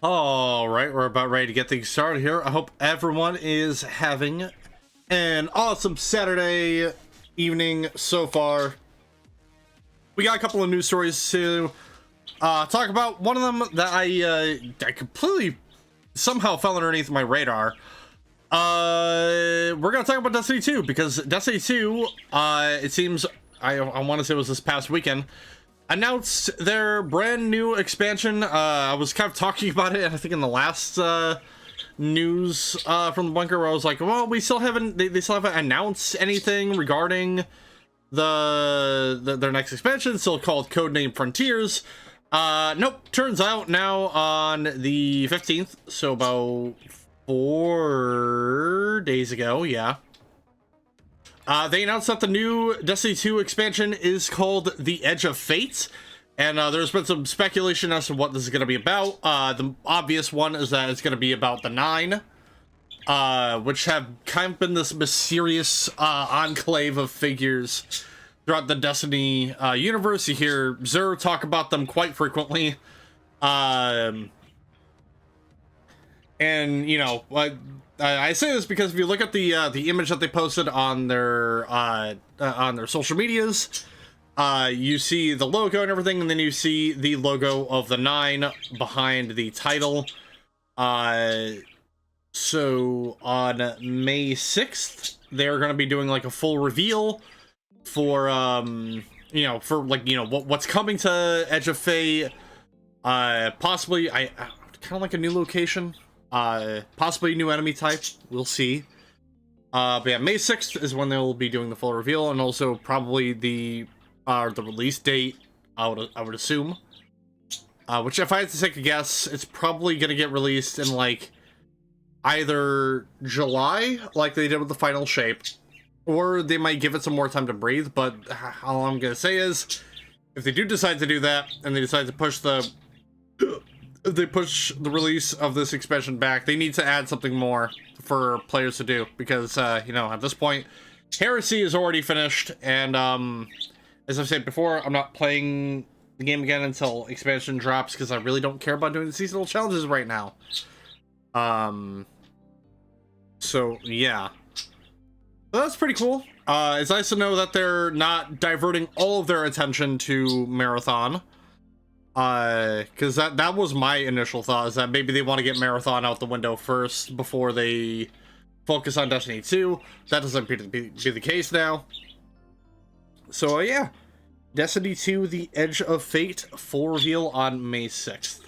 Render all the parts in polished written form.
All right, we're about ready to get things started here. I hope everyone is having an awesome Saturday evening so far. We got a couple of news stories to talk about. One of them that I completely somehow fell underneath my radar. We're gonna talk about Destiny 2 because Destiny 2, it seems I want to say it was this past weekend, announced their brand new expansion. I was kind of talking about it, I think, in the last news from the bunker, where I was like, well, we still haven't, they still haven't announced anything regarding their next expansion, still called Codename Frontiers. Nope, turns out now on the 15th, so about 4 days ago, yeah. They announced that the new Destiny 2 expansion is called The Edge of Fate, and there's been some speculation as to what this is going to be about. The obvious one is that it's going to be about the Nine, which have kind of been this mysterious enclave of figures throughout the Destiny universe. You hear Xur talk about them quite frequently. And, you know, I say this because if you look at the image that they posted on their social medias, you see the logo and everything, and then you see the logo of the Nine behind the title. So on May 6th, they're going to be doing like a full reveal for you know, for like, you know, what's coming to Edge of Fate. Possibly I kind of like a new location. Possibly a new enemy type, we'll see. But yeah, May 6th is when they'll be doing the full reveal, and also probably the release date, I would assume. Which, if I had to take a guess, it's probably gonna get released in like either July, like they did with the final shape, or they might give it some more time to breathe. But all I'm gonna say is, if they do decide to do that, and they decide to push the release of this expansion back, they need to add something more for players to do, because you know, at this point, Heresy is already finished, and as I've said before, I'm not playing the game again until expansion drops, because I really don't care about doing the seasonal challenges right now. So yeah, so that's pretty cool. It's nice to know that they're not diverting all of their attention to Marathon. Because that was my initial thought, is that maybe they want to get Marathon out the window first before they focus on Destiny 2. That doesn't appear to be the case now. So yeah, Destiny 2 The Edge of Fate, full reveal on May 6th.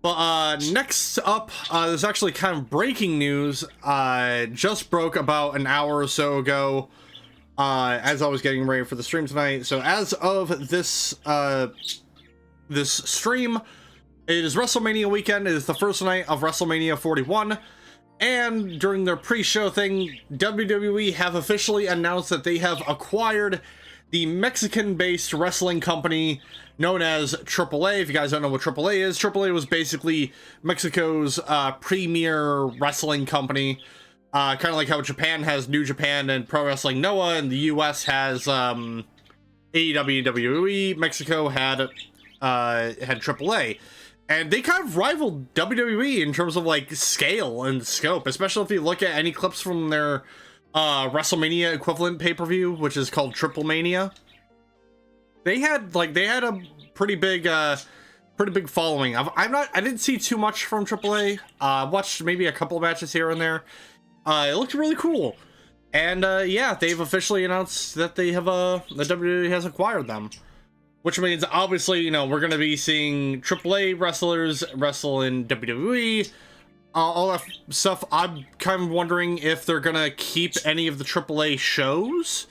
But next up, there's actually kind of breaking news. Just broke about an hour or so ago, as I was getting ready for the stream tonight. So as of this stream, it is WrestleMania weekend. It is the first night of WrestleMania 41, and during their pre-show thing, WWE have officially announced that they have acquired the Mexican-based wrestling company known as AAA. If you guys don't know what AAA is, AAA was basically Mexico's premier wrestling company. Kind of like how Japan has New Japan and Pro Wrestling Noah, and the US has AEW and WWE. Mexico had AAA, and they kind of rivaled WWE in terms of like scale and scope, especially if you look at any clips from their WrestleMania equivalent pay-per-view, which is called Triple Mania. They had a pretty big following. I didn't see too much from AAA. Watched maybe a couple of matches here and there. It looked really cool, and yeah, they've officially announced that they have the WWE has acquired them. Which means, obviously, you know, we're going to be seeing AAA wrestlers wrestle in WWE, all that stuff. I'm kind of wondering if they're going to keep any of the AAA shows,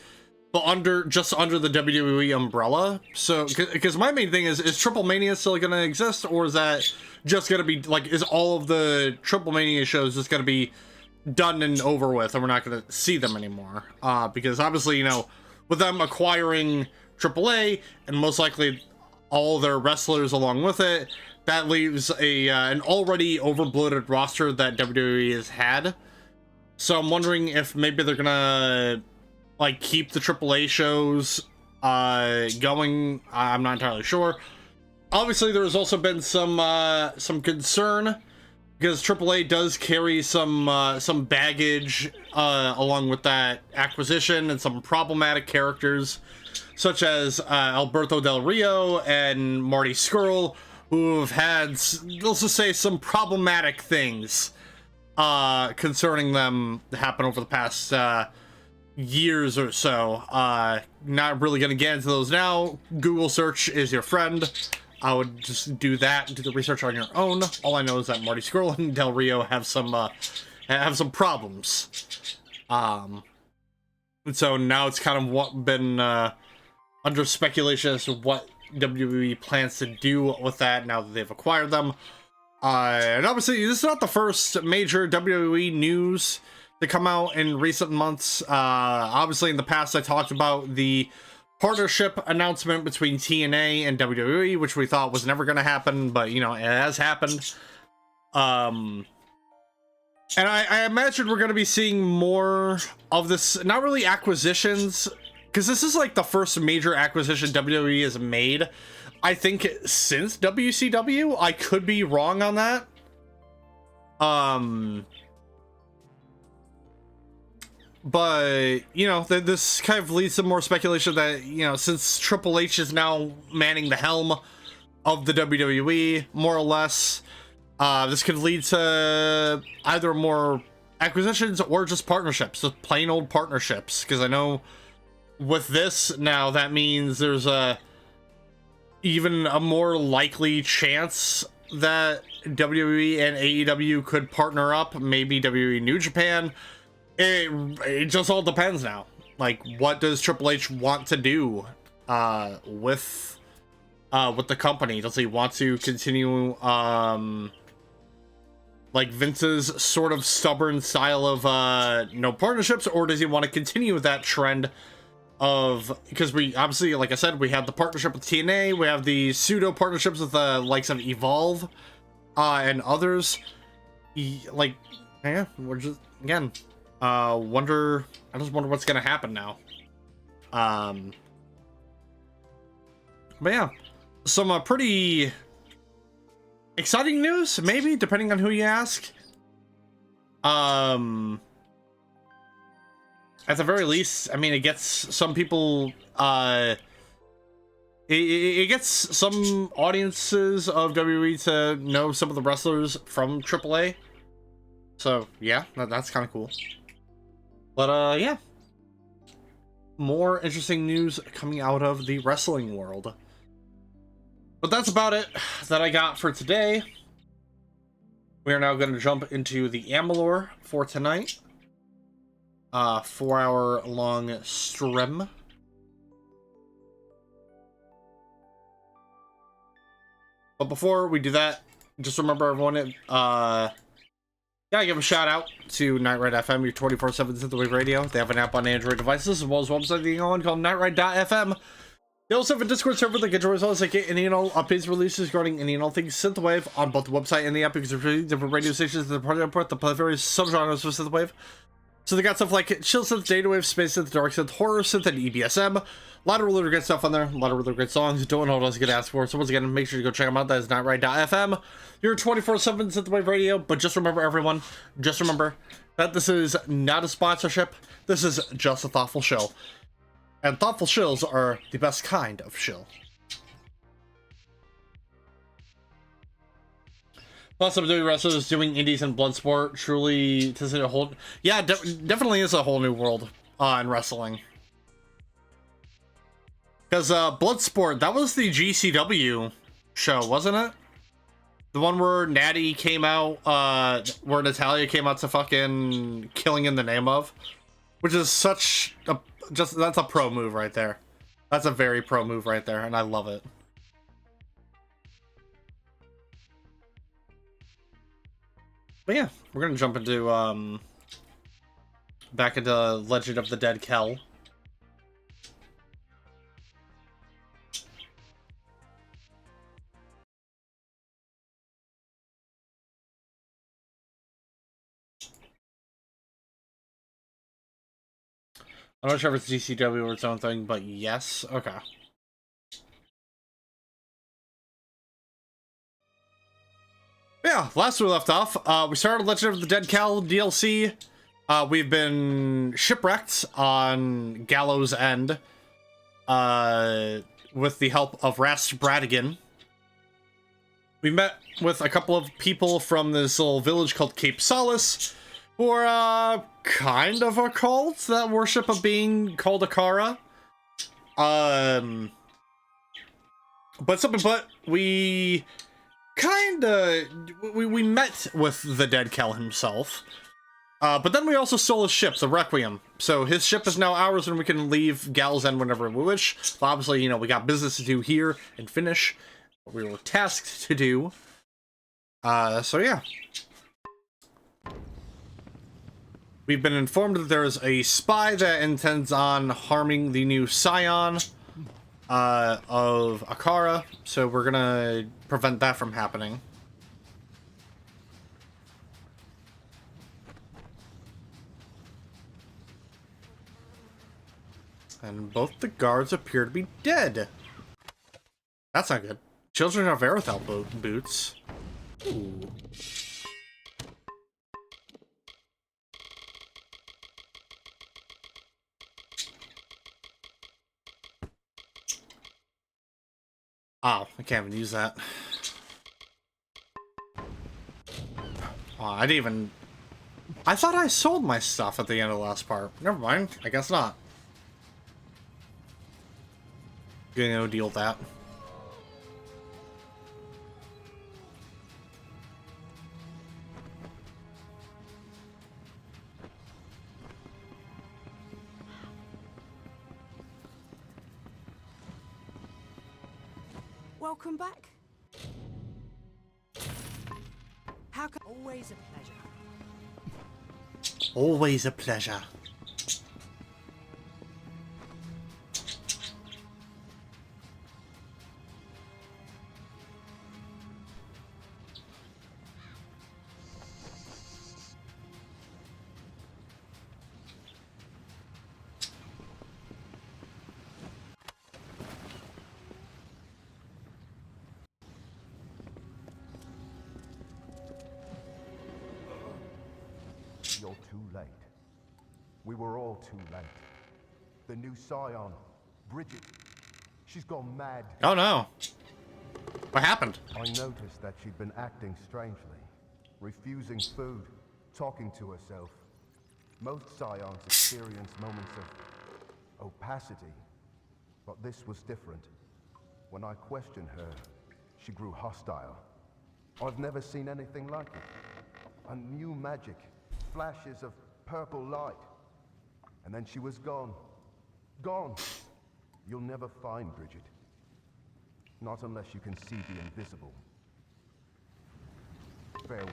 but just under the WWE umbrella. So, because my main thing is Triple Mania still going to exist, or is that just going to be, like, is all of the Triple Mania shows just going to be done and over with, and we're not going to see them anymore? Because, obviously, you know, with them acquiring AAA, and most likely all their wrestlers along with it, that leaves an already overbloated roster that WWE has had. So I'm wondering if maybe they're gonna like keep the AAA shows going. I'm not entirely sure. obviously there's also been some concern because AAA does carry some baggage along with that acquisition, and some problematic characters such as Alberto Del Rio and Marty Skrull, who have had, let's just say, some problematic things concerning them happen over the past years or so. Not really gonna get into those now. Google search is your friend. I would just do that and do the research on your own. All I know is that Marty Skrull and Del Rio have some problems. And so now it's kind of been under speculation as to what WWE plans to do with that now that they've acquired them. And obviously, this is not the first major WWE news to come out in recent months. Obviously, in the past, I talked about the partnership announcement between TNA and WWE, which we thought was never going to happen, but, you know, it has happened. And I imagine we're going to be seeing more of this, not really acquisitions, because this is like the first major acquisition WWE has made, I think, since WCW. I could be wrong on that. But, you know, this kind of leads to more speculation that, you know, since Triple H is now manning the helm of the WWE, more or less, this could lead to either more acquisitions or just partnerships, just plain old partnerships. Because I know with this now, that means there's even a more likely chance that WWE and AEW could partner up, maybe WWE New Japan. It just all depends now. Like, what does Triple H want to do with the company? Does he want to continue like Vince's sort of stubborn style of no partnerships, or does he want to continue that trend of, because we obviously, like I said, we have the partnership with TNA, we have the pseudo partnerships with the likes of Evolve and others. Like, yeah, we're just, again, I just wonder what's gonna happen now. But yeah, some pretty exciting news, maybe, depending on who you ask. At the very least, I mean, it gets some people, it gets some audiences of WWE to know some of the wrestlers from AAA. So yeah, that's kind of cool. But yeah, more interesting news coming out of the wrestling world. But that's about it that I got for today. We are now going to jump into the Amalur for tonight. 4-hour long stream. But before we do that, just remember, everyone, gotta give a shout out to Night Ride FM, your 24/7 synthwave radio. They have an app on Android devices, as well as a website you can go on called nightride.fm. They also have a Discord server that can join us all, so get any and all updates, releases regarding any and all things synthwave on both the website and the app, because there's different radio stations that are part that play various subgenres of synthwave. So they got stuff like chill synth, data wave, space synth, dark synth, horror synth, and EBSM. A lot of really great stuff on there. A lot of really great songs. Don't know what else you could ask for. So once again, make sure you go check them out. That is nightride.fm. Your 24/7 synthwave radio. But just remember, everyone, just remember that this is not a sponsorship. This is just a thoughtful show. And thoughtful shills are the best kind of shill. Plus, some WWE wrestlers doing indies and Bloodsport truly is a whole, yeah, definitely is a whole new world in wrestling. Because Bloodsport, that was the GCW show, wasn't it? The one where Natty came out, where Natalya came out to fucking Killing in the Name of, which is such a, that's a pro move right there. That's a very pro move right there, and I love it. But yeah, we're gonna jump into back into Legend of the Dead Kel. I'm not sure if it's GCW or its own thing, but yes. Okay. yeah, last we left off, we started Legend of the Dead Kel DLC. We've been shipwrecked on Gallows End with the help of Rast Bradigan. We met with a couple of people from this little village called Cape Solace, who are kind of a cult that worship a being called Akara. But we we met with the Dead Kel himself. But then we also stole his ship, the Requiem. So his ship is now ours and we can leave Gallows End whenever we wish. But obviously, you know, we got business to do here and finish what we were tasked to do. So yeah. We've been informed that there is a spy that intends on harming the new Scion of Akara. So we're gonna prevent that from happening. And both the guards appear to be dead. That's not good. Children of Aerithal boots. Ooh. Oh, I can't even use that. Oh, I didn't even... I thought I sold my stuff at the end of the last part. Never mind. I guess not. Gonna go deal with that. Welcome back. How can... Always a pleasure. Always a pleasure. You're too late. We were all too late. The new Scion, Bridget, she's gone mad. Oh no. What happened? I noticed that she'd been acting strangely, refusing food, talking to herself. Most Scions experience moments of opacity, but this was different. When I questioned her, she grew hostile. I've never seen anything like it. A new magic. Flashes of purple light. And then she was gone. Gone. You'll never find Bridget. Not unless you can see the invisible. Farewell.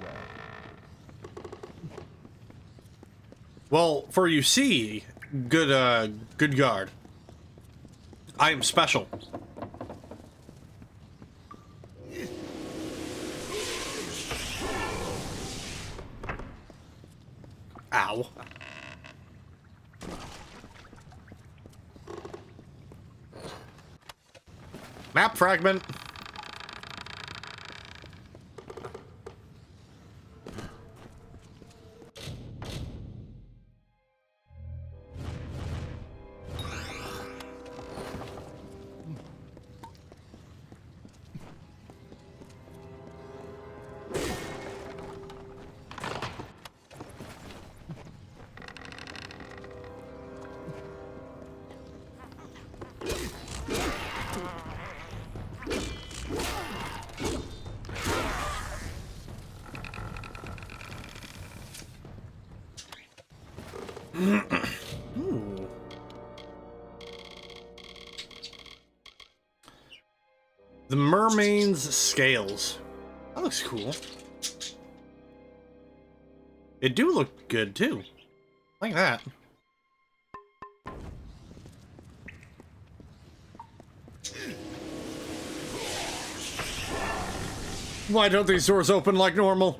Well, for you see, good guard. I am special. Ow. Map fragment. Ooh. The mermaid's scales. That looks cool. It do look good too. Like that. Why don't these doors open like normal?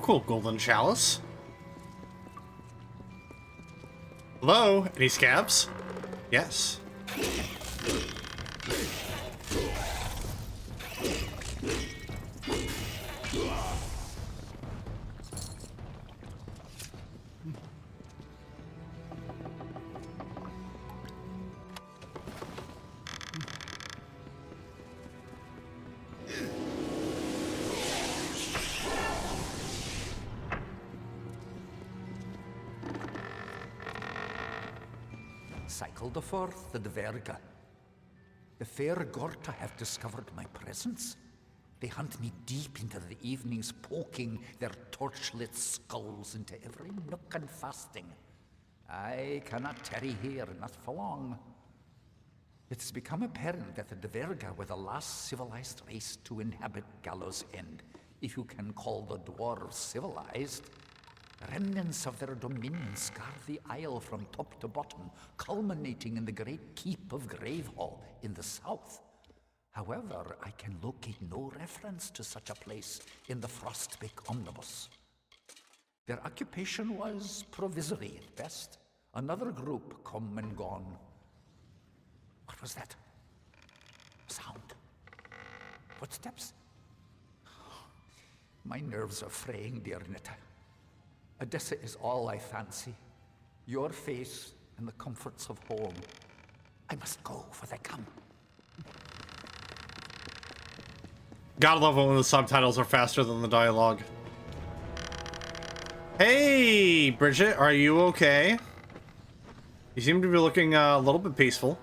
cool. Golden chalice. Hello? Any scabs? Yes. Cycle the forth, the Dverga. The fair Gorta have discovered my presence. They hunt me deep into the evenings, poking their torchlit skulls into every nook and fasting. I cannot tarry here, not for long. It's become apparent that the Dverga were the last civilized race to inhabit Gallows End, if you can call the dwarves civilized. Remnants of their dominion scar the isle from top to bottom, culminating in the great keep of Gravehall in the south. However, I can locate no reference to such a place in the Frostbeak Omnibus. Their occupation was provisory at best. Another group come and gone. What was that? Sound. Footsteps? My nerves are fraying, dear Nita. Odessa is all I fancy. Your face and the comforts of home. I must go, for they come. Gotta love it when the subtitles are faster than the dialogue. Hey, Bridget, are you okay? You seem to be looking a little bit peaceful.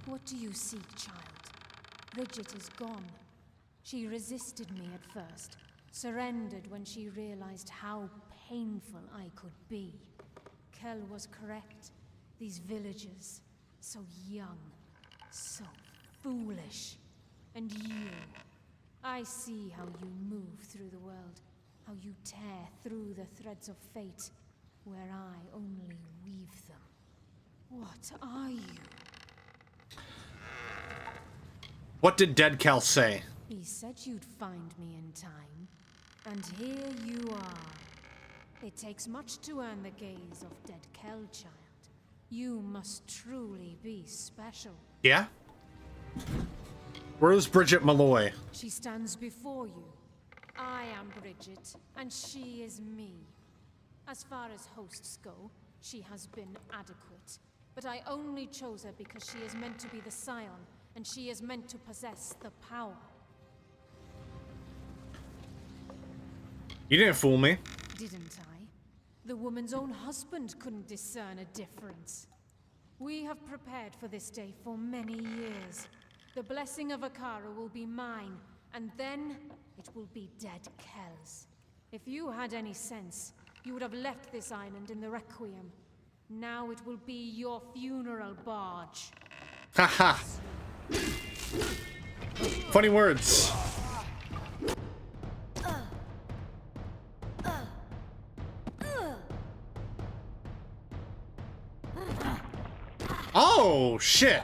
What do you seek, child? Bridget is gone. She resisted me at first, surrendered when she realized how painful I could be. Kel was correct. These villagers, so young, so foolish. And you, I see how you move through the world, how you tear through the threads of fate, where I only weave them. What are you? What did Dead Kel say? He said you'd find me in time, and here you are. It takes much to earn the gaze of Dead Kel, child. You must truly be special. Yeah? Where's Bridget Malloy? She stands before you. I am Bridget, and she is me. As far as hosts go, she has been adequate. But I only chose her because she is meant to be the Scion, and she is meant to possess the power. You didn't fool me. Didn't I? The woman's own husband couldn't discern a difference. We have prepared for this day for many years. The blessing of Akara will be mine, and then it will be Dead Kel's. If you had any sense, you would have left this island in the Requiem. Now it will be your funeral barge. Haha. Funny words. Oh, shit.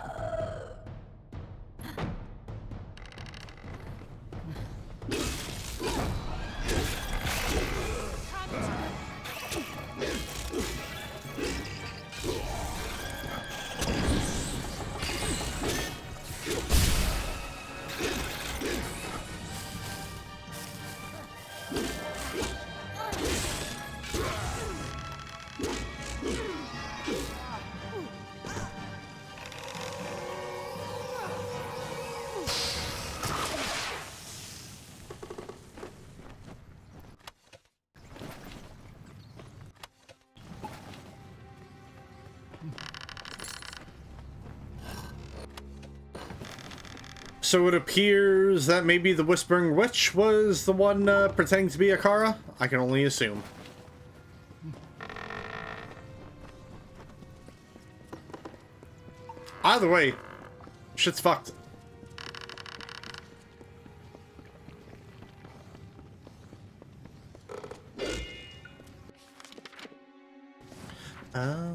So it appears that maybe the Whispering Witch was the one pretending to be Akara? I can only assume. Either way, shit's fucked. I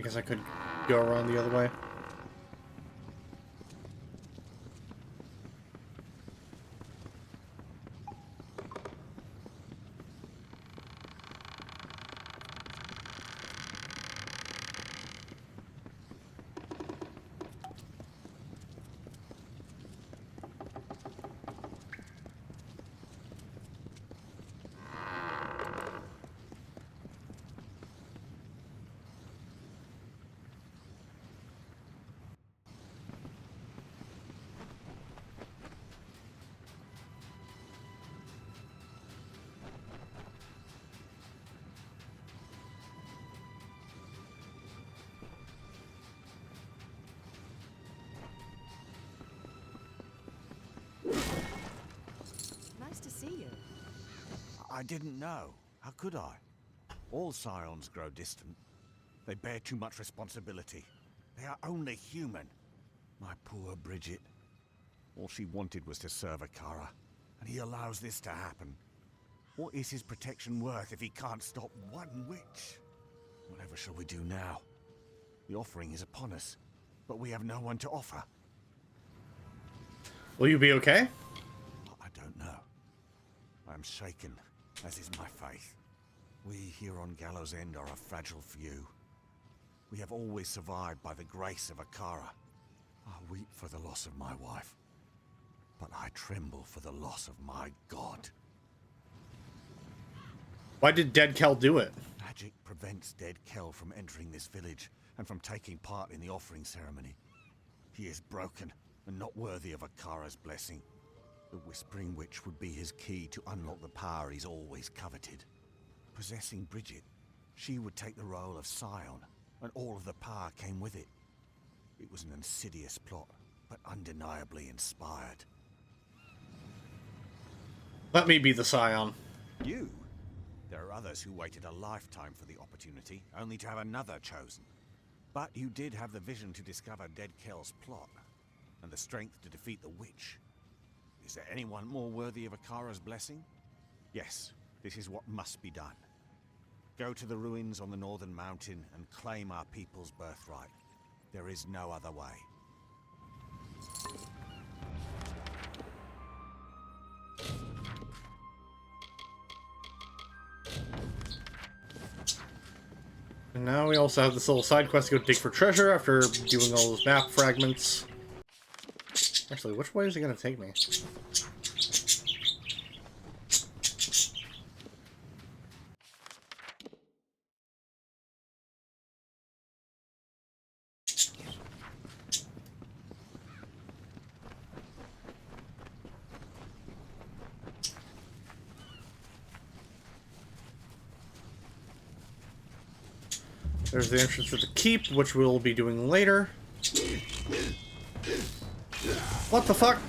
guess I could go around the other way. I didn't know. How could I? All scions grow distant. They bear too much responsibility. They are only human. My poor Bridget. All she wanted was to serve Akara, and he allows this to happen. What is his protection worth if he can't stop one witch? Whatever shall we do now? The offering is upon us, but we have no one to offer. Will you be okay? I don't know. I am shaken, as is my faith. We here on Gallows End are a fragile few. We have always survived by the grace of Akara. I weep for the loss of my wife, but I tremble for the loss of my god. Why did Dead Kel do it? Magic prevents Dead Kel from entering this village and from taking part in the offering ceremony. He is broken and not worthy of Akara's blessing. The Whispering Witch would be his key to unlock the power he's always coveted. Possessing Bridget, she would take the role of Scion, and all of the power came with it. It was an insidious plot, but undeniably inspired. Let me be the Scion. You? There are others who waited a lifetime for the opportunity, only to have another chosen. But you did have the vision to discover Dead Kel's plot, and the strength to defeat the witch. Is there anyone more worthy of Akara's blessing? Yes, this is what must be done. Go to the ruins on the northern mountain and claim our people's birthright. There is no other way. And now we also have this little side quest to go dig for treasure after doing all those map fragments. Actually, which way is it going to take me? There's the entrance to the keep, which we'll be doing later. What the fuck?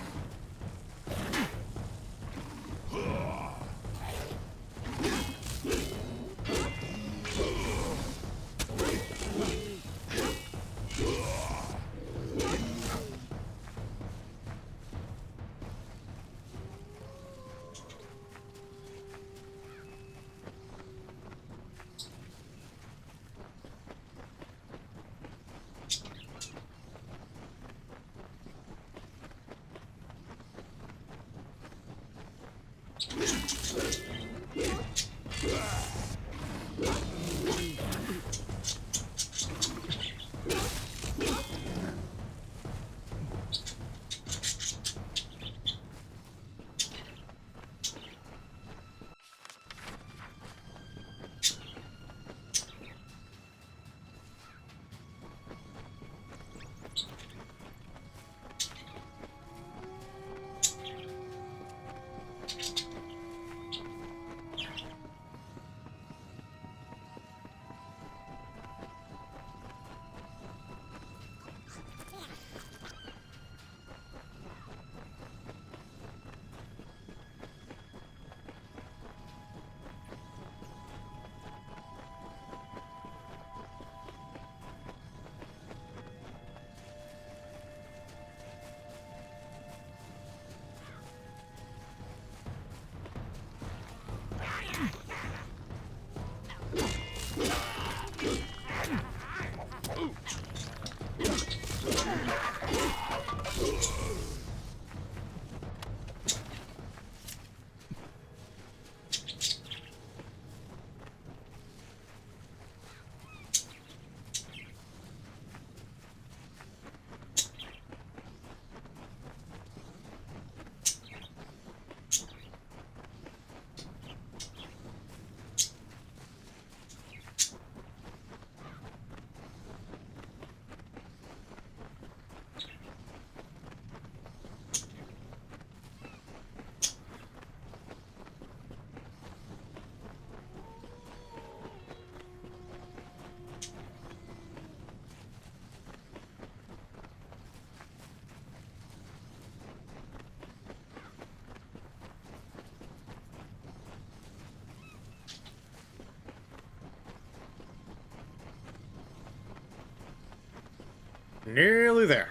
Nearly there.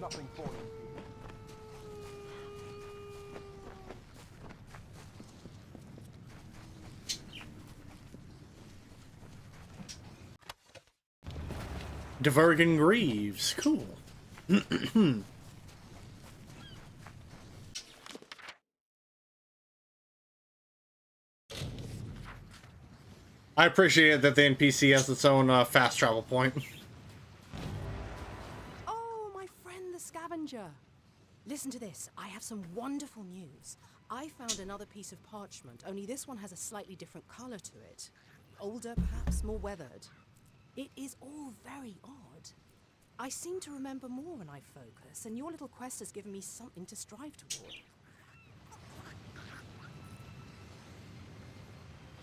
Nothing for you. Divergin Greaves. Cool. I appreciate that the NPC has its own fast travel point. Oh, my friend the scavenger. Listen to this. I have some wonderful news. I found another piece of parchment, only this one has a slightly different color to it. Older, perhaps, more weathered. It is all very odd. I seem to remember more when I focus, and your little quest has given me something to strive toward.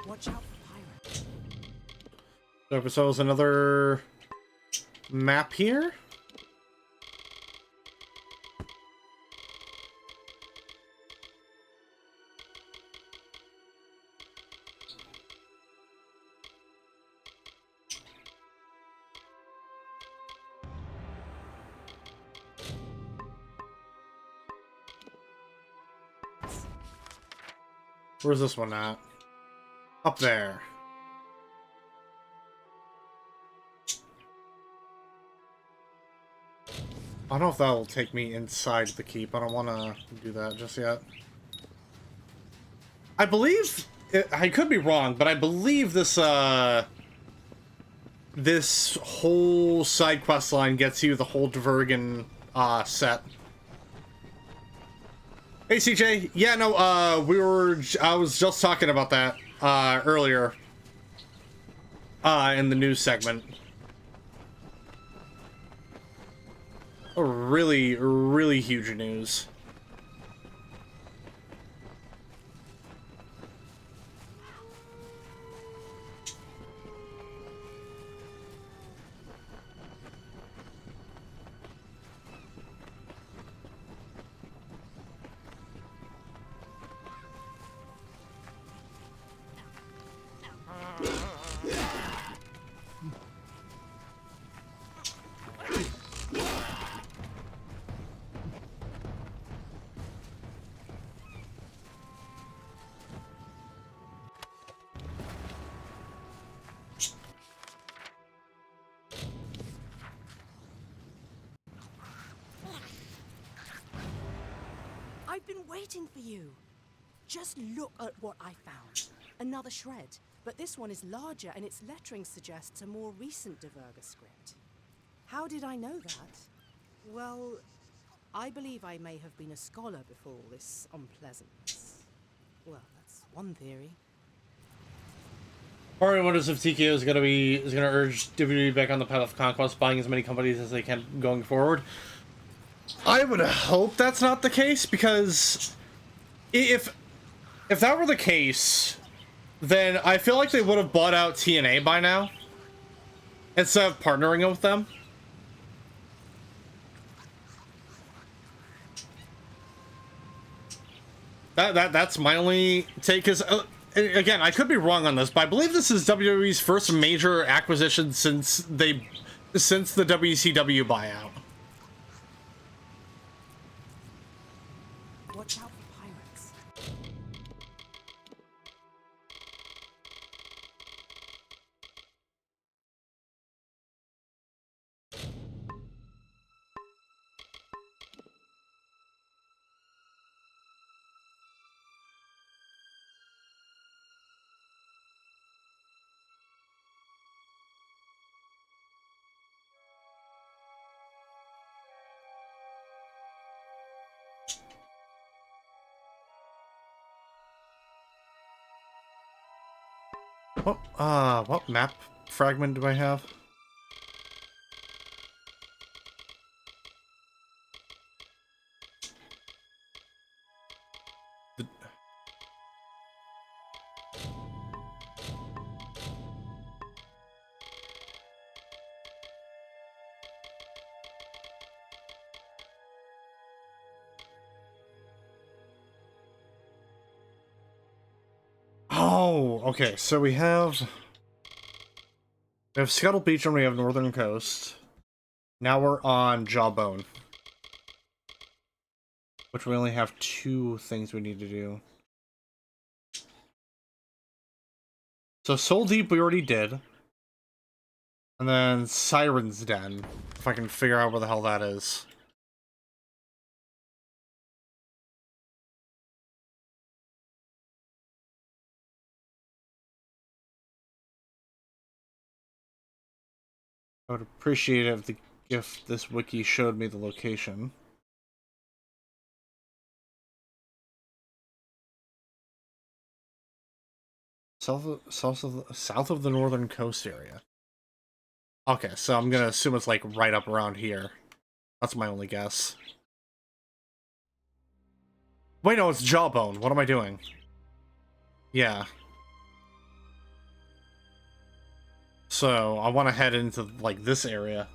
Watch out for pirates. So there's another map here. Where's this one at? Up there. I don't know if that will take me inside the keep. I don't want to do that just yet. I believe... I could be wrong, but I believe this, this whole side quest line gets you the whole Divergin, set. Hey, CJ. Yeah, no, I was just talking about that, earlier, in the news segment. Oh, really, really huge news. I've been waiting for you. Just look at what I found. Another shred, but this one is larger and its lettering suggests a more recent Diverga script. How did I know that? Well, I believe I may have been a scholar before all this unpleasantness. Well, that's one theory. Part of me wonders if TKO is gonna urge WWE back on the path of conquest, buying as many companies as they can going forward. I would hope that's not the case, because if that were the case, then I feel like they would have bought out TNA by now instead of partnering with them. That's my only take. Because again, I could be wrong on this, but I believe this is WWE's first major acquisition since the WCW buyout. Watch out for pirates. What map fragment do I have? Oh, okay, so we have Scuttle Beach and we have Northern Coast. Now we're on Jawbone. Which we only have 2 things we need to do. So Soul Deep we already did. And then Siren's Den. If I can figure out where the hell that is. I would appreciate it if this wiki showed me the location. South of the Northern Coast area. Okay, so I'm gonna assume it's like right up around here. That's my only guess. Wait, no, it's Jawbone. What am I doing? Yeah. So I want to head into like this area.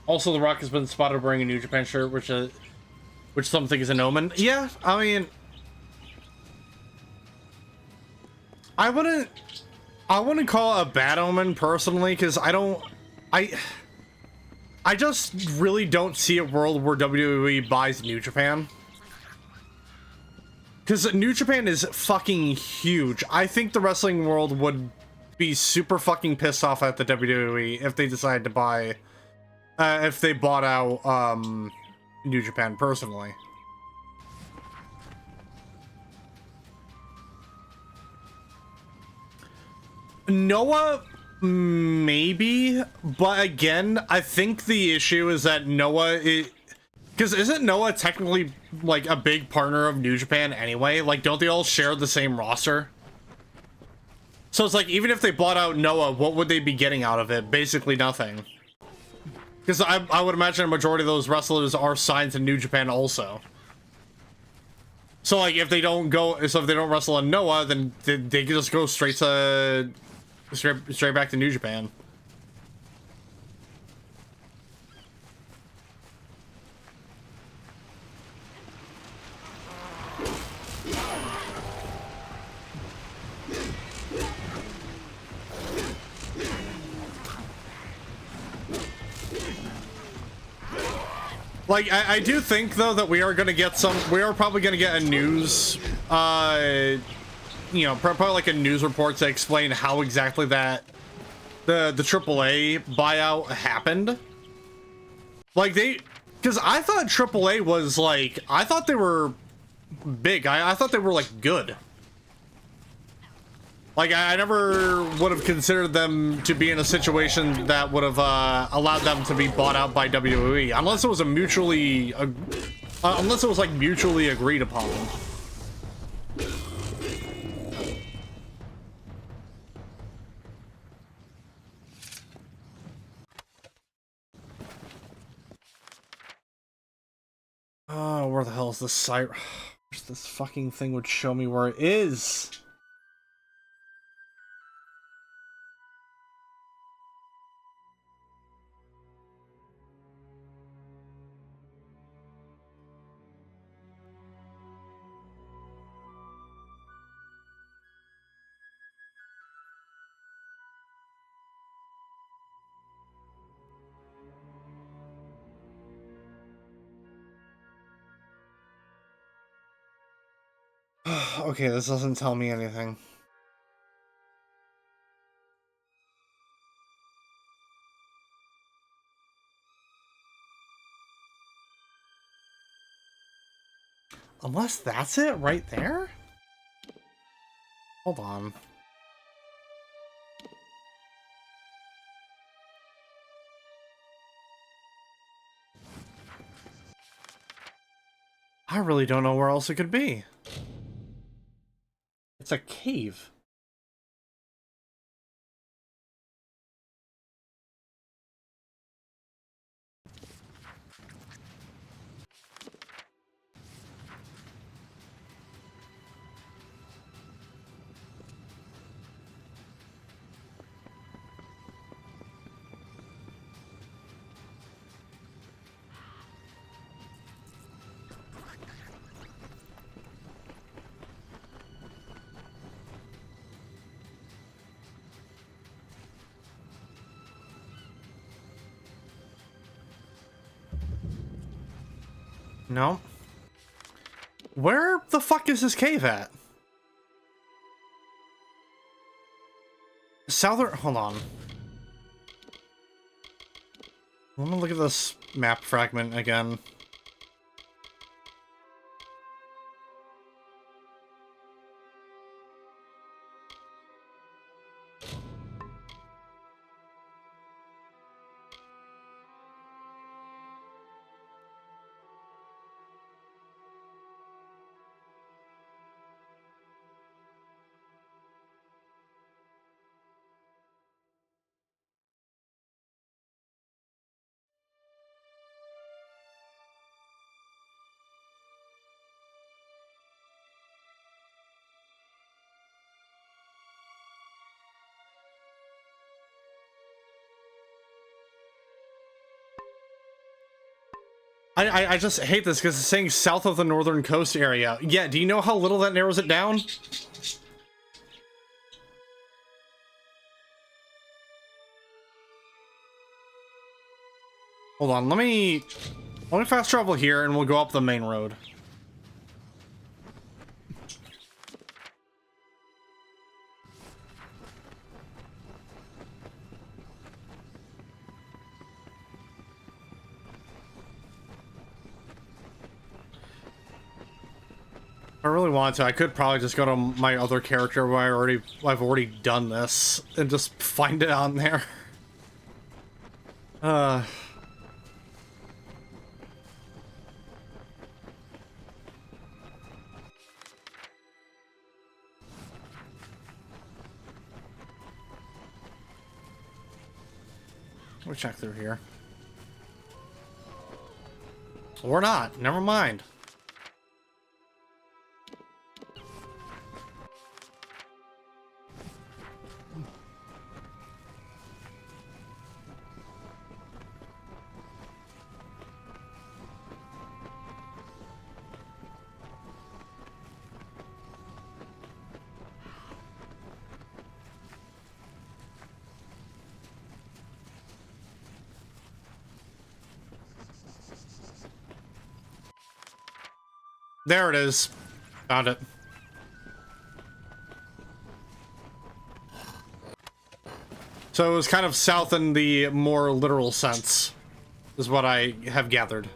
Also, The Rock has been spotted wearing a New Japan shirt, which some think is an omen. Yeah, I mean, I wouldn't call it a bad omen personally, because I just really don't see a world where WWE buys New Japan. Because New Japan is fucking huge. I think the wrestling world would be super fucking pissed off at the WWE if they decided to buy, if they bought out, New Japan personally. Noah, maybe, but again, I think the issue is that Noah is... Because isn't Noah technically, like, a big partner of New Japan anyway? Like, don't they all share the same roster? So it's like, even if they bought out Noah, what would they be getting out of it? Basically nothing. Because I would imagine a majority of those wrestlers are signed to New Japan also. So, like, if they don't wrestle in Noah, then they can just go straight back to New Japan. Like, I do think, though, that we are probably gonna get a news, you know, probably like a news report to explain how exactly that, the AAA buyout happened. Like, because I thought AAA was, like, I thought they were big, I thought they were, like, good. Like, I never would have considered them to be in a situation that would have allowed them to be bought out by WWE, unless it was like mutually agreed upon. Oh, where the hell is this site? This fucking thing would show me where it is. Okay, this doesn't tell me anything. Unless that's it right there? Hold on. I really don't know where else it could be. It's a cave. No. Where the fuck is this cave at? Southern... Hold on. Let me look at this map fragment again. I just hate this because it's saying south of the northern coast area. Yeah, do you know how little that narrows it down? Hold on, let me fast travel here and we'll go up the main road. If I really wanted to, I could probably just go to my other character where I've already done this and just find it on there. Let me check through here. Or not, never mind. There it is. Found it. So it was kind of south in the more literal sense, is what I have gathered.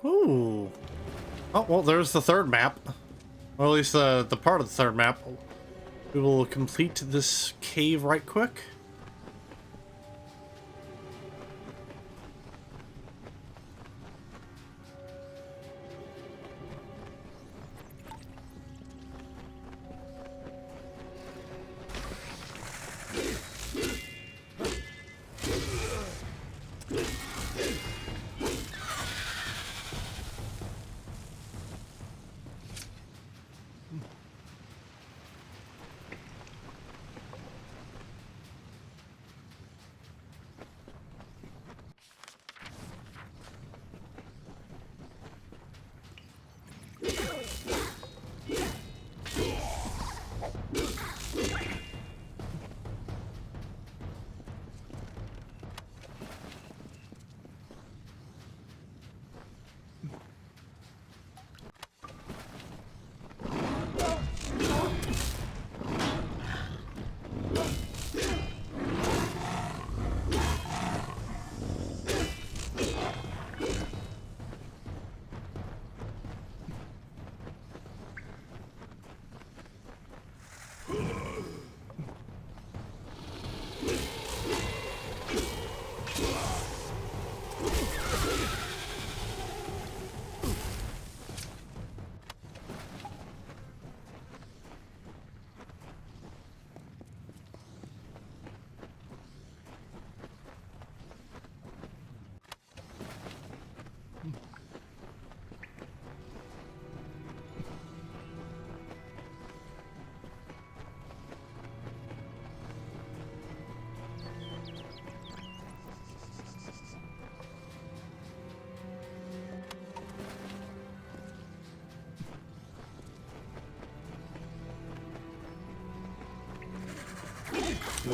Ooh. Oh, well, there's the third map. Or at least the part of the third map. We will complete this cave right quick.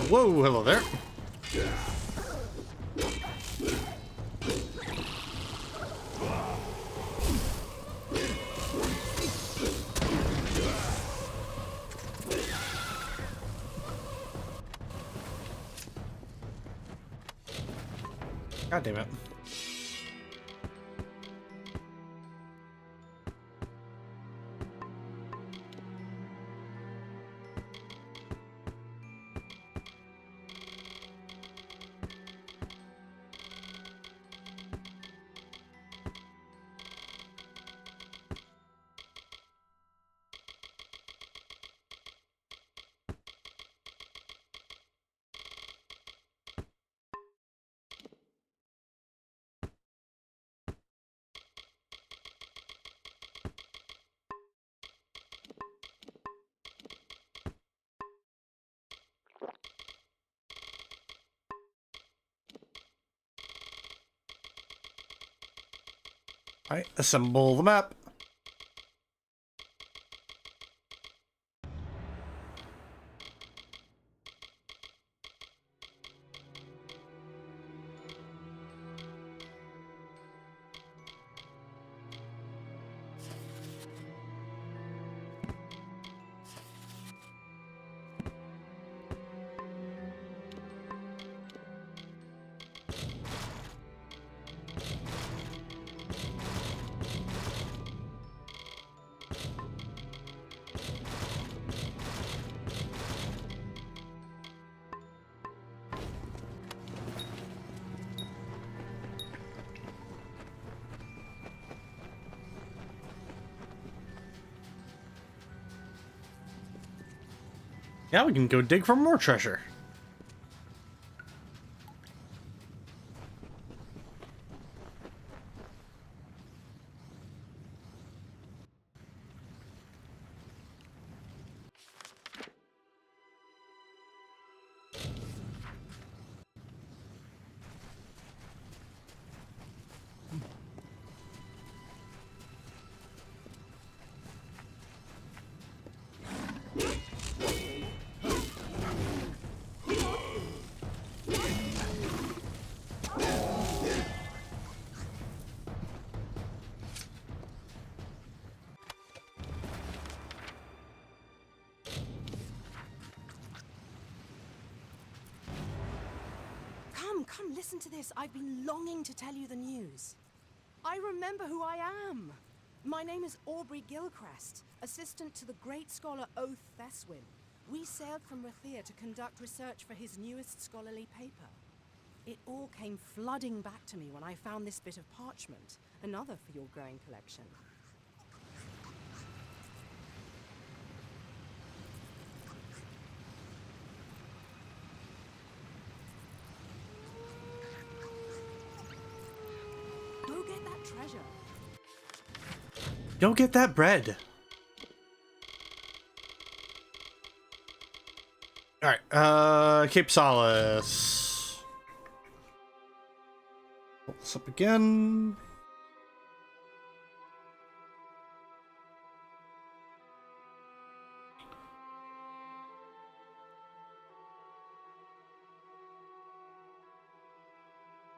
Whoa, hello there. God damn it. Alright, assemble the map. Now we can go dig for more treasure. Come, listen to this. I've been longing to tell you the news. I remember who I am. My name is Aubrey Gilchrist, assistant to the great scholar Oath Theswin. We sailed from Rathir to conduct research for his newest scholarly paper. It all came flooding back to me when I found this bit of parchment, another for your growing collection. Go get that treasure. Go get that bread. Alright, Cape Solace. Pull this up again.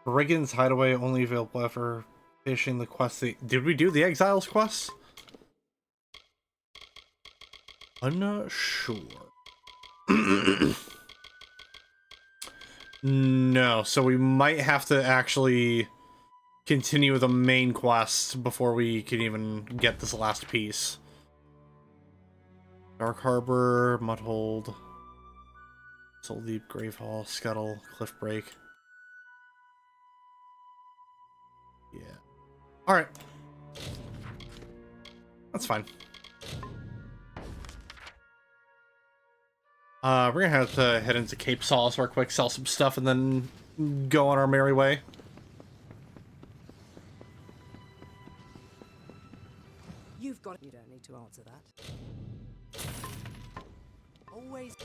Brigand's Hideaway only available after finishing the quest. Did we do the Exiles quest? I'm not sure. No, so we might have to actually continue the main quest before we can even get this last piece. Dark Harbor, Mudhold, Soul Deep, Grave Hall, Scuttle, Cliff Break. Yeah. Alright. That's fine. We're gonna have to head into Cape Solace real quick, sell some stuff, and then go on our merry way. You've got it. You don't need to answer that. Always.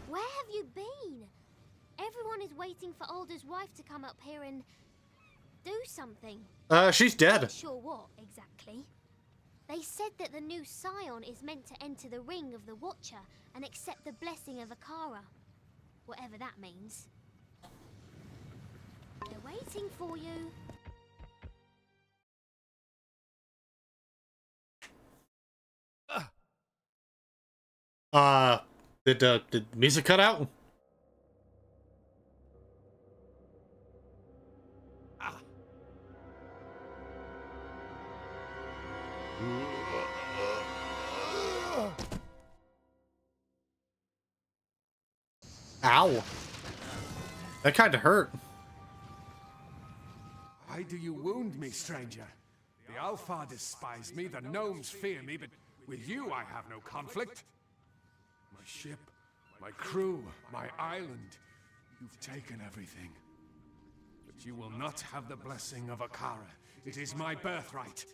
Where have you been? Everyone is waiting for Alder's wife to come up here and do something. She's dead. Not sure what exactly. They said that the new Scion is meant to enter the ring of the Watcher and accept the blessing of Akara. Whatever that means. They're waiting for you. Did music cut out? Ow. That kind of hurt. Why do you wound me, stranger? The Alpha despise me, the gnomes fear me, but with you I have no conflict. My ship, my crew, my island. You've taken everything. But you will not have the blessing of Akara. It is my birthright.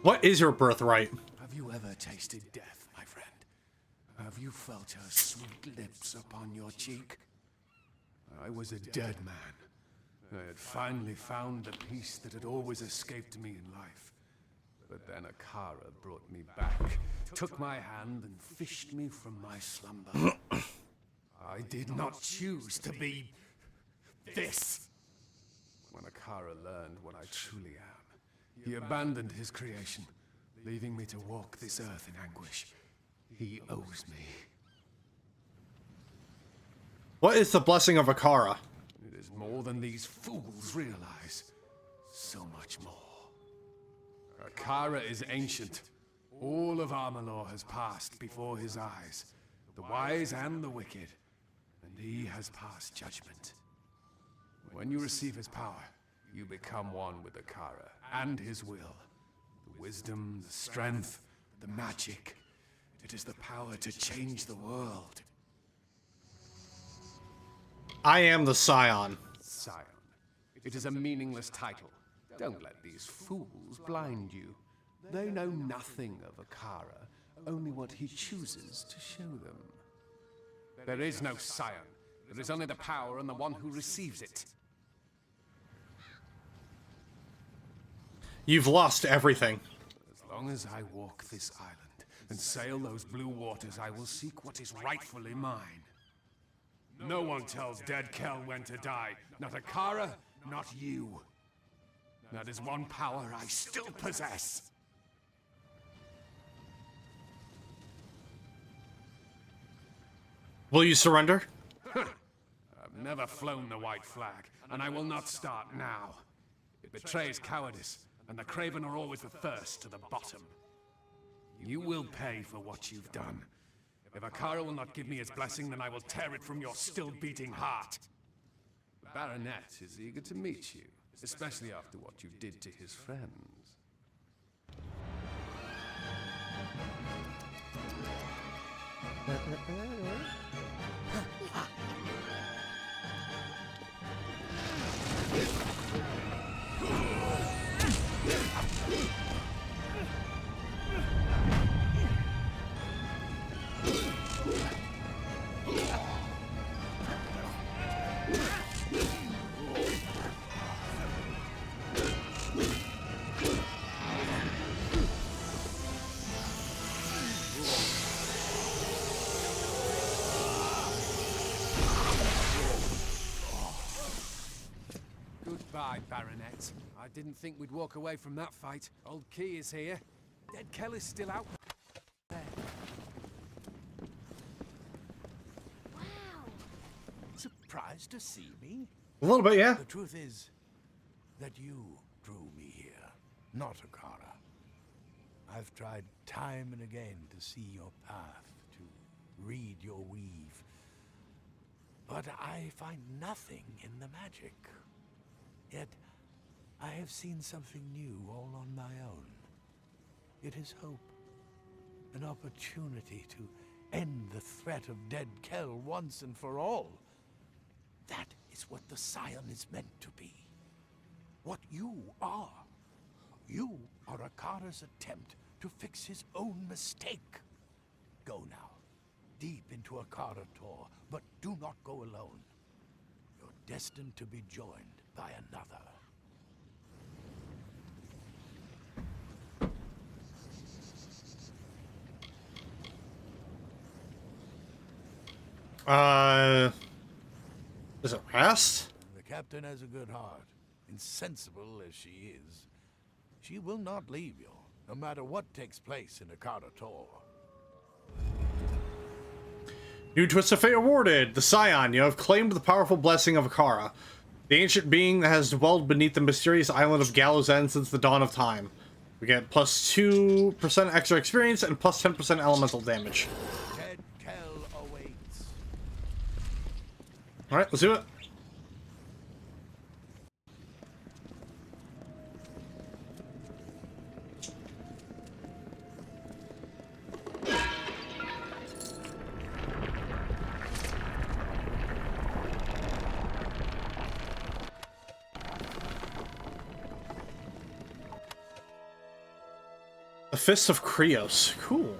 What is your birthright? Have you ever tasted death, my friend? Have you felt her sweet lips upon your cheek? I was a dead man. I had finally found the peace that had always escaped me in life. But then Akara brought me back, took my hand and fished me from my slumber. I did not choose to be this. When Akara learned what I truly am, he abandoned his creation, leaving me to walk this earth in anguish. He owes me. What is the blessing of Akara? It is more than these fools realize. So much more. Akara is ancient. All of Amalur has passed before his eyes, the wise and the wicked, and he has passed judgment. When you receive his power, you become one with Akara and his will. The wisdom, the strength, the magic. It is the power to change the world. I am the Scion. Scion. It is a meaningless title. Don't let these fools blind you. They know nothing of Akara, only what he chooses to show them. There is no Scion. There is only the power and the one who receives it. You've lost everything. As long as I walk this island and sail those blue waters, I will seek what is rightfully mine. No one tells Dead Kel when to die. Not Akara, not you. That is one power I still possess. Will you surrender? I've never flown the white flag, and I will not start now. It betrays cowardice, and the craven are always the first to the bottom. You will pay for what you've done. If Akara will not give me his blessing, then I will tear it from your still-beating heart. The Baronet is eager to meet you, especially after what you did to his friends. Goodbye, Baronet. I didn't think we'd walk away from that fight. Old Key is here. Dead Kel is still out there. Wow. Surprised to see me? A little bit, yeah. The truth is that you drew me here, not Akara. I've tried time and again to see your path, to read your weave. But I find nothing in the magic. Yet, I have seen something new all on my own. It is hope. An opportunity to end the threat of Dead Kel once and for all. That is what the Scion is meant to be. What you are. You are Akara's attempt to fix his own mistake. Go now, deep into Akara Tor, but do not go alone. You're destined to be joined by another. Is it Rast? The captain has a good heart, insensible as she is. She will not leave you, no matter what takes place in Akara Tor. New twist of fate awarded. The Scion, you have claimed the powerful blessing of Akara, the ancient being that has dwelled beneath the mysterious island of Gallows End since the dawn of time. We get plus 2% extra experience and plus 10% elemental damage. Dead Kel awaits. Alright, let's do it. The Fist of Krios. Cool.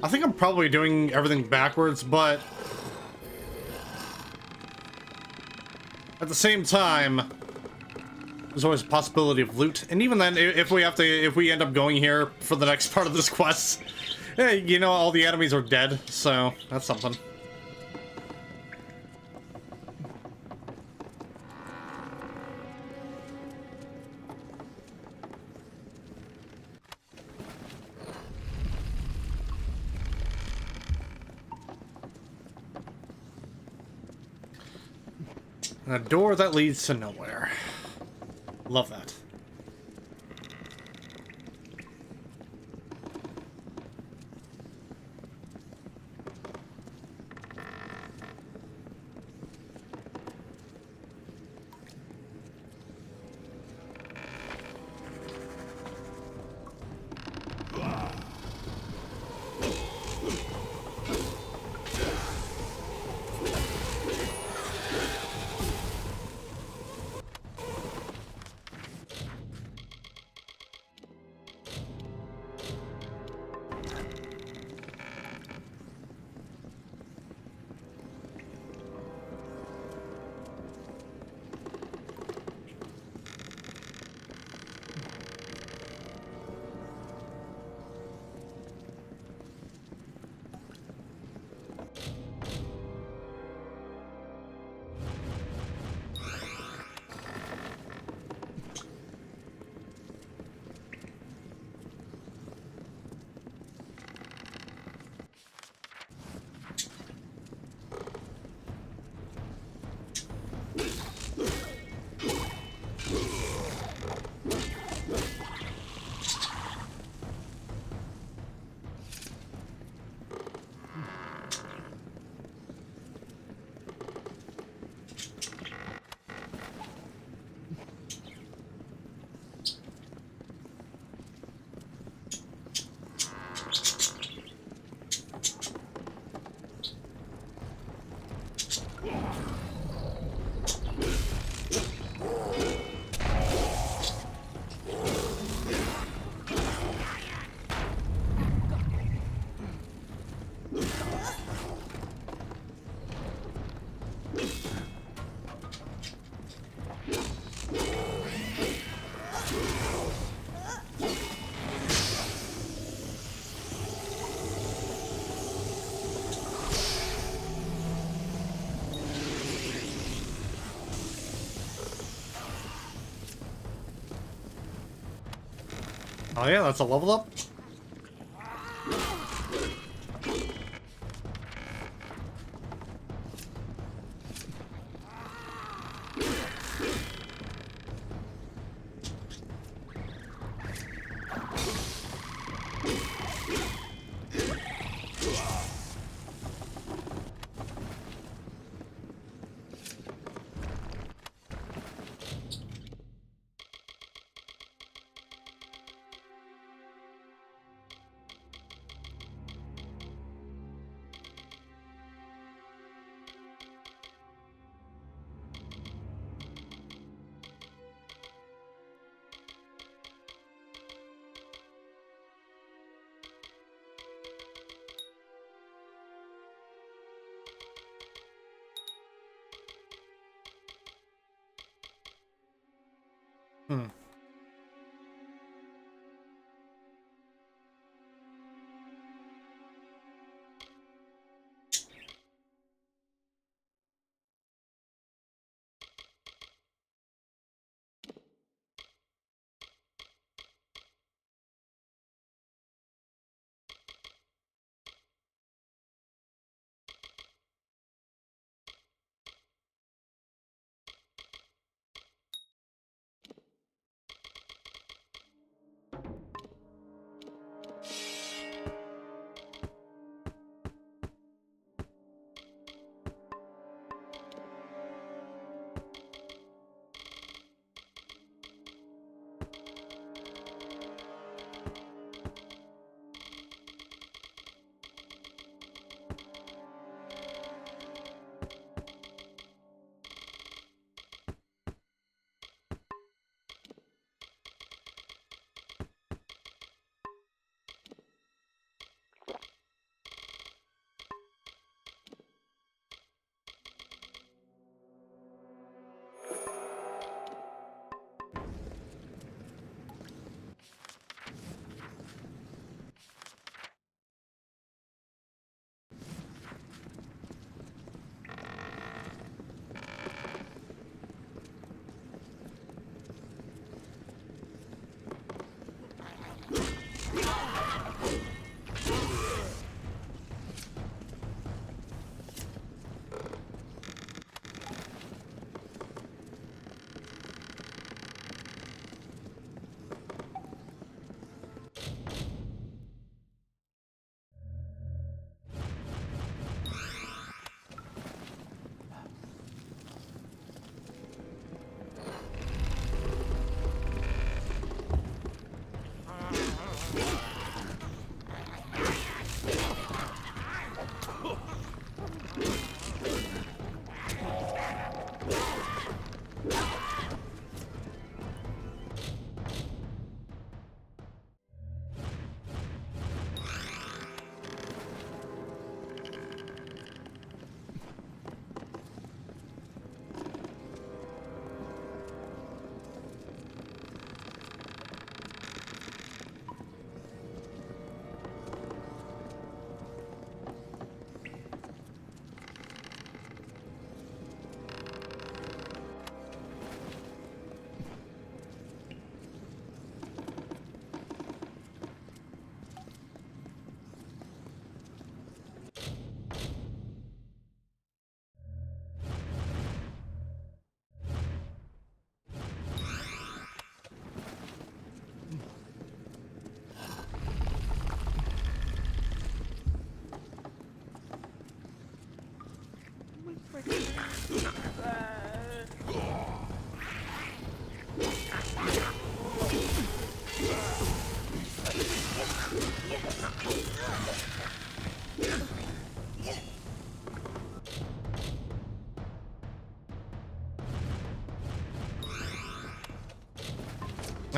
I think I'm probably doing everything backwards, but at the same time, there's always a possibility of loot. And even then, if we end up going here for the next part of this quest, you know, all the enemies are dead, so that's something. A door that leads to nowhere. Love that. Oh yeah, that's a level up. Hmm.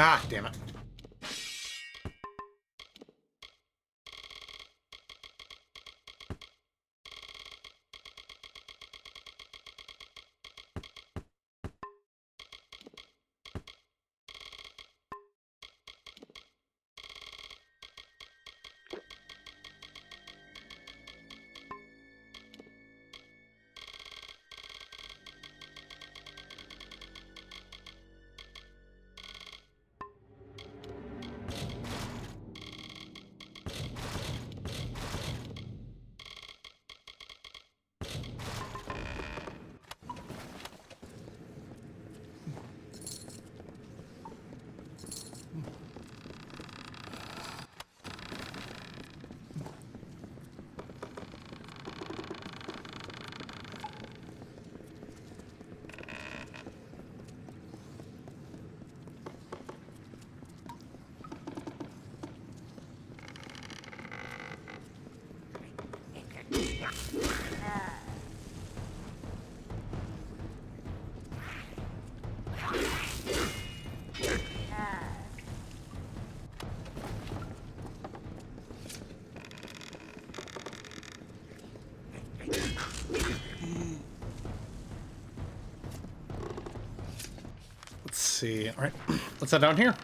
Ah, damn it. see. All right, let's head down here.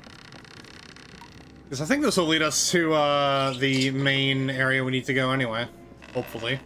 Because I think this will lead us to the main area we need to go anyway. Hopefully.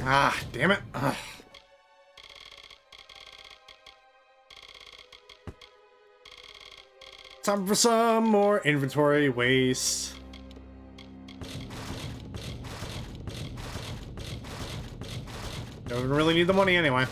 Ah, damn it. Ugh. Time for some more inventory waste. Don't really need the money anyway.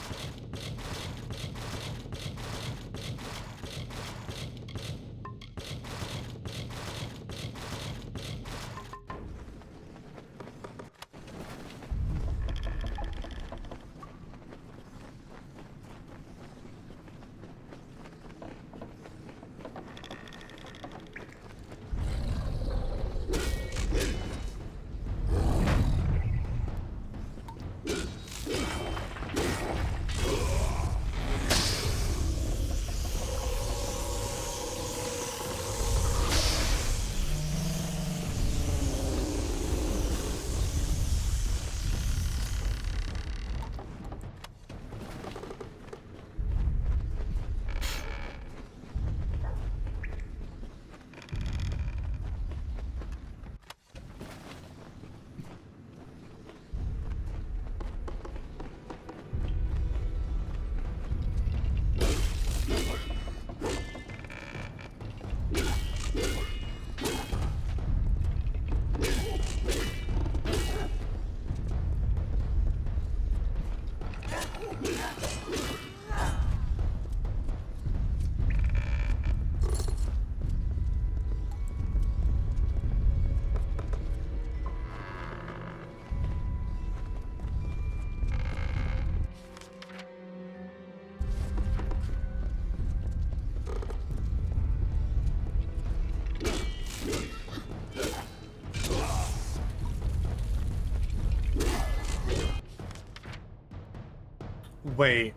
Wait.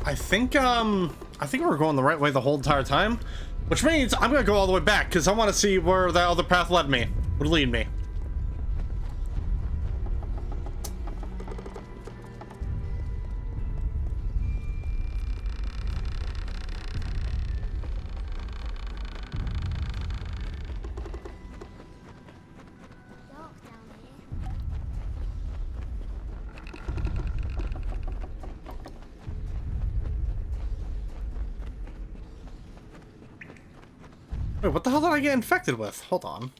I think we're going the right way the whole entire time, which means I'm gonna go all the way back because I want to see where that other path would lead me. Wait, what the hell did I get infected with? Hold on.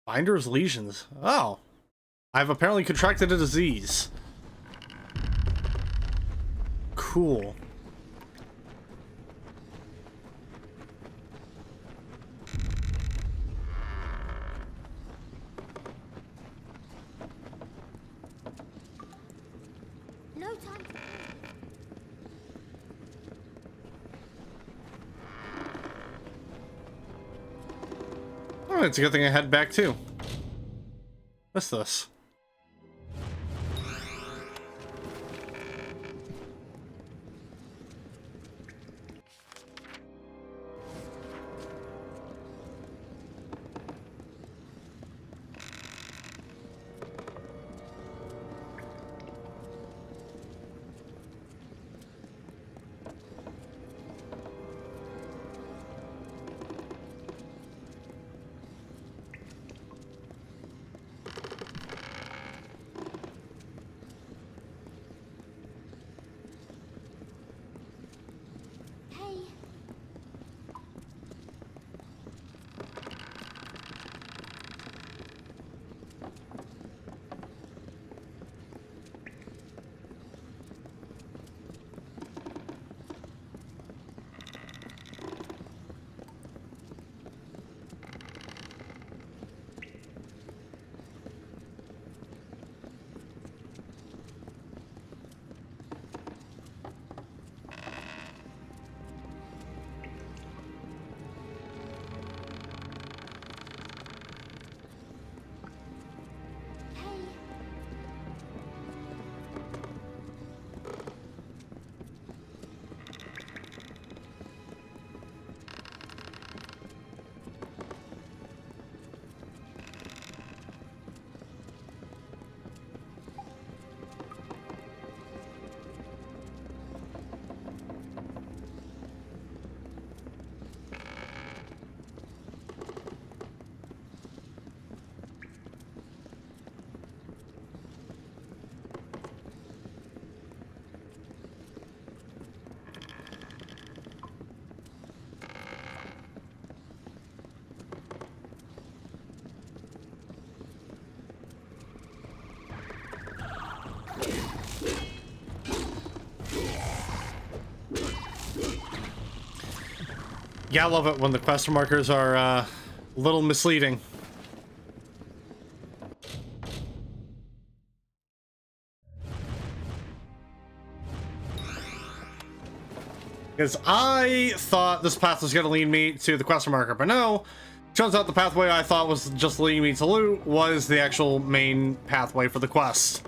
Binder's lesions. Oh. I've apparently contracted a disease. cool. No time to... Oh, it's a good thing I head back too. What's this? Hey, hey. Yeah, I love it when the quest markers are a little misleading. Because I thought this path was going to lead me to the quest marker, but no. Turns out the pathway I thought was just leading me to loot was the actual main pathway for the quest.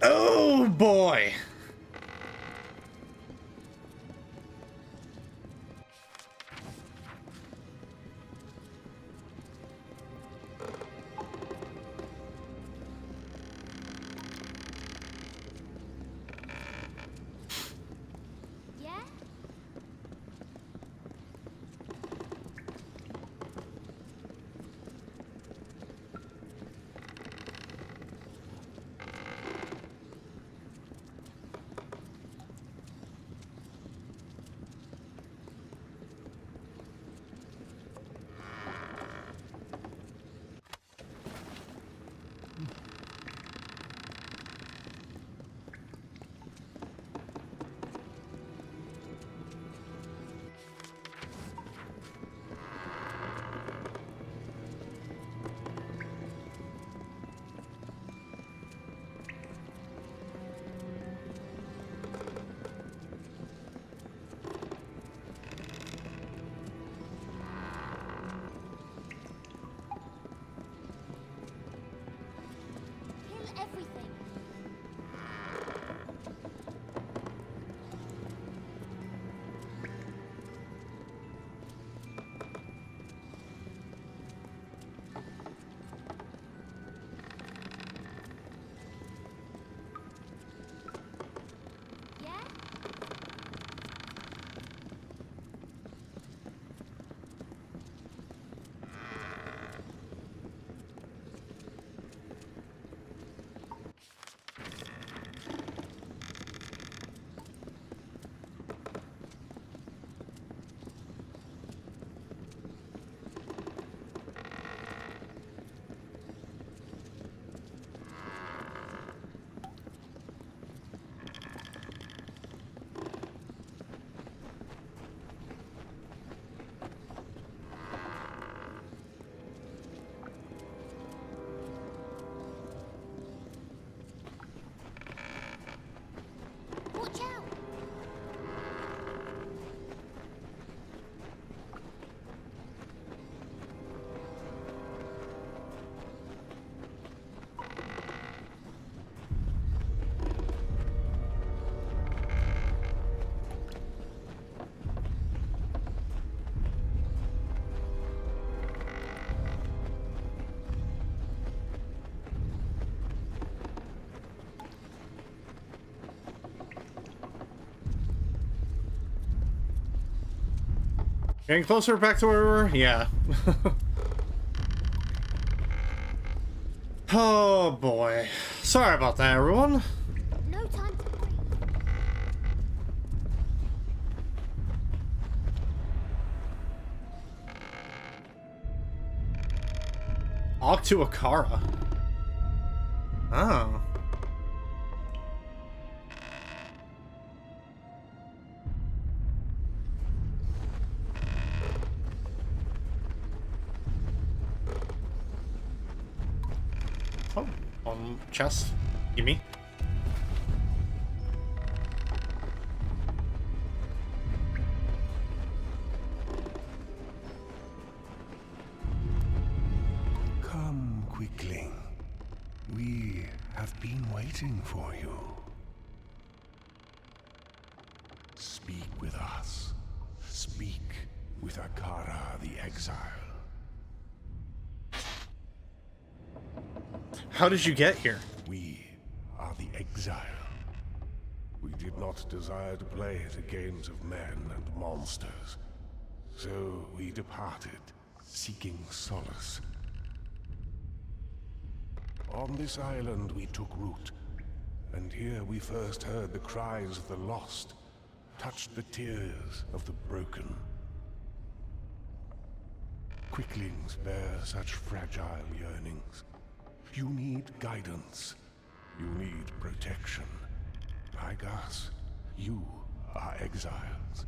Oh boy! Yeah? Getting closer back to where we were? Yeah. Oh boy. Sorry about that, everyone. No time to breathe. To Akara. Oh. Oh, chest. Gimme. Come, Quickling. We have been waiting for you. Speak with us. Speak with Akara the Exile. How did you get here? We are the Exile. We did not desire to play the games of men and monsters. So we departed, seeking solace. On this island we took root, and here we first heard the cries of the lost, touched the tears of the broken. Quicklings bear such fragile yearnings. You need guidance. You need protection. Like us, you are exiles.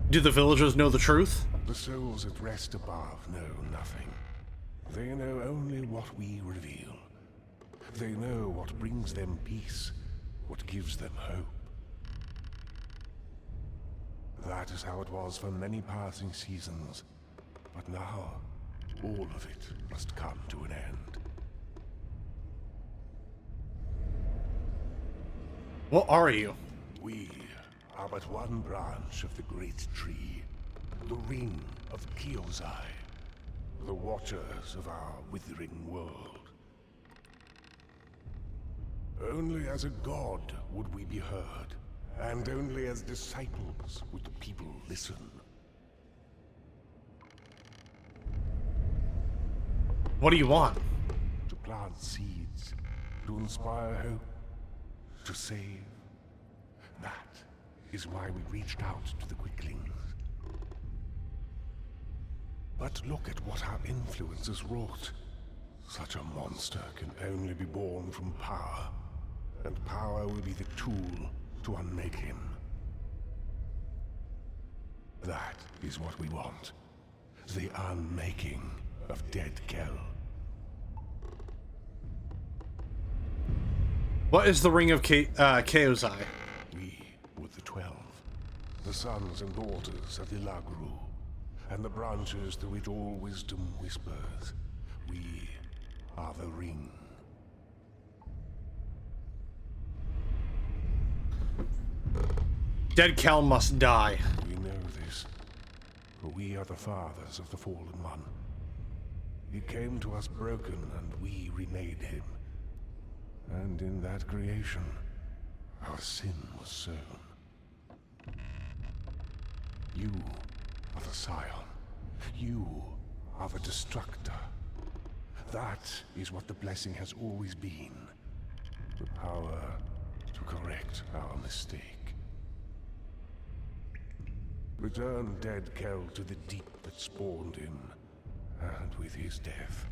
Do the villagers know the truth? The souls at rest above know nothing. They know only what we reveal. They know what brings them peace, what gives them hope. That is how it was for many passing seasons. But now, all of it must come to an end. What are you? We are but one branch of the great tree, the ring of Kiozai, the watchers of our withering world. Only as a god would we be heard, and only as disciples would the people listen. What do you want? To plant seeds, to inspire hope, to save. That is why we reached out to the Quicklings. But look at what our influence has wrought. Such a monster can only be born from power, and power will be the tool to unmake him. That is what we want. The unmaking of Dead Kel. What is the Ring of Kaozai? We were the 12, the sons and daughters of Ilagru, and the branches through which all wisdom whispers. We are the ring. Dead Kel must die. We know this, for we are the fathers of the fallen one. He came to us broken, and we remade him. And in that creation, our sin was sown. You are the Scion. You are the Destructor. That is what the blessing has always been. The power to correct our mistake. Return Dead Kel to the deep that spawned him, and with his death,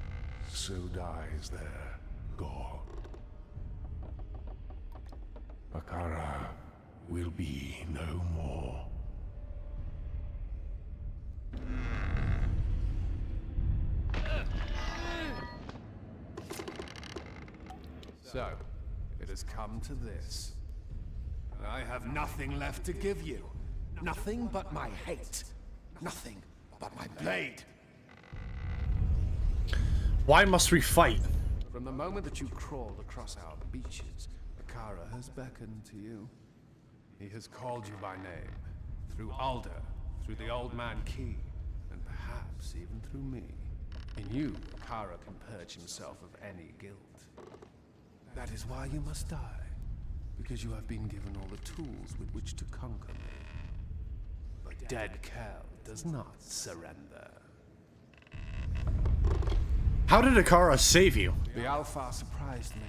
so dies their God. Akara will be no more. So, it has come to this. I have nothing left to give you. Nothing but my hate. Nothing but my blade. Why must we fight? From the moment that you crawled across our beaches, Akara has beckoned to you. He has called you by name. Through Alder, through the Old Man Key, and perhaps even through me. In you, Akara can purge himself of any guilt. That is why you must die. because you have been given all the tools with which to conquer me. But Dead Kel does not surrender. How did Akara save you? The Alpha surprised me.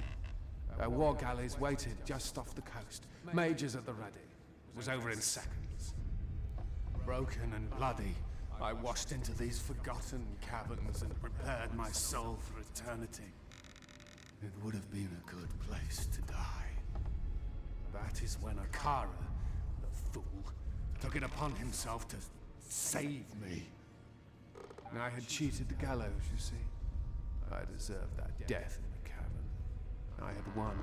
Our war galleys waited just off the coast. Majors at the ready. It was over in seconds. Broken and bloody, I washed into these forgotten caverns and prepared my soul for eternity. It would have been a good place to die. That is when Akara, the fool, took it upon himself to save me. I had cheated the gallows, you see. I deserved that death in the cavern. I had won.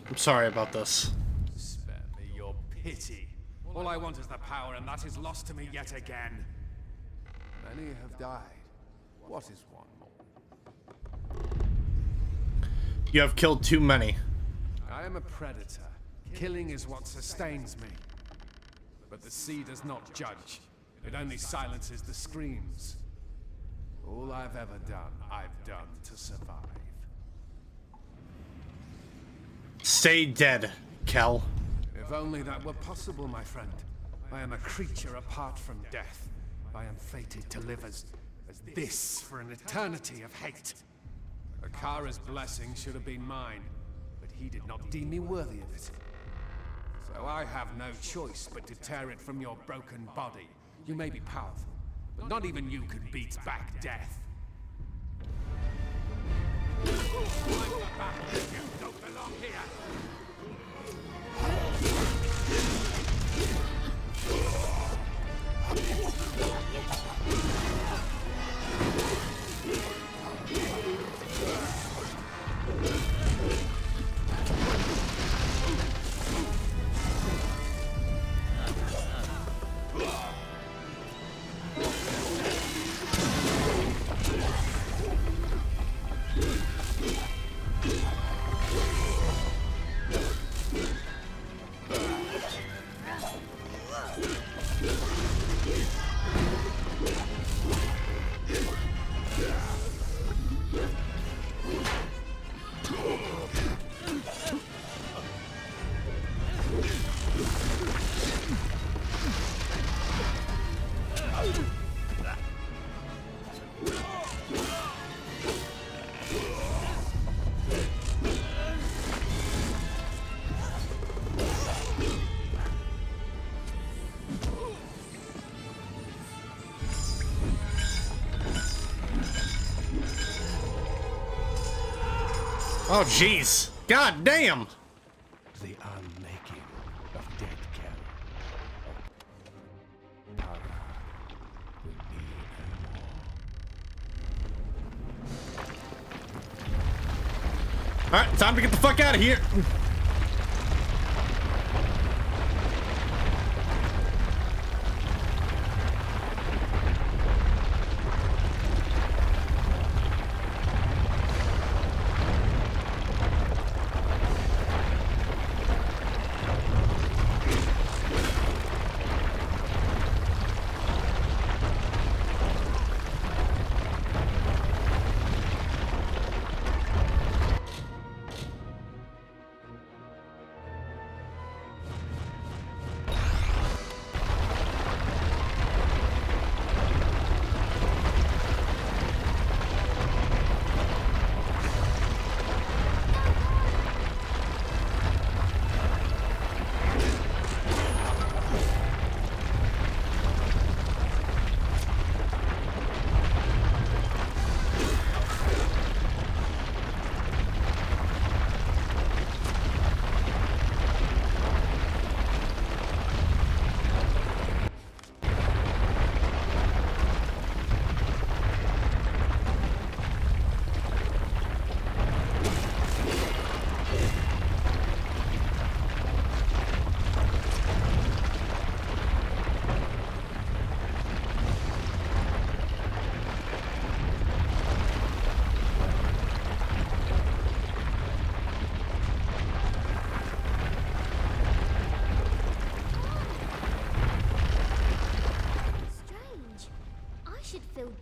I'm sorry about this. Spare me your pity. All I want is the power, and that is lost to me yet again. Many have died. What is one more? You have killed too many. I am a predator. Killing is what sustains me. But the sea does not judge. It only silences the screams. All I've ever done, I've done to survive. Stay dead, Kel. If only that were possible, my friend. I am a creature apart from death. I am fated to live as this for an eternity of hate. Akara's blessing should have been mine, but he did not deem me worthy of it. So I have no choice but to tear it from your broken body. You may be powerful, but not even you can beat back death. I'm the battle. You don't belong here. Oh, jeez. God damn. The unmaking of Dead Kel. Power will be no more. Alright, time to get the fuck out of here.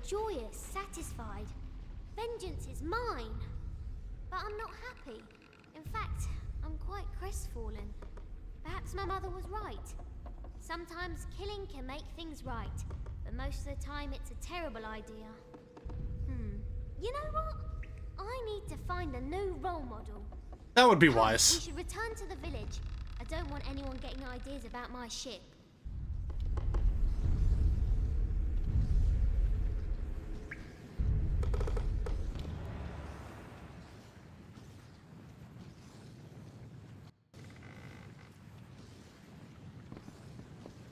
Joyous, satisfied. Vengeance is mine. but I'm not happy. In fact, I'm quite crestfallen. Perhaps my mother was right. Sometimes killing can make things right, but most of the time it's a terrible idea. You know what? I need to find a new role model. That would be We wise. should return to the village. I don't want anyone getting ideas about my ship.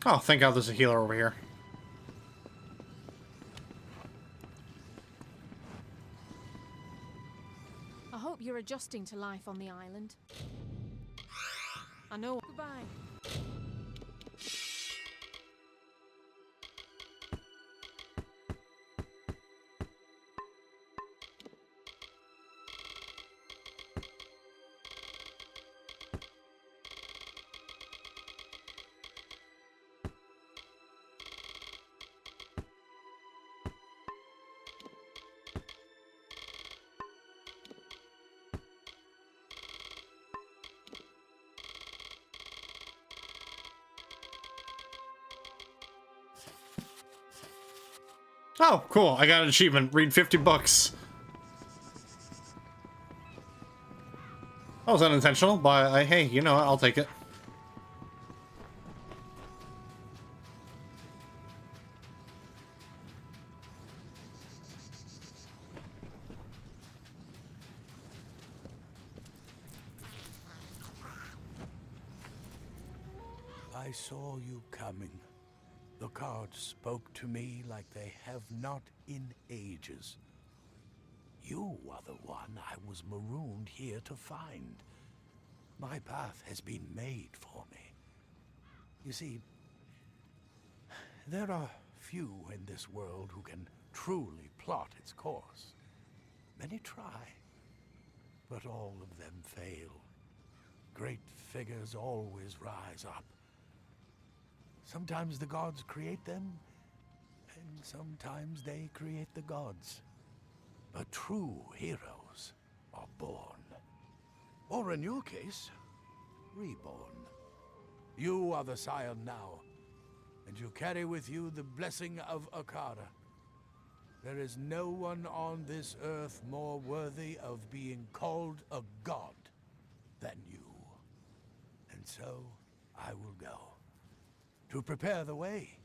Oh, thank God there's a healer over here. I hope you're adjusting to life on the island. I know. Goodbye. Oh, cool. I got an achievement. Read 50 books. That was unintentional, but hey, you know what? I'll take it. I saw you coming. The cards spoke to me like they have not in ages. You are the one I was marooned here to find. My path has been made for me. You see, there are few in this world who can truly plot its course. Many try, but all of them fail. Great figures always rise up. Sometimes the gods create them, and sometimes they create the gods. But true heroes are born. Or in your case, reborn. You are the Scion now, and you carry with you the blessing of Akara. There is no one on this earth more worthy of being called a god than you. And so, I will go. To prepare the way.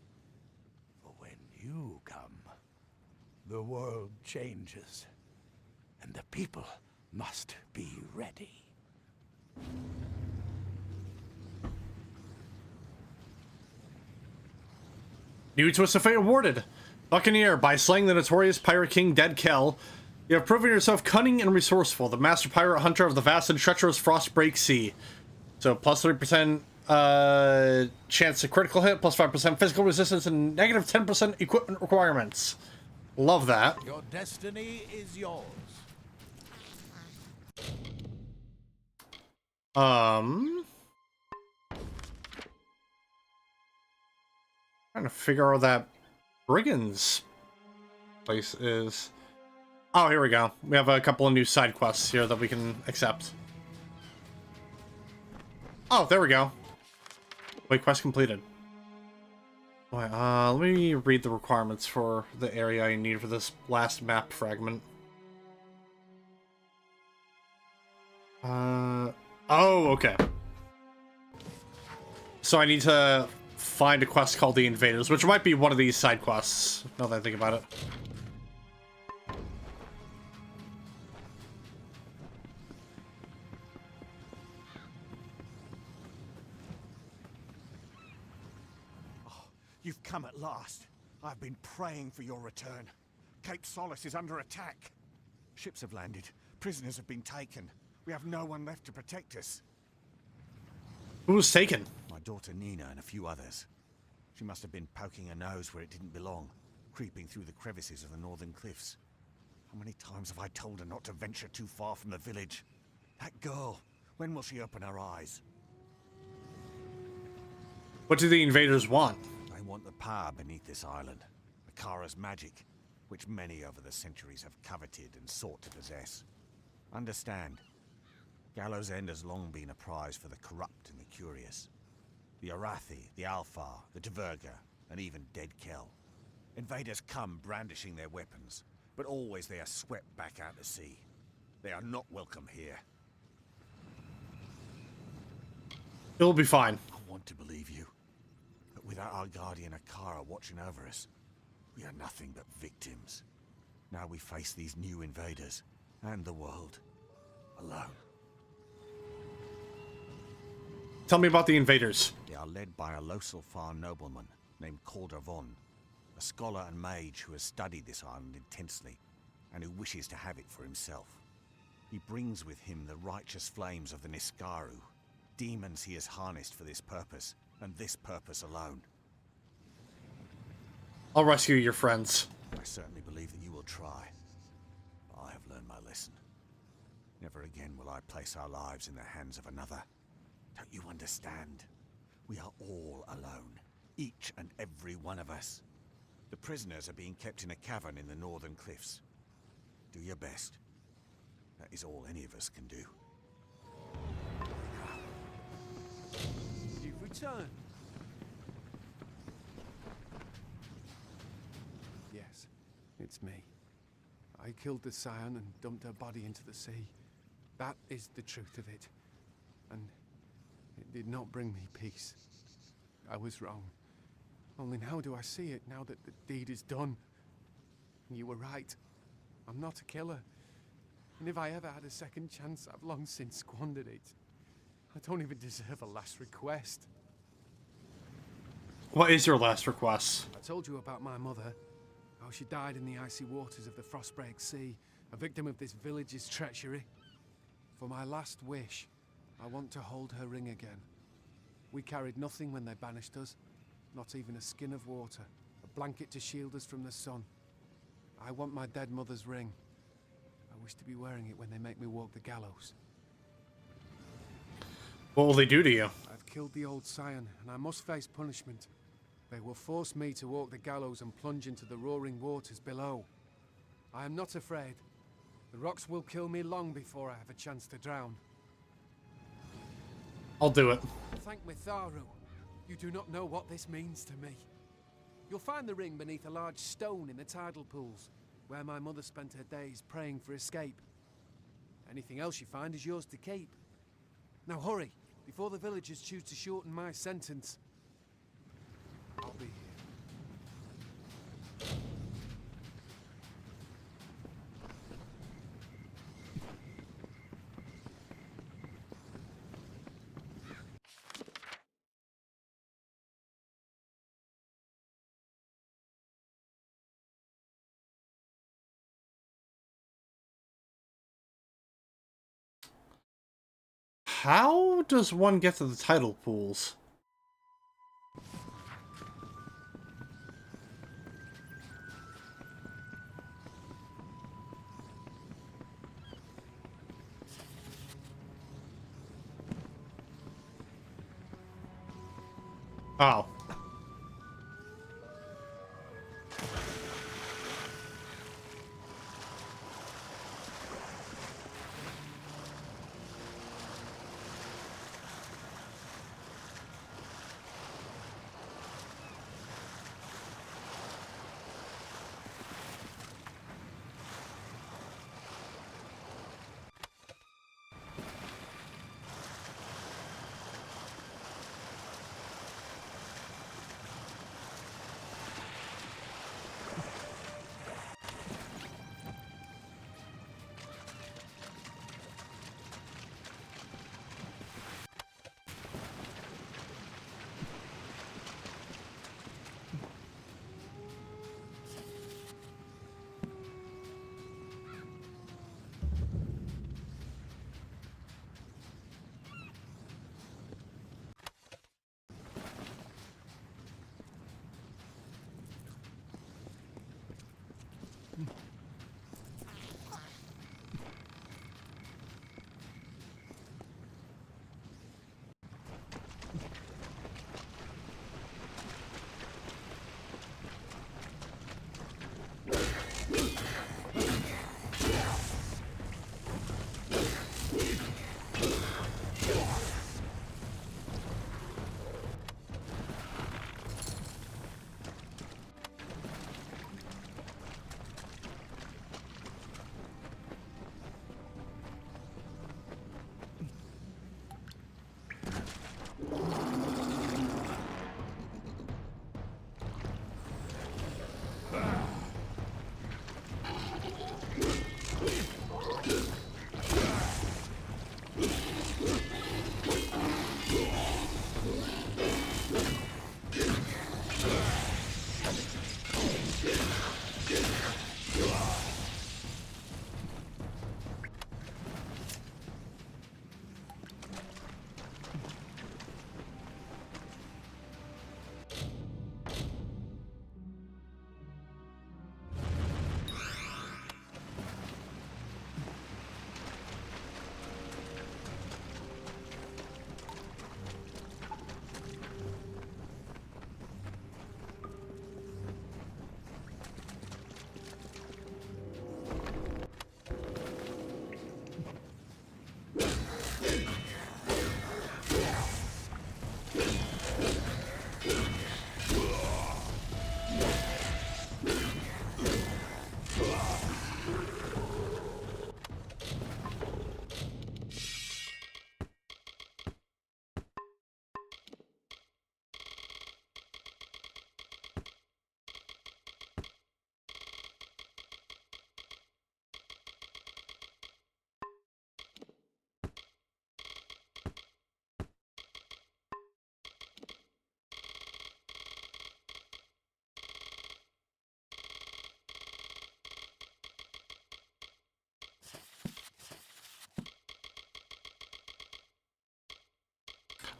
For when you come, the world changes, and the people must be ready. New twist of fate awarded. Buccaneer, by slaying the notorious pirate king Dead Kel, you have proven yourself cunning and resourceful, the master pirate hunter of the vast and treacherous Frostbreak Sea. So plus 3% chance to critical hit, plus 5% physical resistance, and negative 10% equipment requirements. Love that. Your destiny is yours. Trying to figure out that brigands place is. Oh, here we go. We have a couple of new side quests here that we can accept. Oh, there we go. Wait, quest completed. Wait, let me read the requirements for the area I need for this last map fragment. Oh, okay. So I need to find a quest called the Invaders, which might be one of these side quests, now that I think about it. You've come at last. I've been praying for your return. Cape Solace is under attack. Ships have landed. Prisoners have been taken. We have no one left to protect us. Who was taken? My daughter Nina and a few others. She must have been poking her nose where it didn't belong, creeping through the crevices of the northern cliffs. How many times have I told her not to venture too far from the village? That girl, when will she open her eyes? What do the Invaders want? They want the power beneath this island. Akara's magic, which many over the centuries have coveted and sought to possess. Understand, Gallows End has long been a prize for the corrupt and the curious. The Arathi, the Alfar, the Dverga, and even Dead Kel. Invaders come brandishing their weapons, but always they are swept back out to sea. They are not welcome here. It'll be fine. I want to believe you, but without our guardian Akara watching over us, we are nothing but victims. Now we face these new invaders, and the world, alone. Tell me about the invaders. They are led by a Losalfar nobleman named Calder Von, a scholar and mage who has studied this island intensely, and who wishes to have it for himself. He brings with him the righteous flames of the Niskaru, demons he has harnessed for this purpose, and this purpose alone. I'll rescue your friends. I certainly believe that you will try. I have learned my lesson. Never again will I place our lives in the hands of another. Don't you understand? We are all alone, each and every one of us. The prisoners are being kept in a cavern in the northern cliffs. Do your best. That is all any of us can do. You've returned. Yes, it's me. I killed the Scion and dumped her body into the sea. That is the truth of it. And it did not bring me peace. I was wrong. Only now do I see it, now that the deed is done. And you were right. I'm not a killer. And if I ever had a second chance, I've long since squandered it. I don't even deserve a last request. What is your last request? I told you about my mother, how she died in the icy waters of the Frostbreak Sea, a victim of this village's treachery. For my last wish, I want to hold her ring again. We carried nothing when they banished us, not even a skin of water, a blanket to shield us from the sun. I want my dead mother's ring. I wish to be wearing it when they make me walk the gallows. What will they do to you? I've killed the old Scion, and I must face punishment. They will force me to walk the gallows and plunge into the roaring waters below. I am not afraid. The rocks will kill me long before I have a chance to drown. I'll do it. Thank Mitharu. You do not know what this means to me. You'll find the ring beneath a large stone in the tidal pools, where my mother spent her days praying for escape. Anything else you find is yours to keep. Now hurry, before the villagers choose to shorten my sentence. I'll be here. How does one get to the tidal pools? Oh.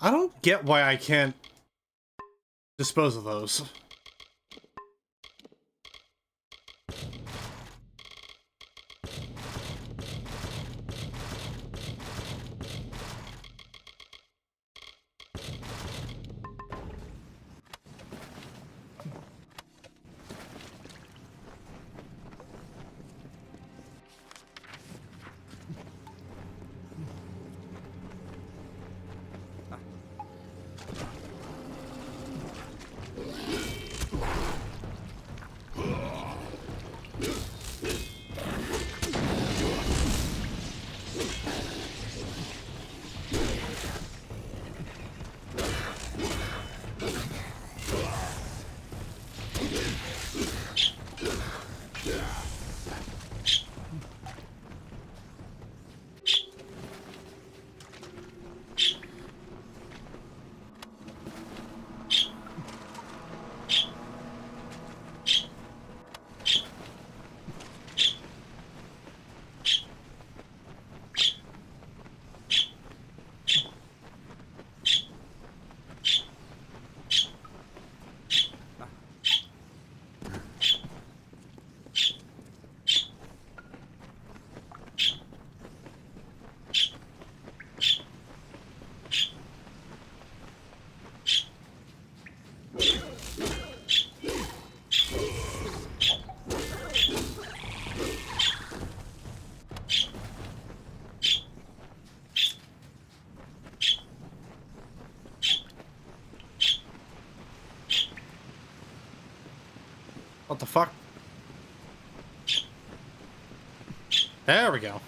I don't get why I can't dispose of those. What the fuck? There we go.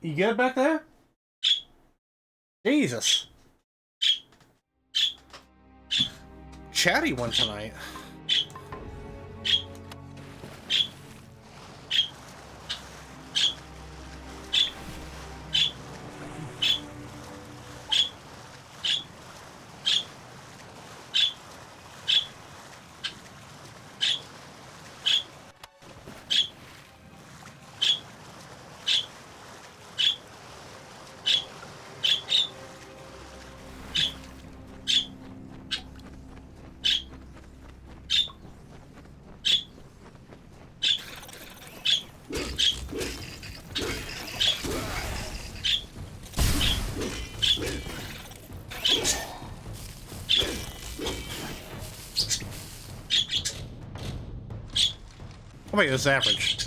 You good back there? Jesus. Chatty one tonight. Oh wait, it's average.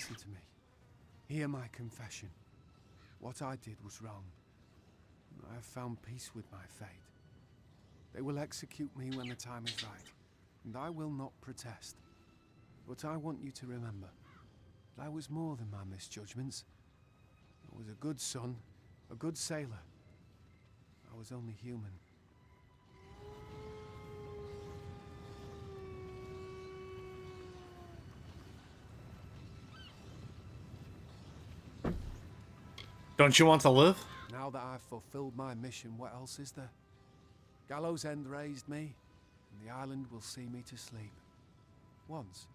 Listen to me. Hear my confession. What I did was wrong. I have found peace with my fate. They will execute me when the time is right, and I will not protest. But I want you to remember that I was more than my misjudgments. I was a good son, a good sailor. I was only human. Don't you want to live? Now that I've fulfilled my mission, what else is there? Gallows End raised me, and the island will see me to sleep. Once,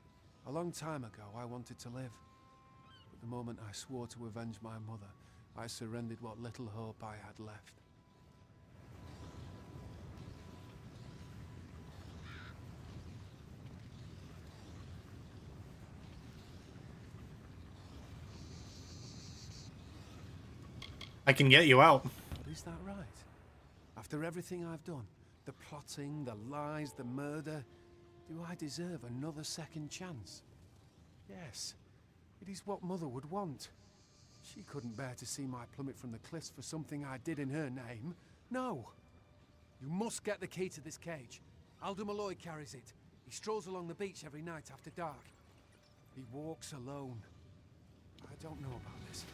a long time ago, I wanted to live. But the moment I swore to avenge my mother, I surrendered what little hope I had left. I can get you out. But is that right? After everything I've done, the plotting, the lies, the murder, do I deserve another second chance? Yes, it is what Mother would want. She couldn't bear to see my plummet from the cliffs for something I did in her name. No! You must get the key to this cage. Amalur carries it. He strolls along the beach every night after dark. He walks alone. I don't know about this.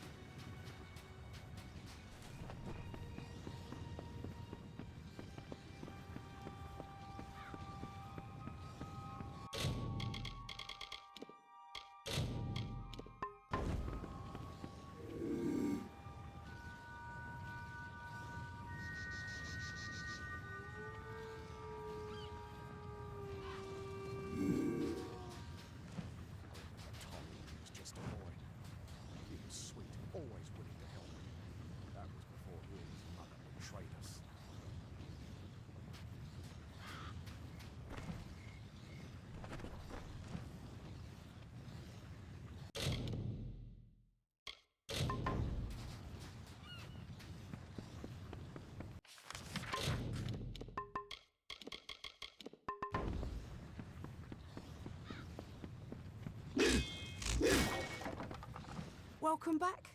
Welcome back.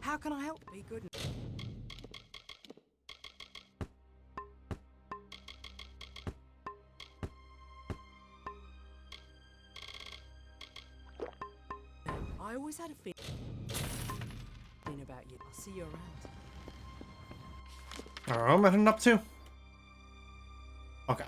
How can I help? Be good. I always had a feeling about you. I'll see you around. Alright, what am I heading up to? Okay.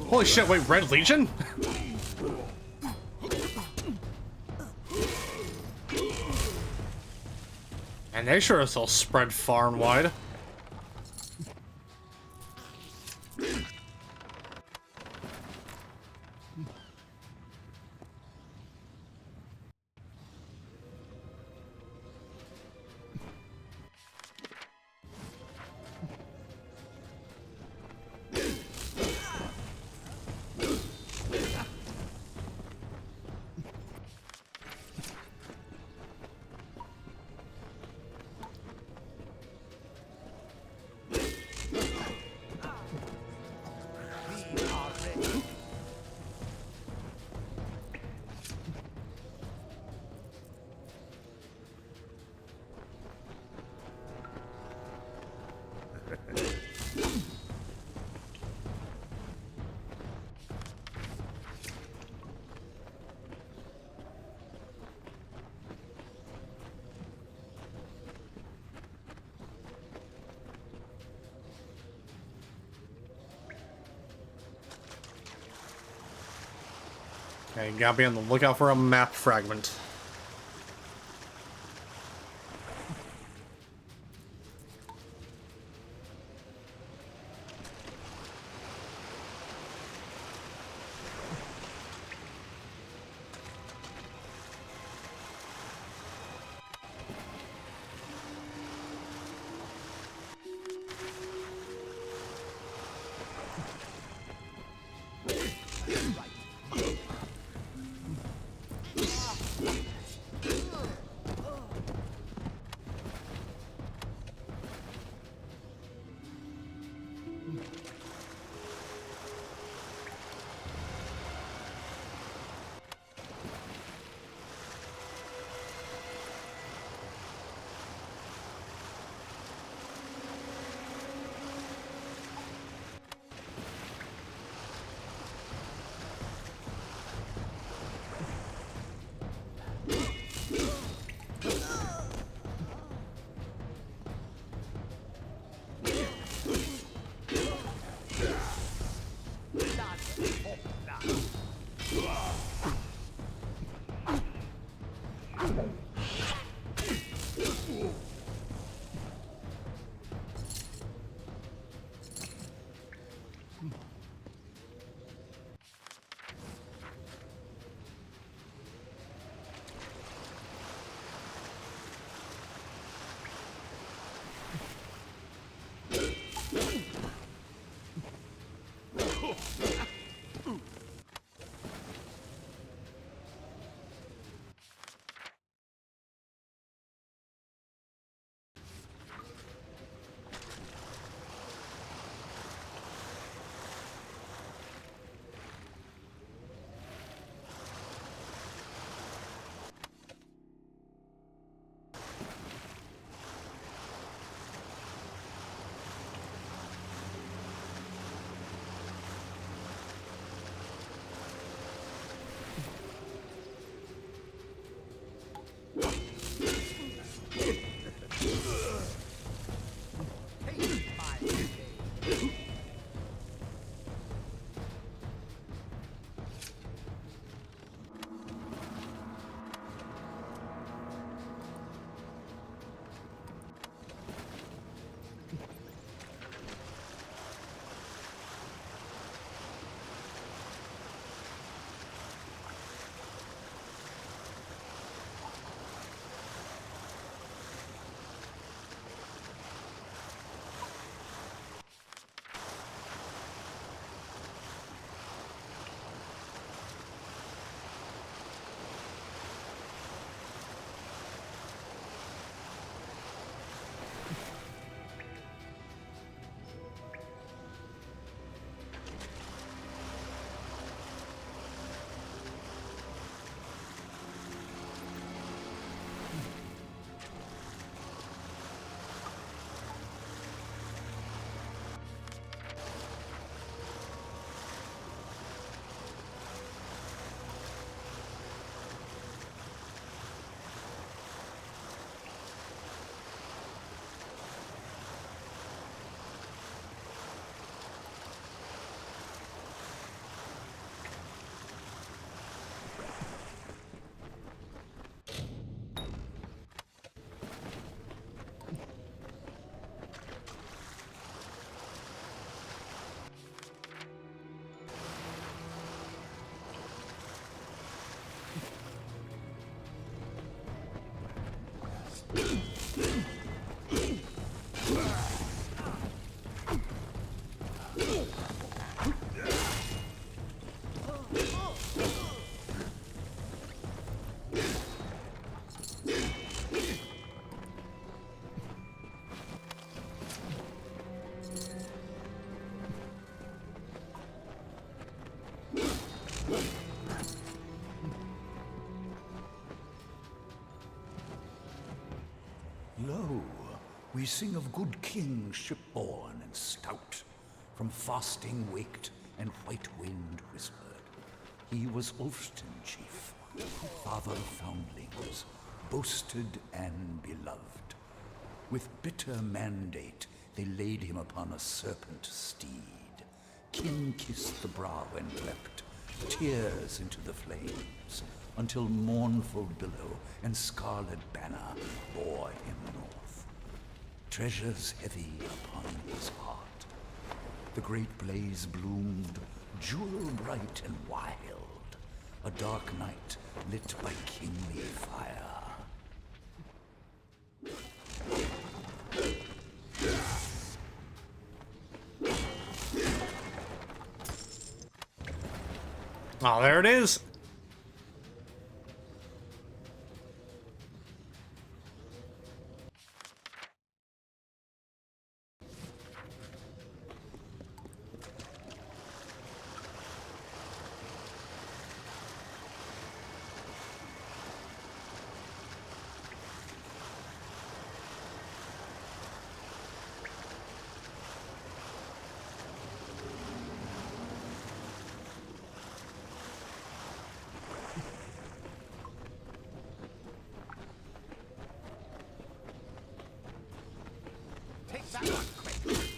Holy shit, wait, Red Legion? And they sure as hell spread far and wide. Okay, gotta be on the lookout for a map fragment. Lo, we sing of good kings shipborne and stout, from fasting waked and white wind whispered. He was Ulfston chief, father of foundlings, boasted and beloved. With bitter mandate, they laid him upon a serpent steed. Kin kissed the brow and wept, tears into the flames, until mournful billow and scarlet banner bore him north. Treasures heavy upon his heart. The great blaze bloomed, jewel bright and wild, a dark night lit by kingly fire. Oh, there it is. Take that one, quick!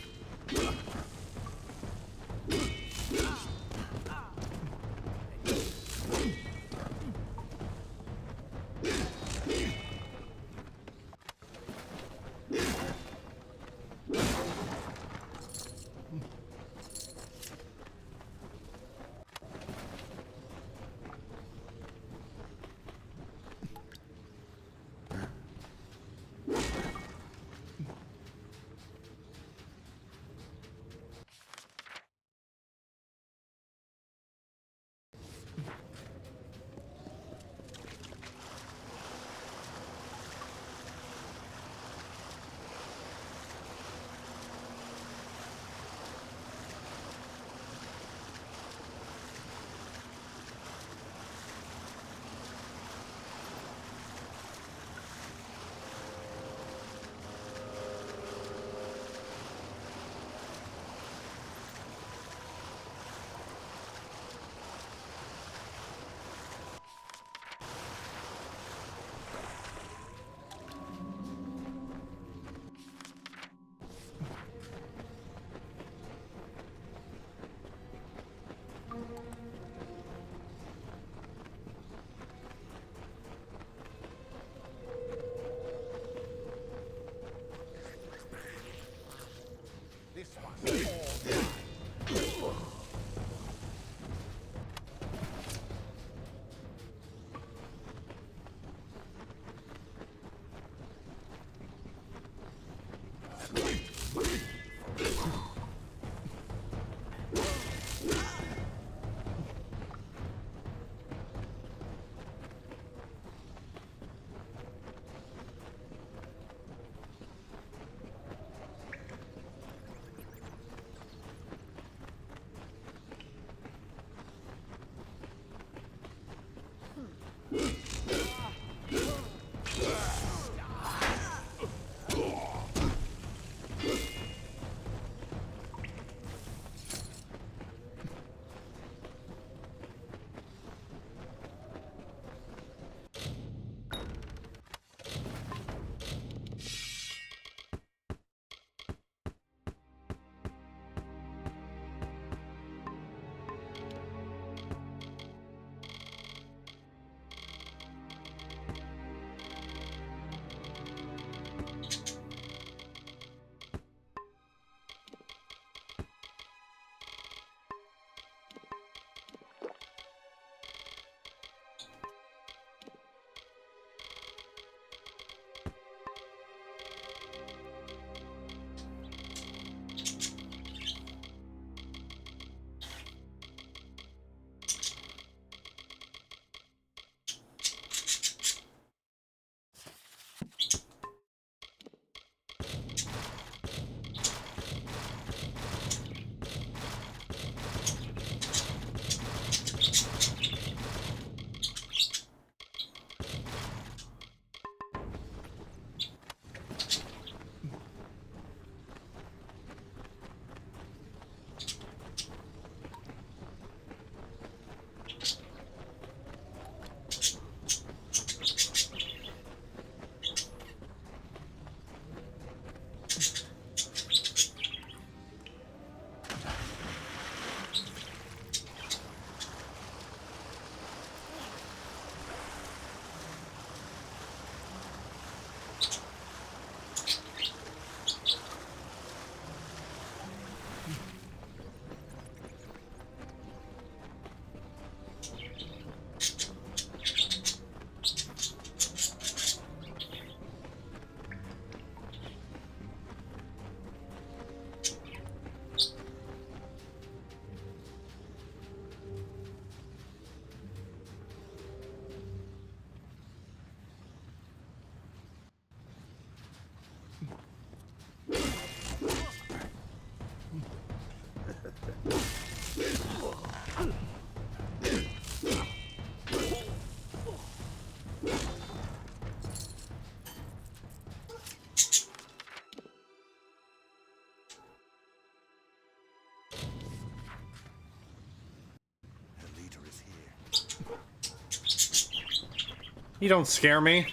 You don't scare me.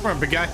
Come on, big guy.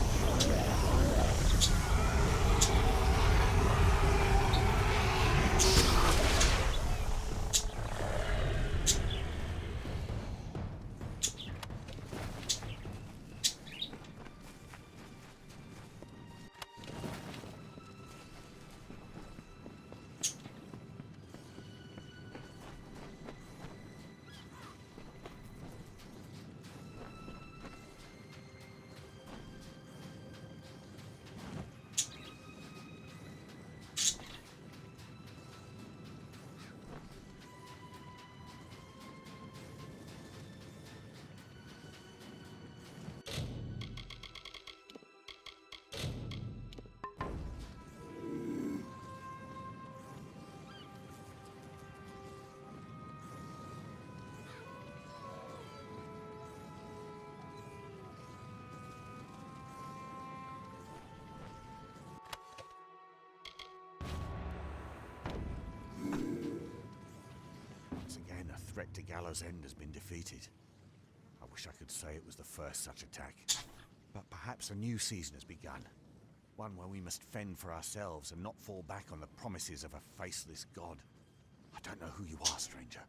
Threat to Gallows End has been defeated. I wish I could say it was the first such attack. But perhaps a new season has begun. One where we must fend for ourselves and not fall back on the promises of a faceless god. I don't know who you are, stranger,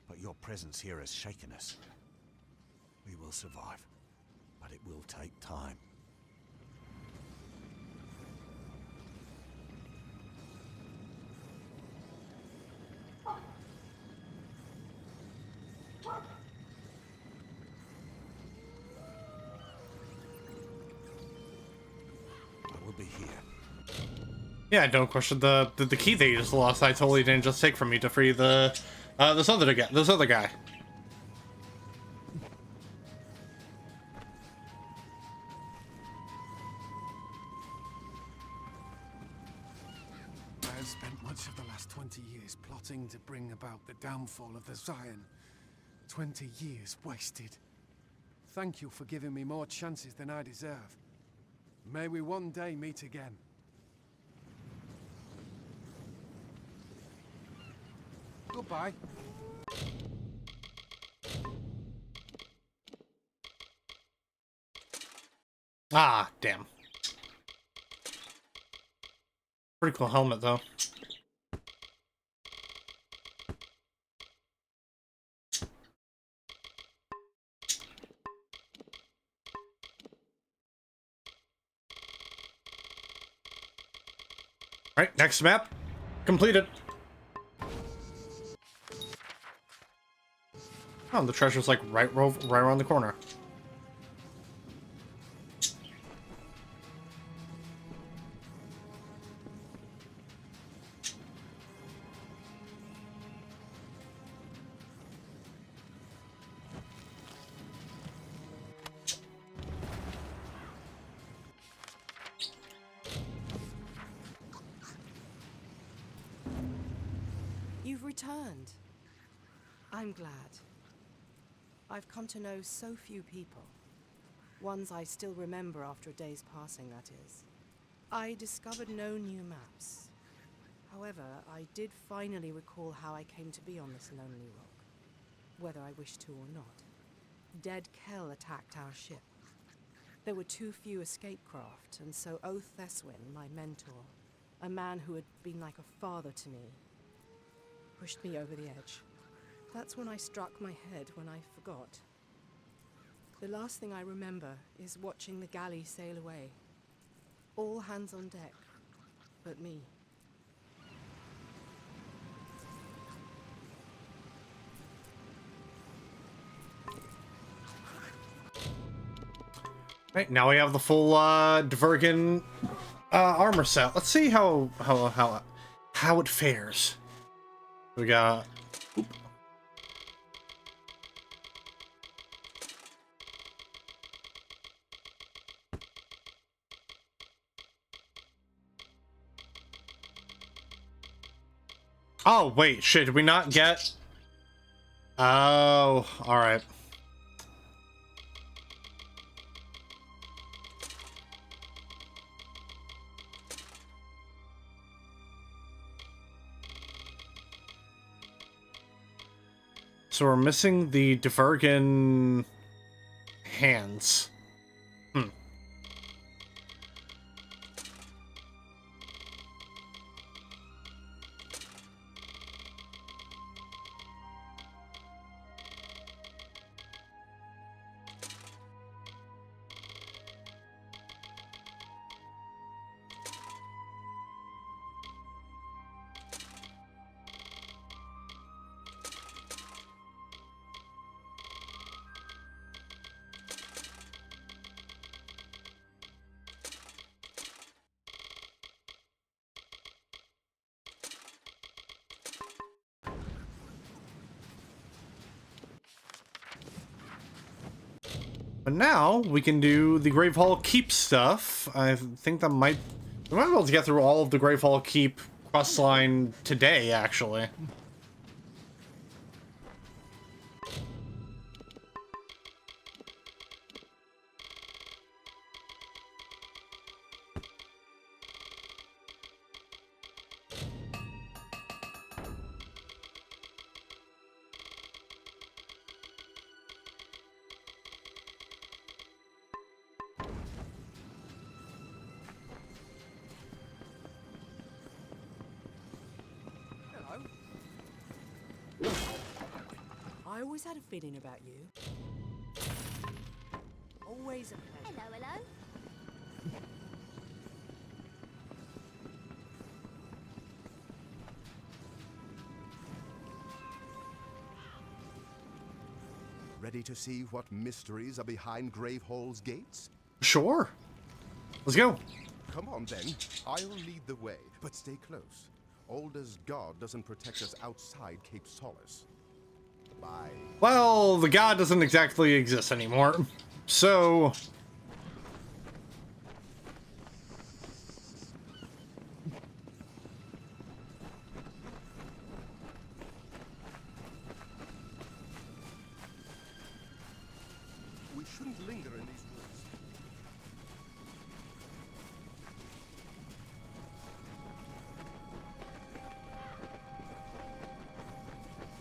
but your presence here has shaken us. We will survive, but it will take time. Yeah, don't question the key they just lost. I totally didn't just take from me to free the this other guy. I have spent much of the last 20 years plotting to bring about the downfall of the Scion. 20 years wasted. Thank you for giving me more chances than I deserve. May we one day meet again. Goodbye. Ah, damn. Pretty cool helmet, though. Alright, next map. Completed. Oh, the treasure's like right around the corner. You've returned. I'm glad. I've come to know so few people. Ones I still remember after a day's passing, that is. I discovered no new maps. However, I did finally recall how I came to be on this lonely rock. Whether I wished to or not. Dead Kel attacked our ship. There were too few escape craft, and so Oath Theswin, my mentor, a man who had been like a father to me, pushed me over the edge. That's when I struck my head when I forgot. The last thing I remember is watching the galley sail away. All hands on deck, but me. Right, now we have the full Dvergen armor set. Let's see how it fares. We got Oh, wait, shit, did we not get... Oh, alright. So we're missing the Divergen hands. But now we can do the Grave Hall Keep stuff. I think that we might be able to get through all of the Grave Hall Keep questline today, actually. I always had a feeling about you. Always a pleasure. Hello, hello. Ready to see what mysteries are behind Grave Hall's gates? Sure. Let's go. Come on then, I'll lead the way, but stay close. Alder's god doesn't protect us outside Cape Solace. Bye. Well, the god doesn't exactly exist anymore, so... We shouldn't linger in these woods.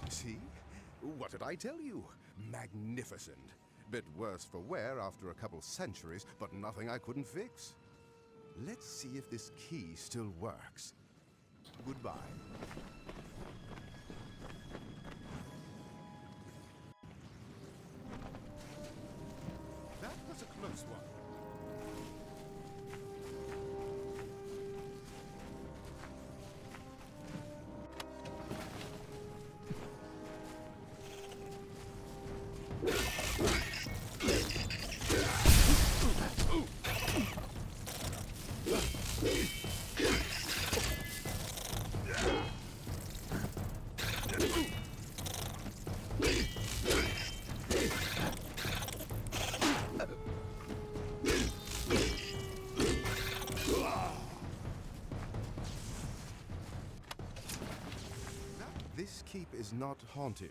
See? What did I tell you? Magnificent. Bit worse for wear after a couple centuries, but nothing I couldn't fix. Let's see if this key still works. Goodbye. That was a close one. This keep is not haunted.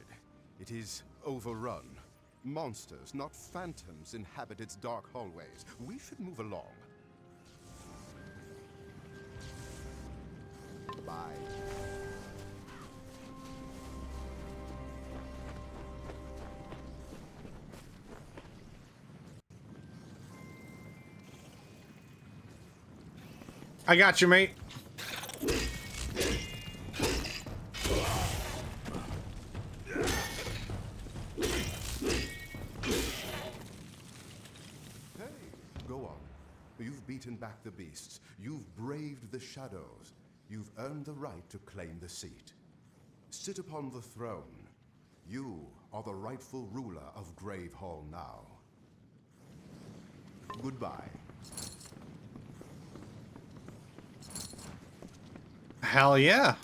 It is overrun. Monsters, not phantoms, inhabit its dark hallways. We should move along. Bye. I got you, mate. You've beaten back the beasts. You've braved the shadows. You've earned the right to claim the seat. Sit upon the throne. You are the rightful ruler of Grave Hall now. Goodbye. Hell yeah.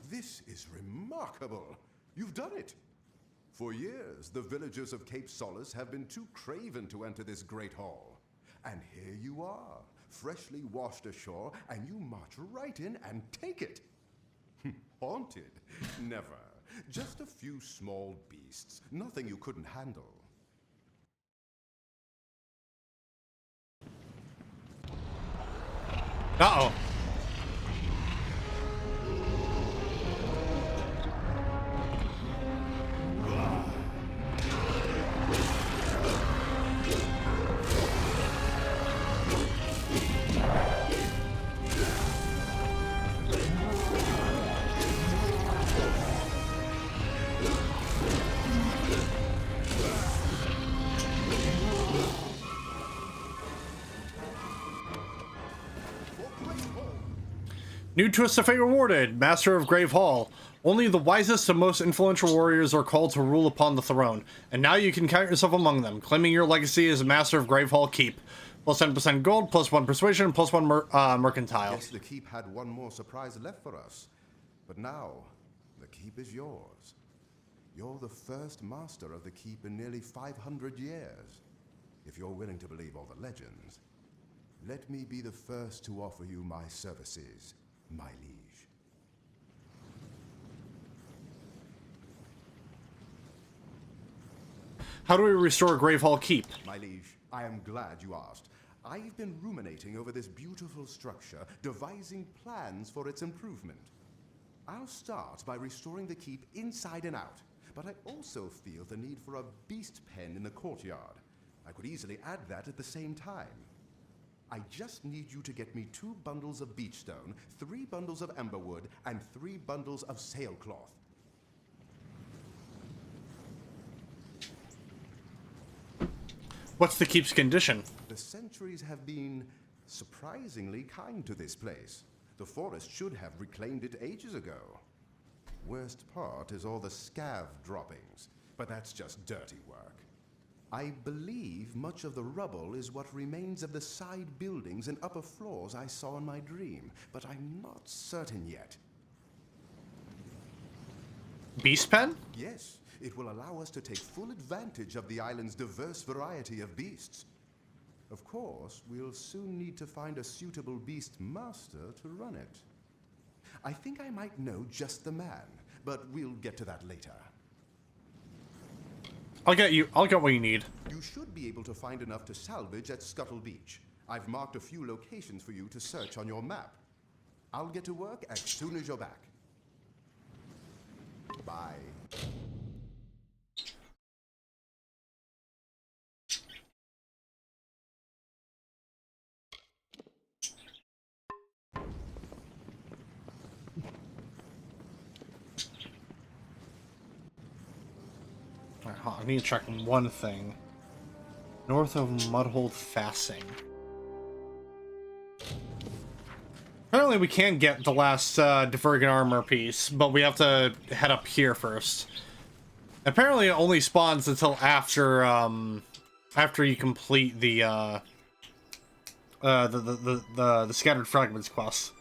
This is remarkable. You've done it. For years, the villagers of Cape Solace have been too craven to enter this great hall. And here you are, freshly washed ashore, and you march right in and take it. Haunted? Never. Just a few small beasts. Nothing you couldn't handle. Uh-oh. New twist of fate rewarded, Master of Grave Hall. Only the wisest and most influential warriors are called to rule upon the throne, and now you can count yourself among them, claiming your legacy as a Master of Grave Hall Keep. Plus 10% gold, plus 1 persuasion, plus 1 mercantile. Yes, the keep had one more surprise left for us. But now, the keep is yours. You're the first master of the keep in nearly 500 years. If you're willing to believe all the legends, let me be the first to offer you my services, my liege. How do we restore Grave Hall Keep? My liege, I am glad you asked. I've been ruminating over this beautiful structure, devising plans for its improvement. I'll start by restoring the keep inside and out, but I also feel the need for a beast pen in the courtyard. I could easily add that at the same time. I just need you to get me 2 bundles of beach stone, 3 bundles of emberwood, and 3 bundles of sailcloth. What's the keep's condition? The centuries have been surprisingly kind to this place. The forest should have reclaimed it ages ago. Worst part is all the scav droppings, but that's just dirty work. I believe much of the rubble is what remains of the side buildings and upper floors I saw in my dream, but I'm not certain yet. Beast pen? Yes, it will allow us to take full advantage of the island's diverse variety of beasts. Of course, we'll soon need to find a suitable beast master to run it. I think I might know just the man, but we'll get to that later. I'll get what you need. You should be able to find enough to salvage at Scuttle Beach. I've marked a few locations for you to search on your map. I'll get to work as soon as you're back. Bye. Alright, hold on, I need to check one thing. North of Mudhold Fassing. Apparently we can get the last Divergent armor piece, but we have to head up here first. Apparently it only spawns until after after you complete the Scattered Fragments quest.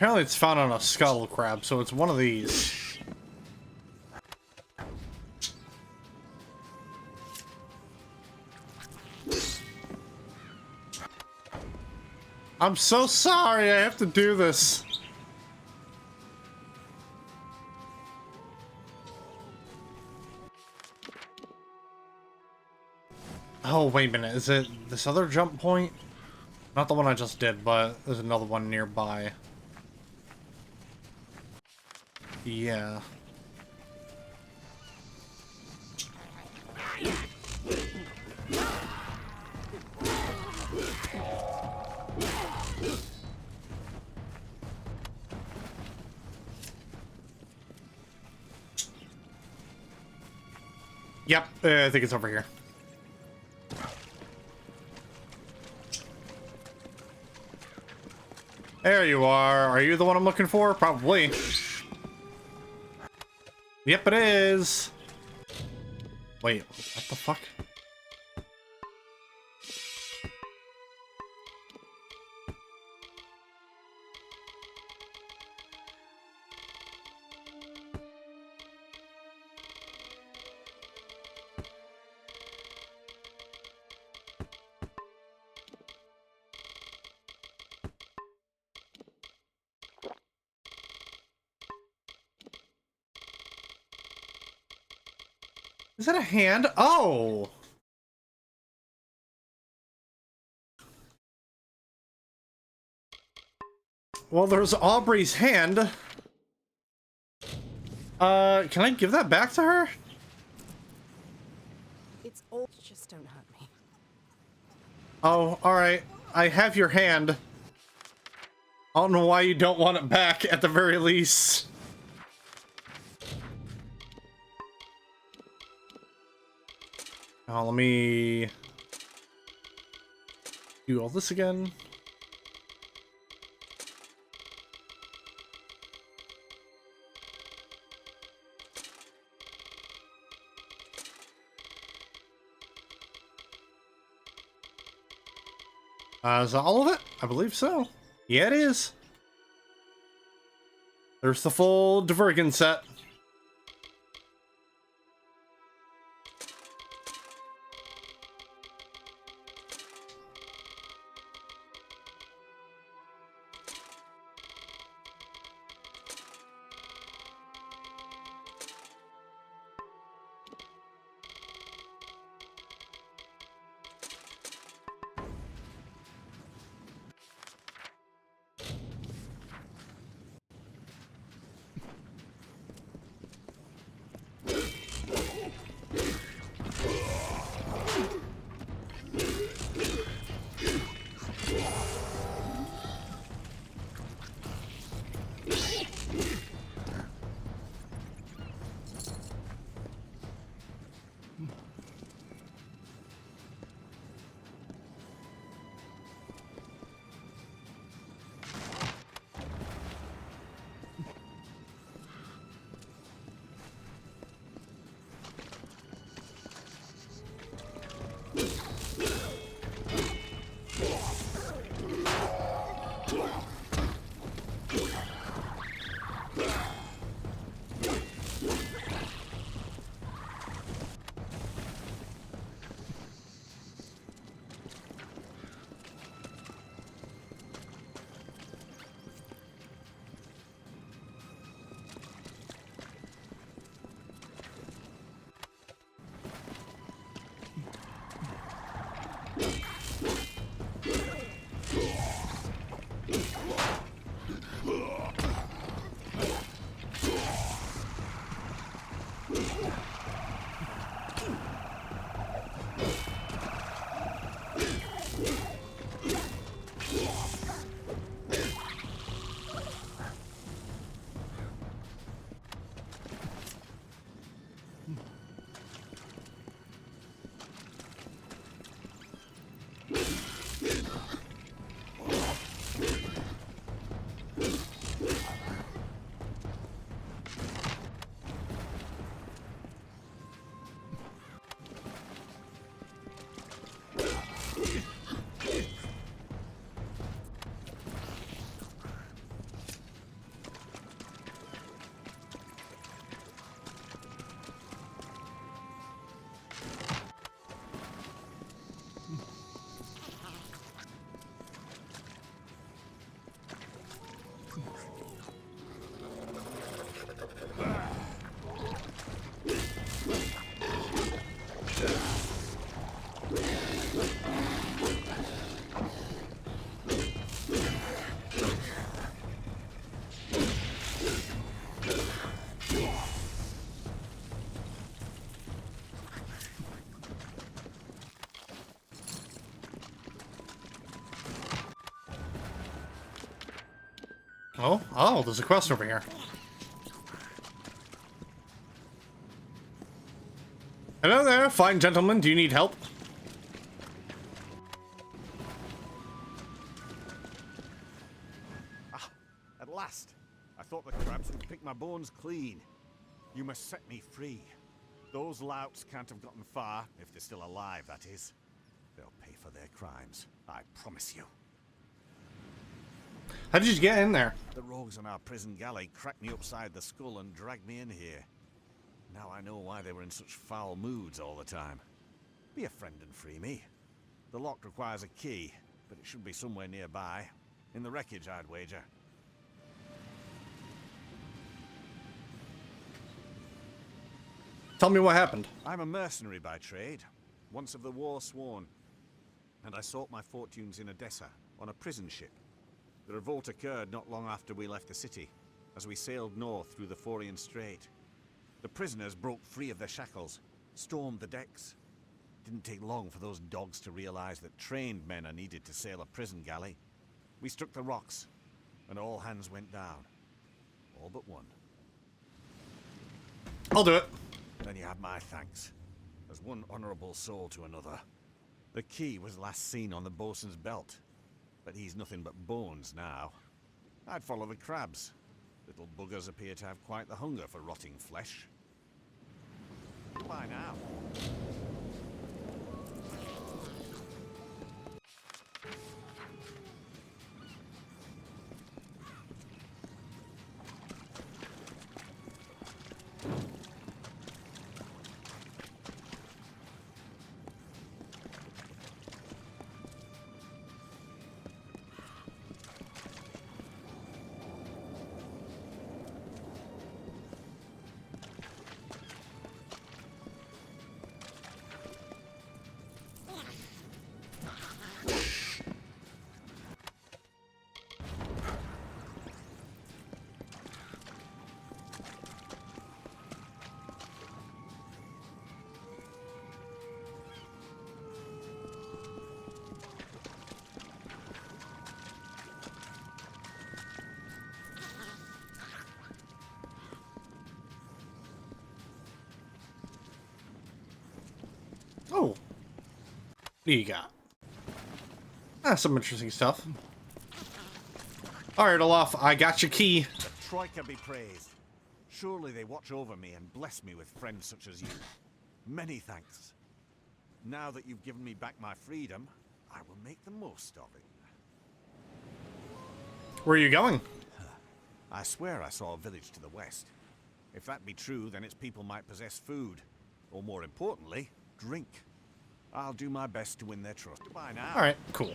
Apparently it's found on a scuttle crab, so it's one of these. I'm so sorry, I have to do this. Oh, wait a minute. Is it this other jump point? Not the one I just did, but there's another one nearby. Yeah. Yep, I think it's over here. There you are. Are you the one I'm looking for? Probably. Yep, it is. Wait, what the fuck? Is that a hand? Oh! Well, there's Aubrey's hand. Can I give that back to her? It's all. Just don't hurt me. Oh, alright. I have your hand. I don't know why you don't want it back, at the very least. Now, let me do all this again. Is that all of it? I believe so. Yeah, it is. There's the full Divergen set. Oh, there's a quest over here. Hello there, fine gentleman. Do you need help? Ah, at last. I thought the crabs would pick my bones clean. You must set me free. Those louts can't have gotten far, if they're still alive, that is. They'll pay for their crimes, I promise you. How did you get in there? The rogues on our prison galley cracked me upside the skull and dragged me in here. Now I know why they were in such foul moods all the time. Be a friend and free me. The lock requires a key, but it should be somewhere nearby. In the wreckage, I'd wager. Tell me what happened. I'm a mercenary by trade, once of the war sworn. And I sought my fortunes in Odessa, on a prison ship. The revolt occurred not long after we left the city, as we sailed north through the Forian Strait. The prisoners broke free of their shackles, stormed the decks. Didn't take long for those dogs to realize that trained men are needed to sail a prison galley. We struck the rocks, and all hands went down. All but one. I'll do it. Then you have my thanks, as one honorable soul to another. The key was last seen on the bosun's belt, but he's nothing but bones now. I'd follow the crabs. Little buggers appear to have quite the hunger for rotting flesh. Goodbye now. Oh. What do you got? Ah, some interesting stuff. Alright, Olaf, I got your key. The Troika be praised. Surely they watch over me and bless me with friends such as you. Many thanks. Now that you've given me back my freedom, I will make the most of it. Where are you going? I swear I saw a village to the west. If that be true, then its people might possess food. Or more importantly, drink. I'll do my best to win their trust. Goodbye now. Alright, cool.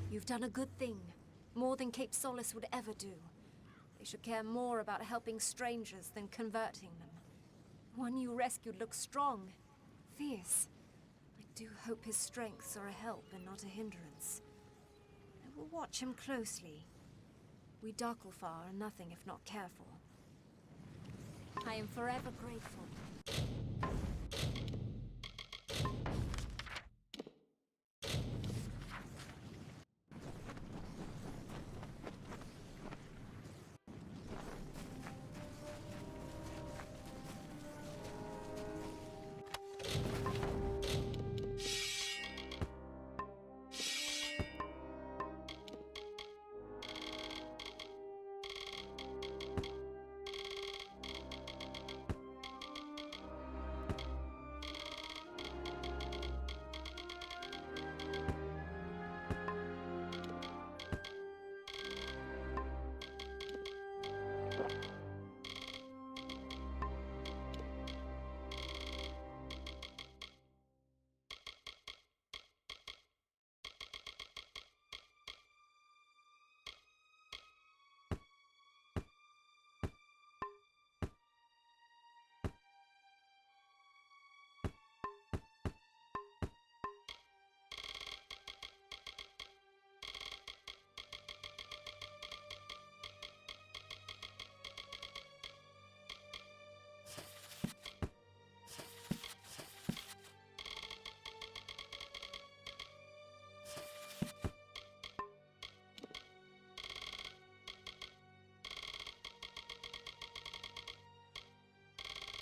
You've done a good thing. More than Cape Solace would ever do. They should care more about helping strangers than converting them. The one you rescued looks strong, fierce. I do hope his strengths are a help and not a hindrance. I will watch him closely. We Darklfar are nothing if not careful. I am forever grateful.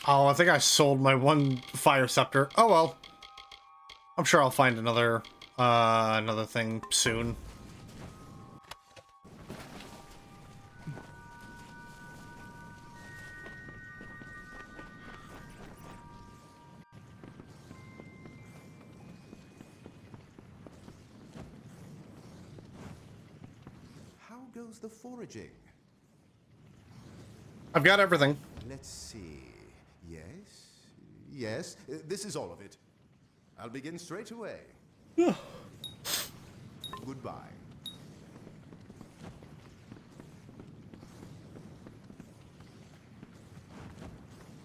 Oh, I think I sold my one fire scepter. Oh well. I'm sure I'll find another thing soon. How goes the foraging? I've got everything. Let's see. Yes? Yes, this is all of it. I'll begin straight away. Goodbye.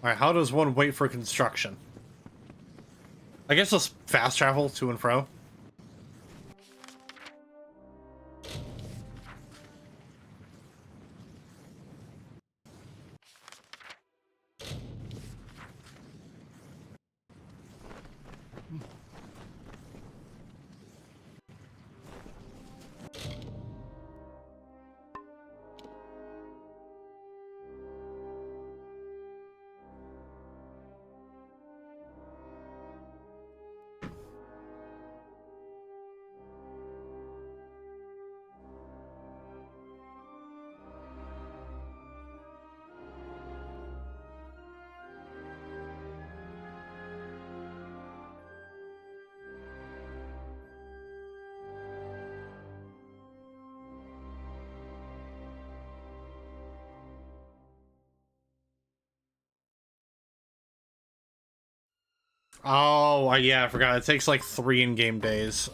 Alright, how does one wait for construction? I guess just fast travel to and fro. Oh, yeah, I forgot. It takes like 3 in-game days.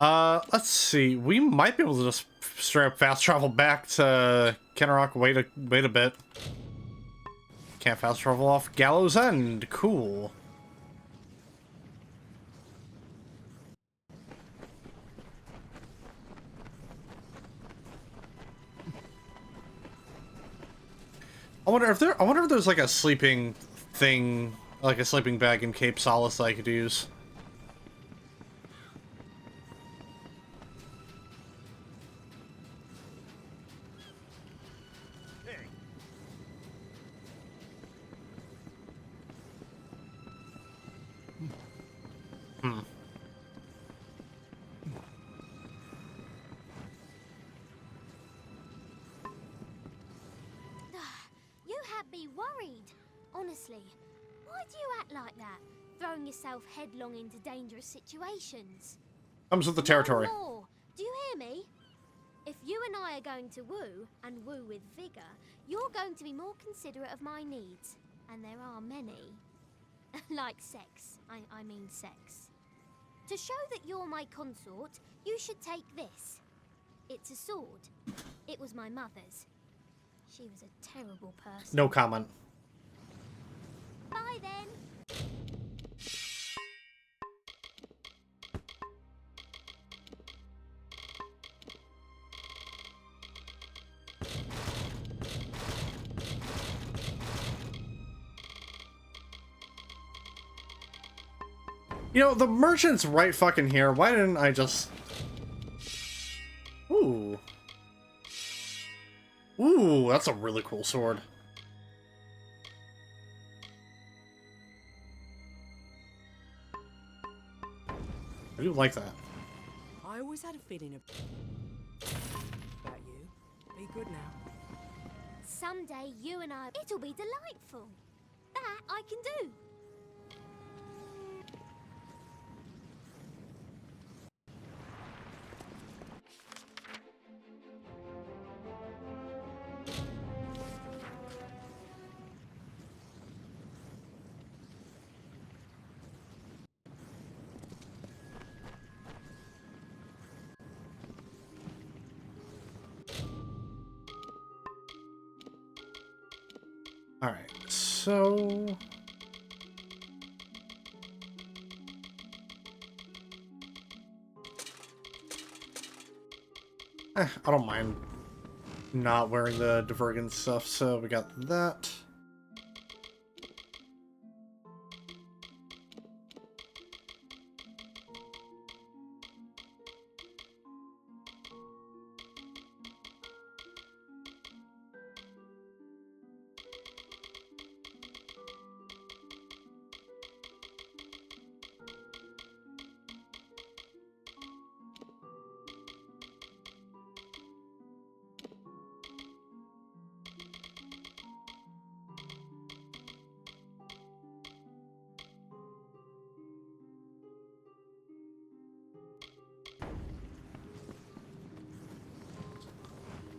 Let's see. We might be able to just straight up fast travel back to Kennerock. Wait a bit. Can't fast travel off Gallows End. Cool. I wonder if there's like a sleeping thing, like a sleeping bag in Cape Solace that I could use. You had me worried. Honestly, why do you act like that? Throwing yourself headlong into dangerous situations. Comes with the territory. No more. Do you hear me? If you and I are going to woo, and woo with vigor, you're going to be more considerate of my needs. And there are many. Like sex. I mean sex. To show that you're my consort, you should take this. It's a sword. It was my mother's. She was a terrible person. No comment. Bye then. You know, the merchant's right fucking here. Why didn't I just... Ooh. Ooh, that's a really cool sword. I do like that. I always had a feeling about you. Be good now. Someday you and I... It'll be delightful. That I can do. Alright, so... I don't mind not wearing the Divergent stuff, so we got that.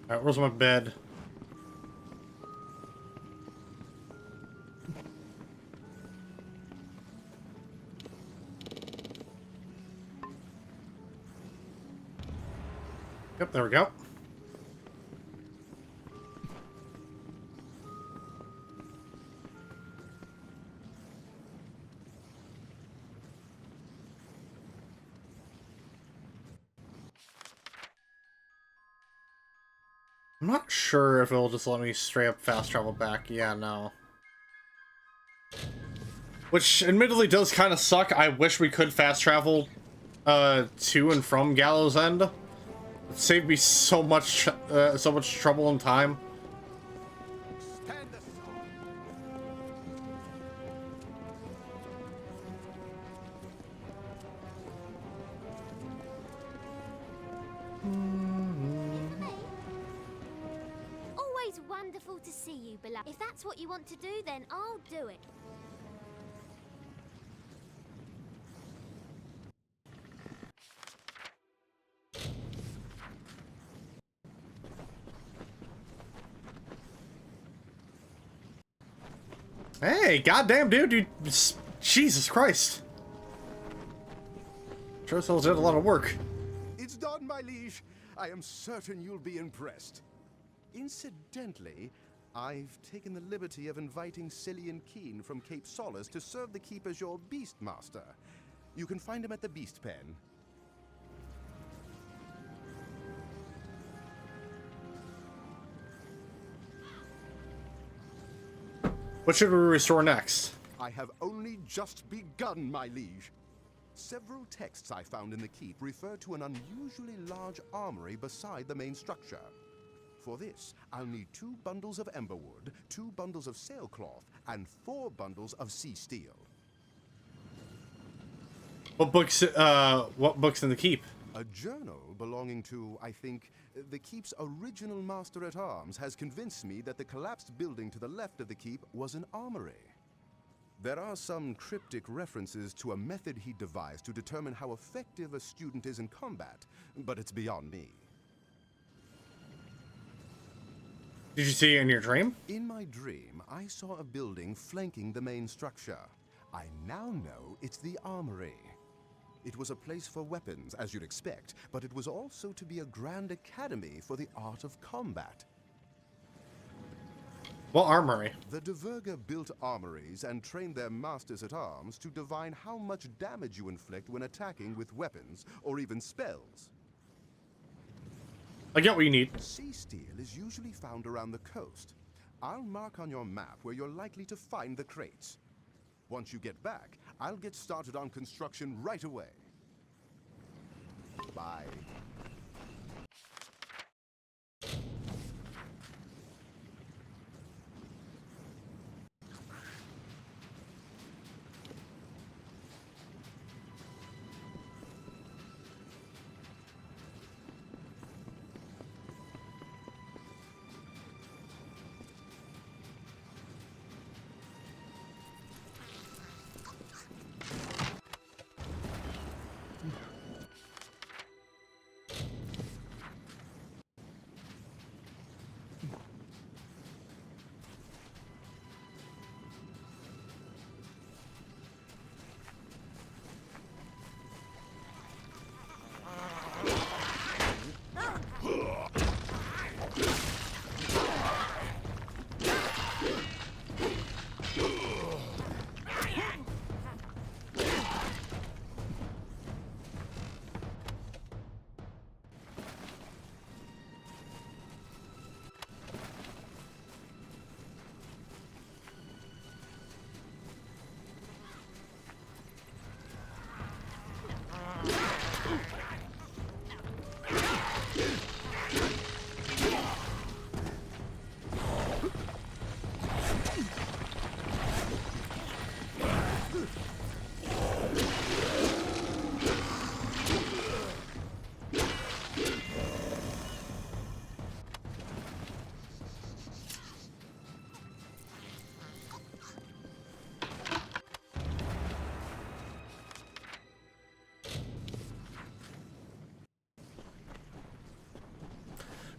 Alright, where's my bed? Yep, there we go. I'm not sure if it'll just let me straight up fast travel back. Yeah, no. Which admittedly does kind of suck. I wish we could fast travel to and from Gallows End. It saved me so much trouble and time. Always wonderful to see you, beloved. If that's what you want to do, then I'll do it. Hey, goddamn dude, Jesus Christ. Trostles did a lot of work. It's done, my liege. I am certain you'll be impressed. Incidentally, I've taken the liberty of inviting Cillian Keen from Cape Solace to serve the keep as your beast master. You can find him at the Beast Pen. What should we restore next? I have only just begun, my liege. Several texts I found in the keep refer to an unusually large armory beside the main structure. For this, I'll need 2 bundles of emberwood, 2 bundles of sailcloth, and 4 bundles of sea steel. What books in the keep? A journal belonging to, I think, the keep's original master-at-arms has convinced me that the collapsed building to the left of the keep was an armory. There are some cryptic references to a method he devised to determine how effective a student is in combat, but it's beyond me. Did you see it in your dream? In my dream, I saw a building flanking the main structure. I now know it's the armory. It was a place for weapons, as you'd expect, but it was also to be a grand academy for the art of combat. What armory? The Deverga built armories and trained their masters-at-arms to divine how much damage you inflict when attacking with weapons, or even spells. I get what you need. Sea steel is usually found around the coast. I'll mark on your map where you're likely to find the crates. Once you get back, I'll get started on construction right away. Bye.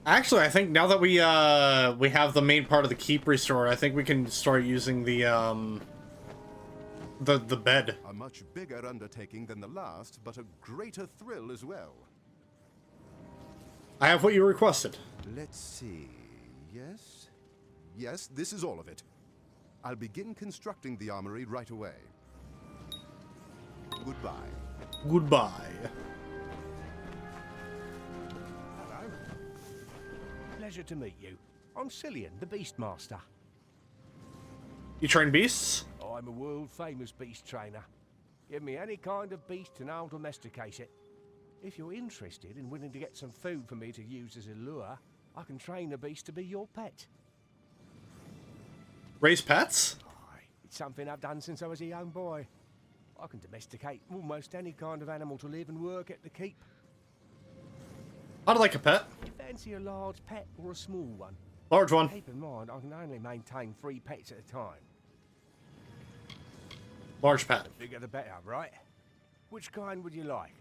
Actually, I think now that we have the main part of the keep restored, I think we can start using the bed. A much bigger undertaking than the last, but a greater thrill as well. I have what you requested. Let's see. Yes? Yes, this is all of it. I'll begin constructing the armory right away. Goodbye. Goodbye. Hello. Pleasure to meet you. I'm Cillian, the Beastmaster. You train beasts? I'm a world-famous beast trainer. Give me any kind of beast and I'll domesticate it. If you're interested and willing to get some food for me to use as a lure, I can train a beast to be your pet. Raise pets? It's something I've done since I was a young boy. I can domesticate almost any kind of animal to live and work at the keep. I'd like a pet. You fancy a large pet or a small one? Large one. Keep in mind, I can only maintain 3 pets at a time. Large pet. The bigger the better, right? Which kind would you like?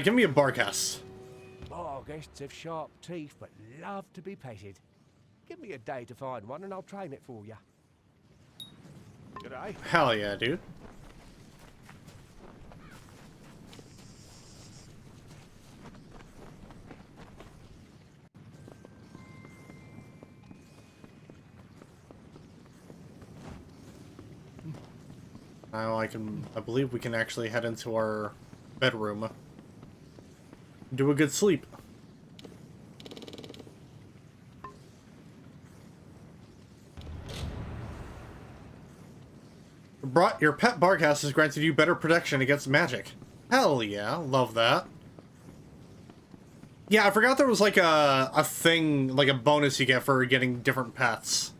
Give me a barcast. Barghests have sharp teeth, but love to be petted. Give me a day to find one and I'll train it for you. G'day. Hell yeah, dude. Now I believe we can actually head into our bedroom. Do a good sleep. Your pet barcast has granted you better protection against magic. Hell yeah, love that. Yeah, I forgot there was like a thing, like a bonus you get for getting different pets.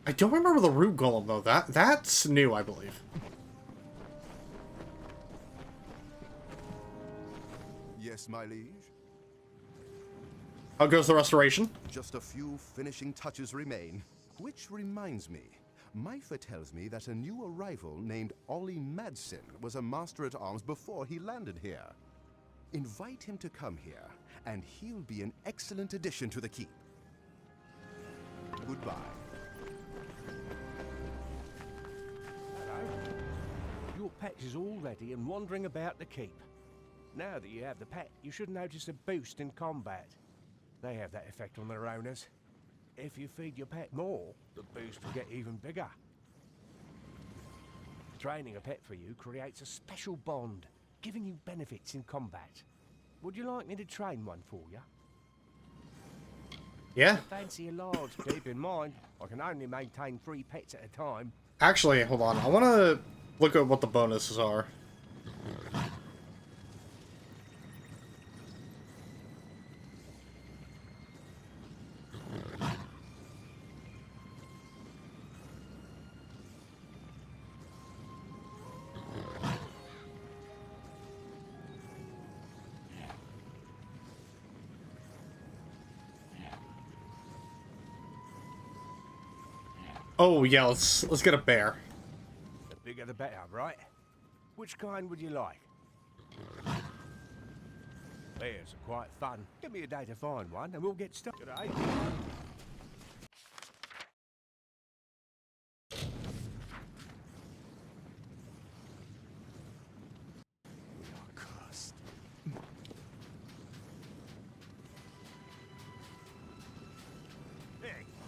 I don't remember the root golem though. That's new, I believe. Yes, my liege? How goes the restoration? Just a few finishing touches remain. Which reminds me, Myfa tells me that a new arrival named Ollie Madsen was a master-at-arms before he landed here. Invite him to come here, and he'll be an excellent addition to the keep. Goodbye. Hello. Your pet is all ready and wandering about the keep. Now that you have the pet, you should notice a boost in combat. They have that effect on their owners. If you feed your pet more, the boost will get even bigger. Training a pet for you creates a special bond, giving you benefits in combat. Would you like me to train one for you? Yeah. Fancy a large, keep in mind, I can only maintain 3 pets at a time. Actually, hold on. I want to look at what the bonuses are. Oh yeah, let's get a bear. The bigger the better, right? Which kind would you like? Bears are quite fun. Give me a day to find one and we'll get started. G'day.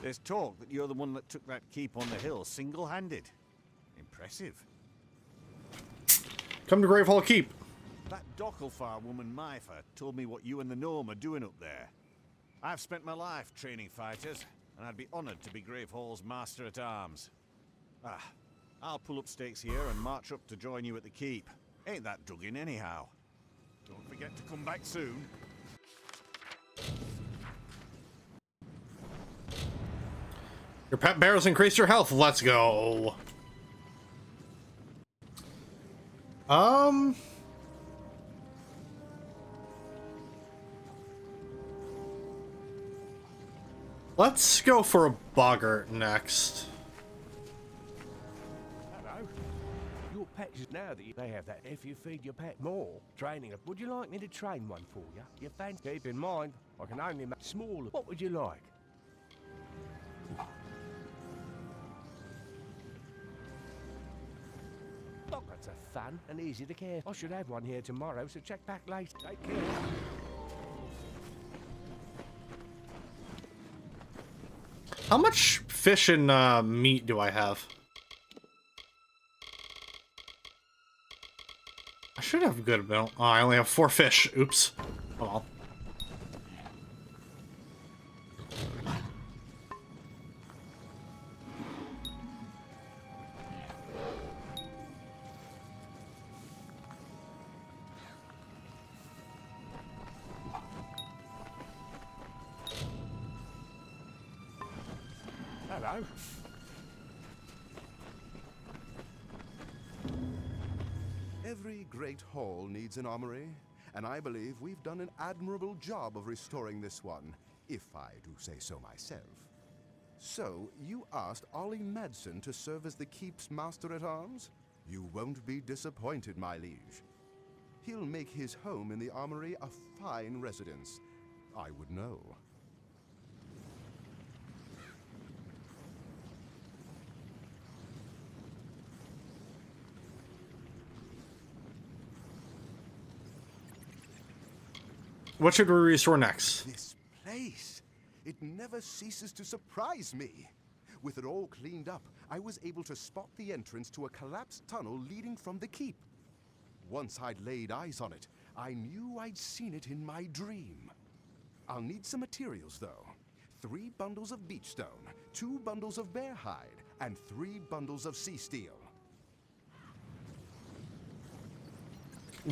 There's talk that you're the one that took that keep on the hill single-handed. Impressive. Come to Grave Hall Keep. That Dockelfar woman Myfa told me what you and the gnome are doing up there. I've spent my life training fighters, and I'd be honored to be Grave Hall's master-at-arms. I'll pull up stakes here and march up to join you at the keep. Ain't that dug in anyhow. Don't forget to come back soon. Your pet bears increase your health. Let's go. Let's go for a boggart next. Now that they have that, if you feed your pet more, training it, would you like me to train one for you? You fancy? Keep in mind, I can only make smaller. What would you like? Lots of fun and easy to care. I should have one here tomorrow, so check back later. Take care. How much fish and meat do I have? I should have a good amount. Oh, I only have 4 fish. Oops. Oh well. Hello. Every great hall needs an armory, and I believe we've done an admirable job of restoring this one, if I do say so myself. So, you asked Ollie Madsen to serve as the keep's master-at-arms? You won't be disappointed, my liege. He'll make his home in the armory a fine residence. I would know. What should we restore next? This place, it never ceases to surprise me. With it all cleaned up, I was able to spot the entrance to a collapsed tunnel leading from the keep. Once I'd laid eyes on it, I knew I'd seen it in my dream. I'll need some materials, though. 3 bundles of beach stone, 2 bundles of bear hide, and 3 bundles of sea steel.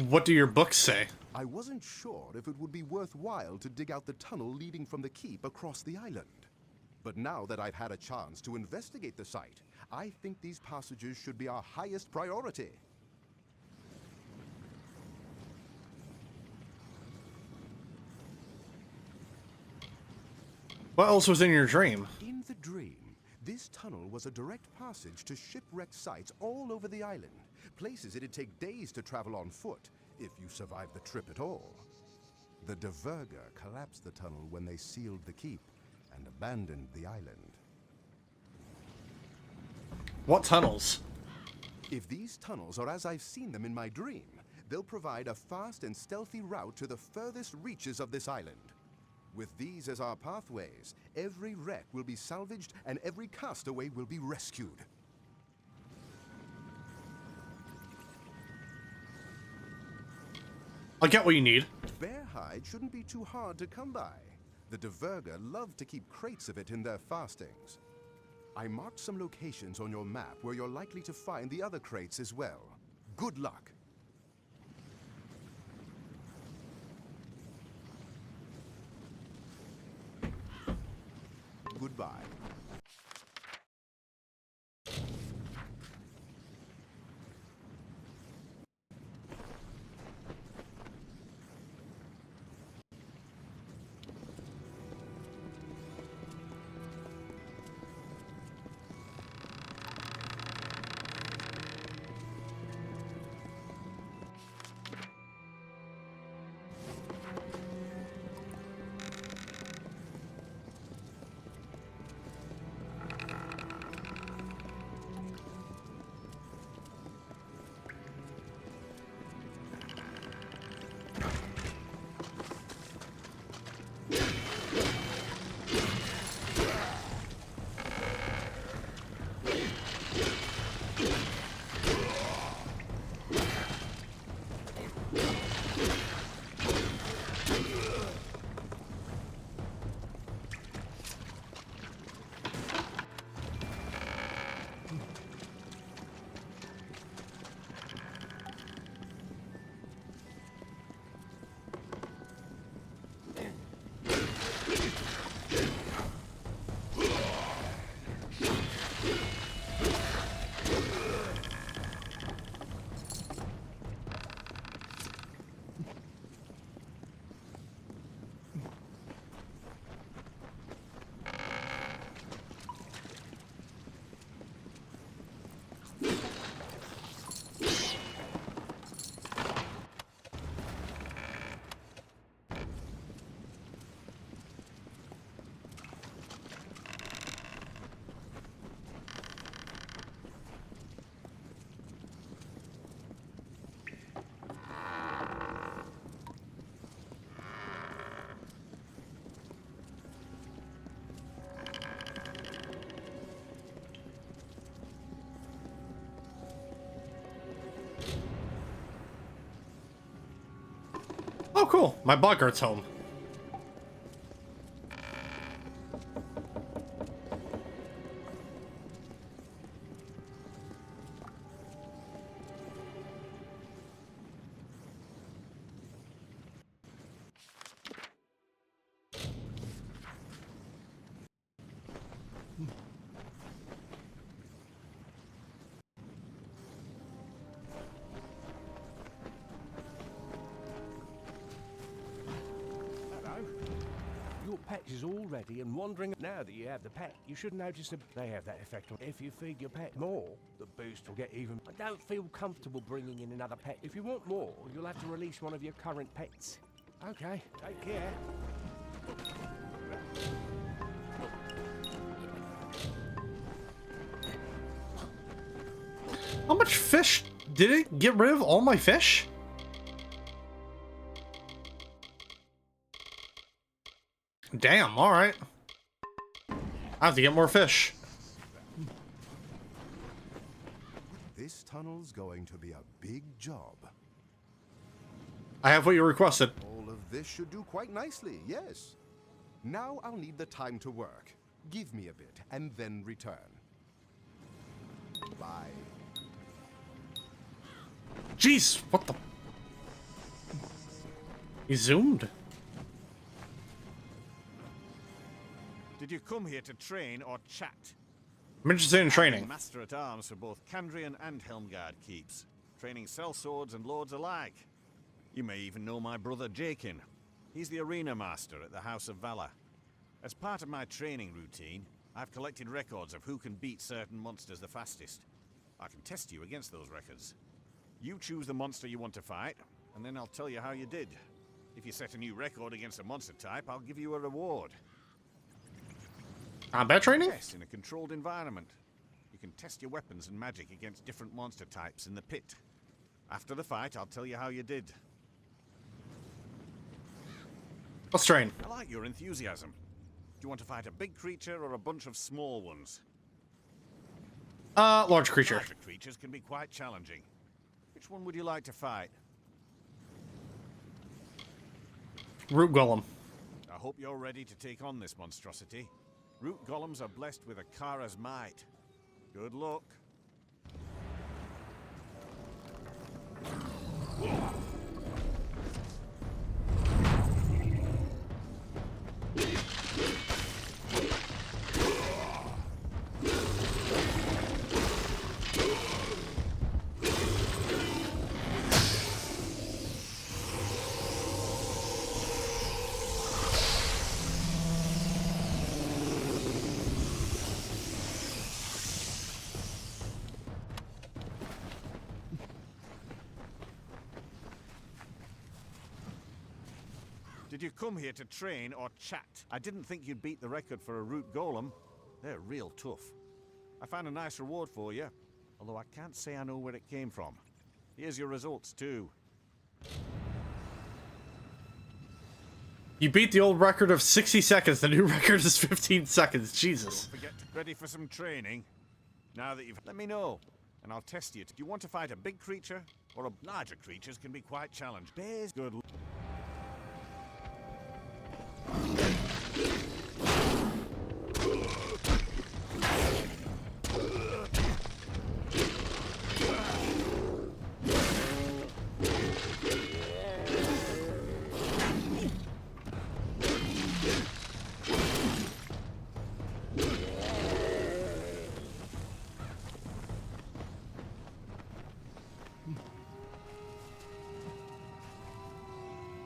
What do your books say? I wasn't sure if it would be worthwhile to dig out the tunnel leading from the keep across the island. But now that I've had a chance to investigate the site, I think these passages should be our highest priority. What else was in your dream? In the dream, this tunnel was a direct passage to shipwrecked sites all over the island, places it'd take days to travel on foot, if you survived the trip at all. The Deverga collapsed the tunnel when they sealed the keep and abandoned the island. What tunnels? If these tunnels are as I've seen them in my dream, they'll provide a fast and stealthy route to the furthest reaches of this island. With these as our pathways, every wreck will be salvaged and every castaway will be rescued. I'll get what you need. Bear hide shouldn't be too hard to come by. The Deverga love to keep crates of it in their fastings. I marked some locations on your map where you're likely to find the other crates as well. Good luck. Goodbye. cool. My boggart's home. Your pet is all ready and wandering. Now that you have the pet, you should notice that they have that effect on. If you feed your pet more, the boost will get even. I don't feel comfortable bringing in another pet. If you want more, you'll have to release one of your current pets. Okay, take care. How much fish? Did it get rid of all my fish? Damn, alright. I have to get more fish. This tunnel's going to be a big job. I have what you requested. All of this should do quite nicely, yes. Now I'll need the time to work. Give me a bit, and then return. Bye. Jeez, what the? He zoomed. Did you come here to train or chat? I'm interested in training. Master at arms for both Kandrian and Helmgard keeps, training sellswords and lords alike. You may even know my brother Jakin. He's the arena master at the House of Valor. As part of my training routine, I've collected records of who can beat certain monsters the fastest. I can test you against those records. You choose the monster you want to fight, and then I'll tell you how you did. If you set a new record against a monster type, I'll give you a reward. Combat training? Yes, in a controlled environment. You can test your weapons and magic against different monster types in the pit. After the fight, I'll tell you how you did. Let's train. I like your enthusiasm. Do you want to fight a big creature or a bunch of small ones? Large creature. Larger creatures can be quite challenging. Which one would you like to fight? Root golem. I hope you're ready to take on this monstrosity. Root golems are blessed with a Kara's might. Good luck. Did you come here to train or chat? I didn't think you'd beat the record for a root golem. They're real tough. I found a nice reward for you, although I can't say I know where it came from. Here's your results too. You beat the old record of 60 seconds. The new record is 15 seconds. Jesus. Don't forget, ready for some training? Now that you've... Let me know, and I'll test you. Do you want to fight a big creature? Or larger creatures can be quite challenging. Bears, good.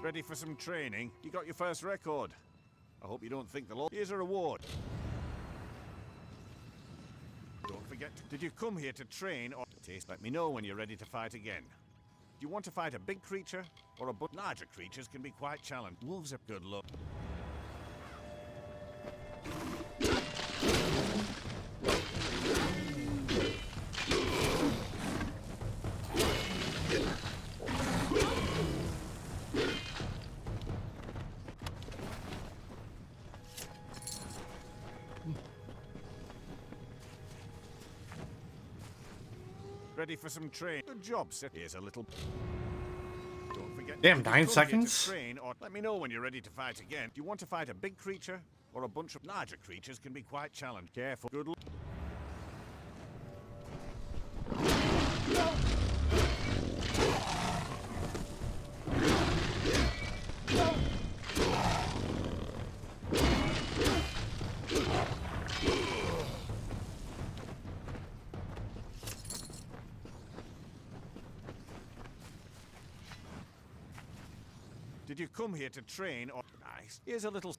Ready for some training? You got your first record. I hope you don't think the law. Here's a reward. Don't forget, did you come here to train or taste? Let me know when you're ready to fight again. Do you want to fight a big creature or a larger creatures can be quite challenging. Wolves are good luck. Ready for some train? Good job, sir. Here's a little... Don't forget, Damn, Did you 9 come here to seconds? train, or let me know when you're ready to fight again. Do you want to fight a big creature or a bunch of larger creatures? Can be quite challenging. Careful. Good luck. Did you come here to train or... Nice. Here's a little...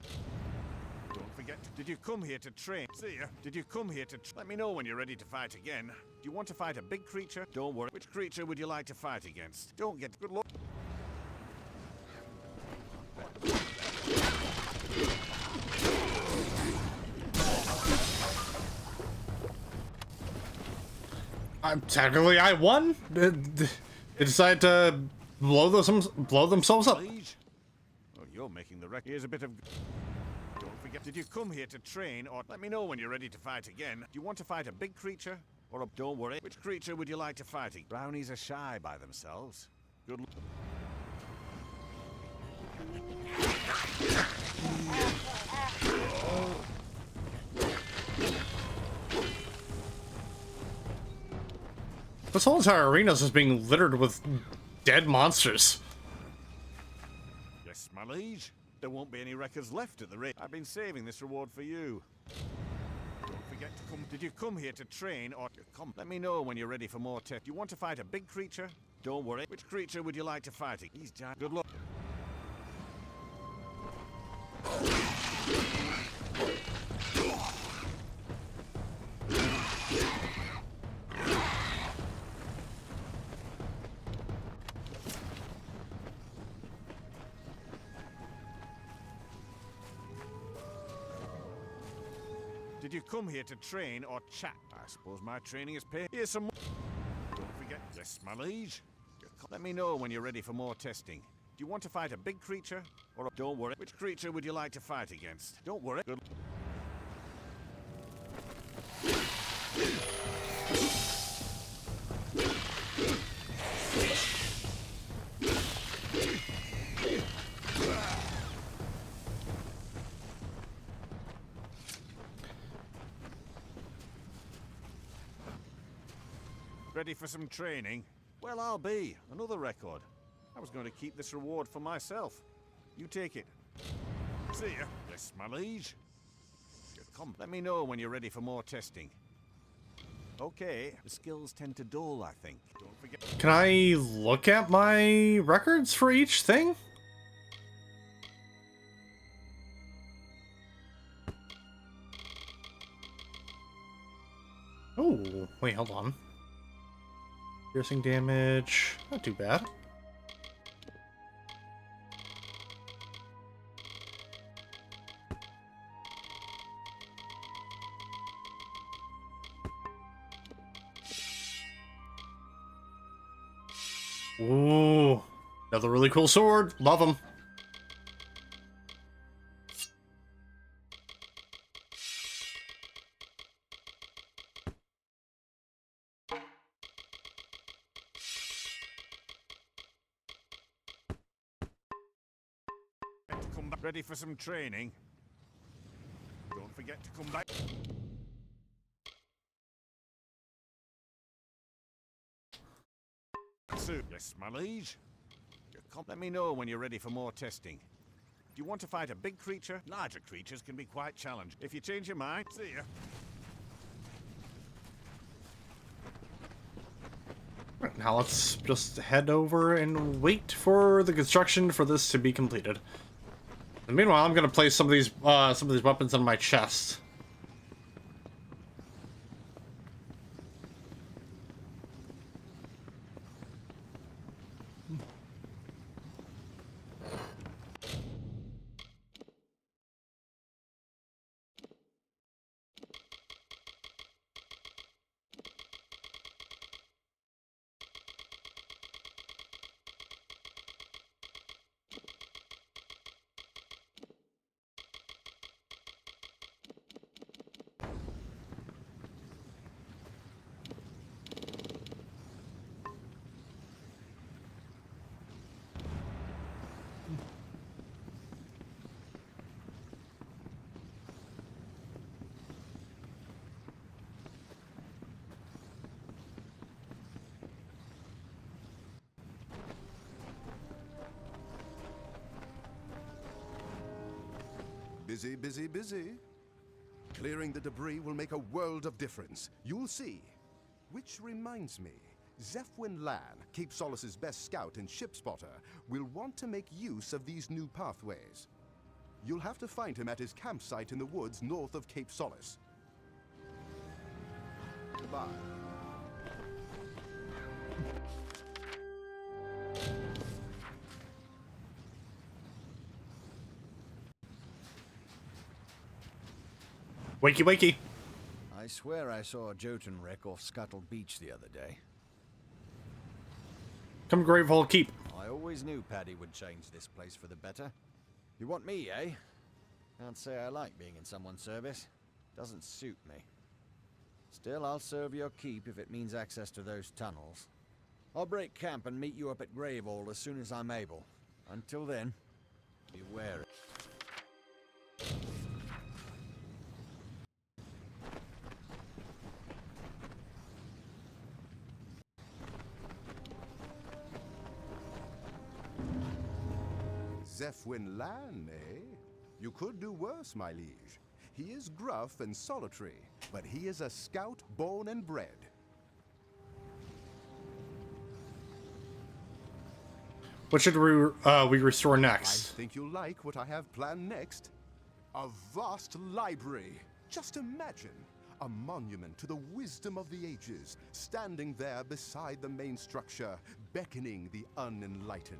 Don't forget. Did you come here to train? See ya. Did you come here to... Let me know when you're ready to fight again. Do you want to fight a big creature? Don't worry. Which creature would you like to fight against? Don't get... Good luck. Technically, I won. They decided to blow themselves up. Oh, you're making the wreck. Here's a bit of... Don't forget. Did you come here to train or... Let me know when you're ready to fight again. Do you want to fight a big creature or a... Don't worry. Which creature would you like to fight? Brownies are shy by themselves. Good luck. This whole entire arena is just being littered with dead monsters. Yes, my liege. There won't be any records left at the rate. I've been saving this reward for you. Don't forget to come. Did you come here to train or... Come, let me know when you're ready for more tests. Do you want to fight a big creature? Don't worry. Which creature would you like to fight? He's giant. Good luck. Did you come here to train or chat? I suppose my training is paid. Here's some more. Don't forget. Yes, my liege. Let me know when you're ready for more testing. Do you want to fight a big creature or a... Don't worry. Which creature would you like to fight against? Don't worry. Good. Ready for some training? Well, I'll be. Another record. I was going to keep this reward for myself. You take it. See ya. Yes, my liege. Come, let me know when you're ready for more testing. Okay, the skills tend to dull, I think. Don't forget. Can I look at my records for each thing? Oh, wait, hold on. Piercing damage, not too bad. Ooh, another really cool sword. Love them. Ready for some training? Don't forget to come back. Yes, my liege. Let me know when you're ready for more testing. Do you want to fight a big creature? Larger creatures can be quite challenging. If you change your mind, see ya. Right, now let's just head over and wait for the construction for this to be completed. And meanwhile, I'm gonna place some of these weapons on my chest. Busy, busy, busy. Clearing the debris will make a world of difference. You'll see. Which reminds me, Zephwin Lan, Cape Solace's best scout and ship spotter, will want to make use of these new pathways. You'll have to find him at his campsite in the woods north of Cape Solace. Goodbye. Wakey, wakey. I swear I saw a Jotun wreck off Scuttle Beach the other day. Come Gravehold Keep. I always knew Paddy would change this place for the better. You want me, eh? Can't say I like being in someone's service. Doesn't suit me. Still, I'll serve your keep if it means access to those tunnels. I'll break camp and meet you up at Gravehold as soon as I'm able. Until then, be wary. Zephwin Lan, eh? You could do worse, my liege. He is gruff and solitary, but he is a scout born and bred. What should we restore next? I think you'll like what I have planned next. A vast library. Just imagine, a monument to the wisdom of the ages, standing there beside the main structure, beckoning the unenlightened.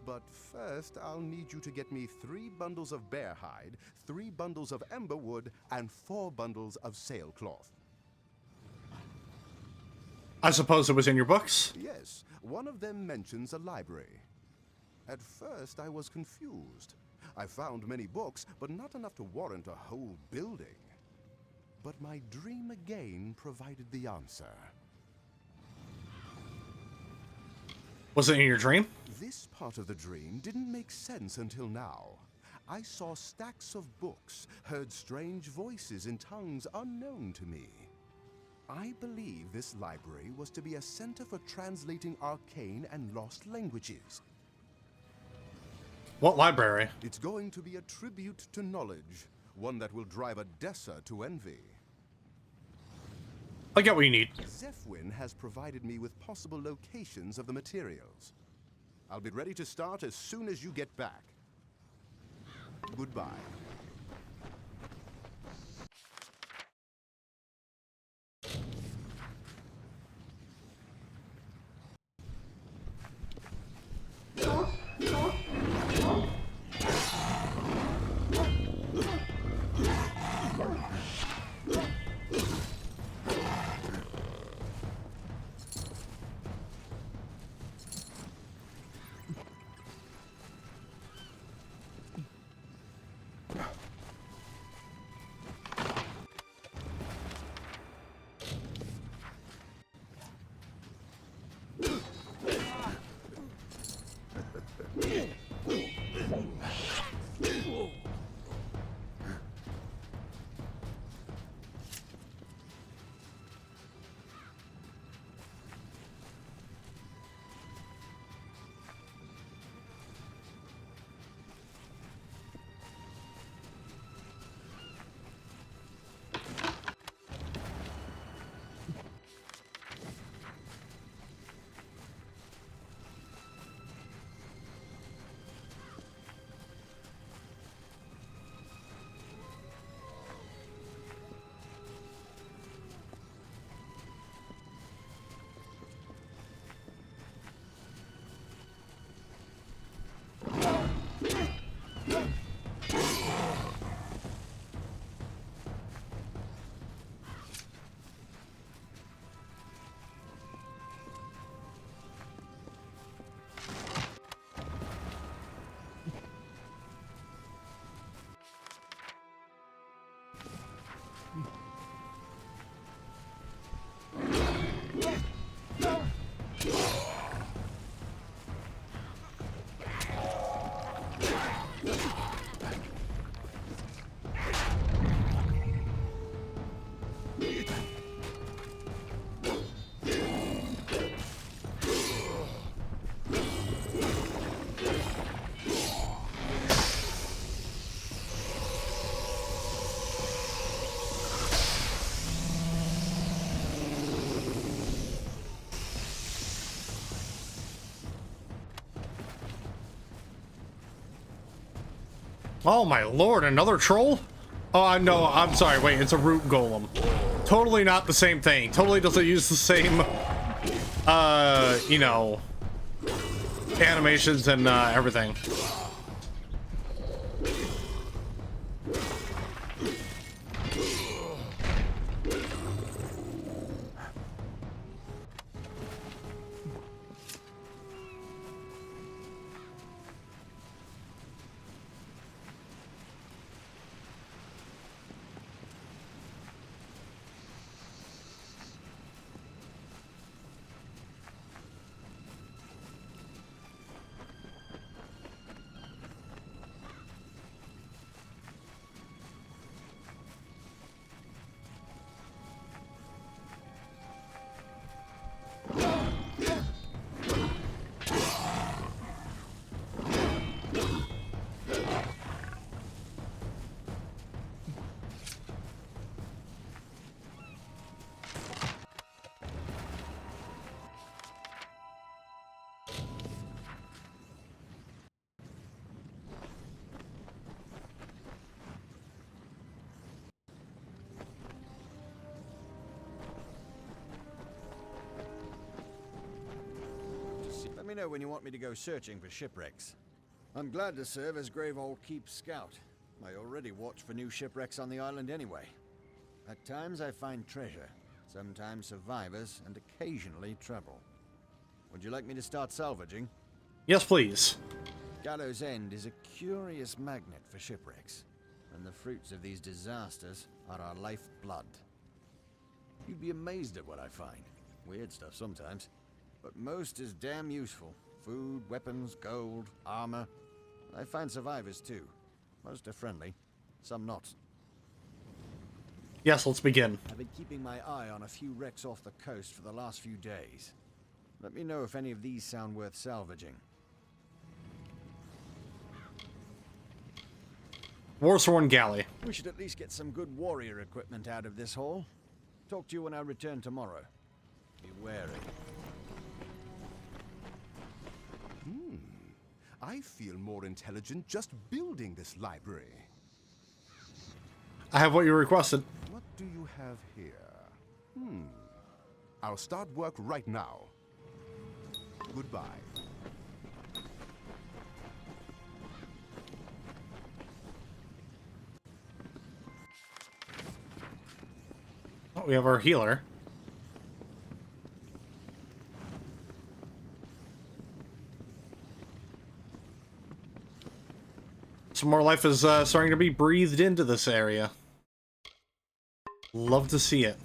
But first, I'll need you to get me 3 bundles of bear hide, 3 bundles of ember wood, and 4 bundles of sailcloth. I suppose it was in your books? Yes, one of them mentions a library. At first, I was confused. I found many books, but not enough to warrant a whole building. But my dream again provided the answer. Was it in your dream? This part of the dream didn't make sense until now. I saw stacks of books, heard strange voices in tongues unknown to me. I believe this library was to be a center for translating arcane and lost languages. What library? It's going to be a tribute to knowledge, one that will drive a Dessa to envy. I get what you need. Zephwin has provided me with possible locations of the materials. I'll be ready to start as soon as you get back. Goodbye. Oh my lord, another troll? Oh, no, I'm sorry, wait, it's a root golem. Totally not the same thing. Totally doesn't use the same, you know, animations and everything. Let me know when you want me to go searching for shipwrecks. I'm glad to serve as Gravehold Keep Scout. I already watch for new shipwrecks on the island anyway. At times I find treasure, sometimes survivors, and occasionally trouble. Would you like me to start salvaging? Yes, please. Gallows End is a curious magnet for shipwrecks, and the fruits of these disasters are our lifeblood. You'd be amazed at what I find. Weird stuff sometimes, but most is damn useful. Food, weapons, gold, armor. I find survivors too. Most are friendly, some not. Yes, let's begin. I've been keeping my eye on a few wrecks off the coast for the last few days. Let me know if any of these sound worth salvaging. Warsworn Galley. We should at least get some good warrior equipment out of this haul. Talk to you when I return tomorrow. Be wary. I feel more intelligent just building this library. I have what you requested. What do you have here? I'll start work right now. Goodbye. Oh, we have our healer. Some more life is starting to be breathed into this area. Love to see it.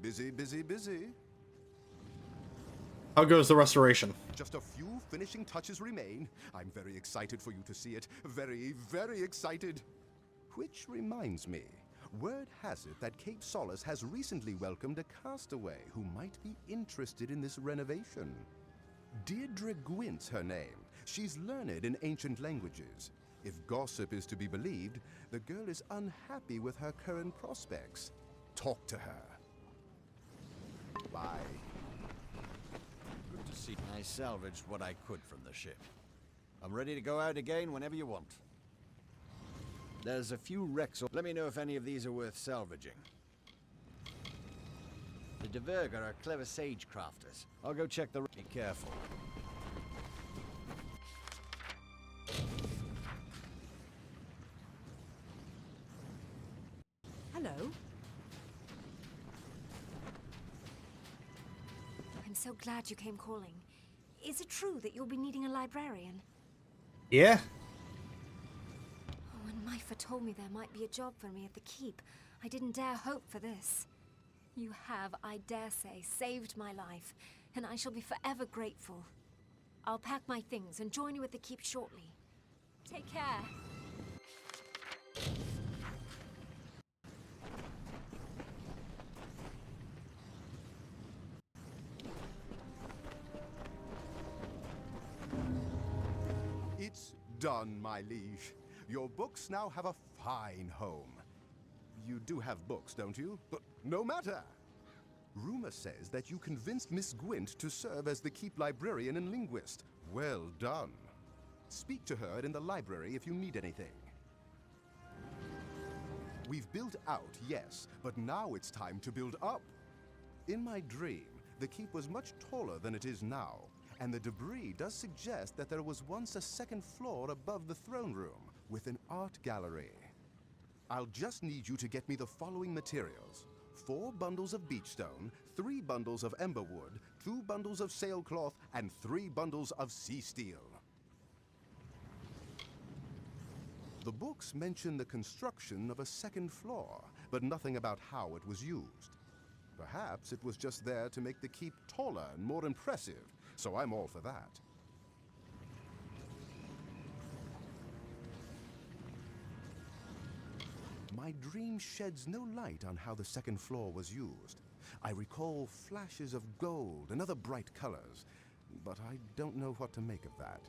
Busy, busy, busy. How goes the restoration? Just a few finishing touches remain. I'm very excited for you to see it. Very, very excited. Which reminds me, word has it that Cape Solace has recently welcomed a castaway who might be interested in this renovation. Deirdre Gwyn's her name. She's learned in ancient languages. If gossip is to be believed, the girl is unhappy with her current prospects. Talk to her. Bye. Good to see. I salvaged what I could from the ship. I'm ready to go out again whenever you want. There's a few wrecks. Let me know if any of these are worth salvaging. The Deverga are clever sage crafters. I'll go check the... Be careful. Hello. I'm so glad you came calling. Is it true that you'll be needing a librarian? Yeah. Oh, when Myfa told me there might be a job for me at the keep, I didn't dare hope for this. You have, I dare say, saved my life, and I shall be forever grateful. I'll pack my things and join you at the keep shortly. Take care. done, my liege. Your books now have a fine home. You do have books, don't you? But no matter. Rumor says that you convinced Miss Gwent to serve as the keep librarian and linguist. Well done. Speak to her in the library if you need anything. We've built out, yes, but now it's time to build up. In my dream, the keep was much taller than it is now, and the debris does suggest that there was once a second floor above the throne room with an art gallery. I'll just need you to get me the following materials: 4 bundles of beachstone, 3 bundles of emberwood, 2 bundles of sailcloth, and 3 bundles of sea steel. The books mention the construction of a second floor, but nothing about how it was used. Perhaps it was just there to make the keep taller and more impressive, so I'm all for that. My dream sheds no light on how the second floor was used. I recall flashes of gold and other bright colors, but I don't know what to make of that.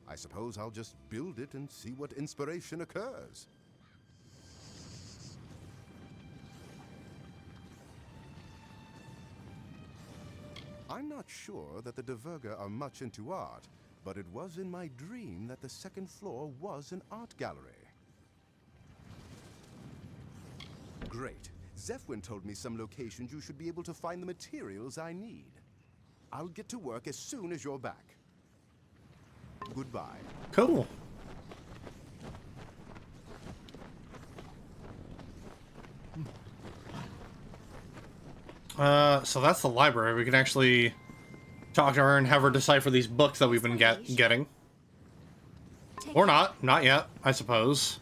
I suppose I'll just build it and see what inspiration occurs. I'm not sure that the Deverga are much into art, but it was in my dream that the second floor was an art gallery. Great. Zephwin told me some locations you should be able to find the materials I need. I'll get to work as soon as you're back. Goodbye. Cool. So that's the library. We can actually talk to her and have her decipher these books that we've been getting. Or not. Not yet, I suppose.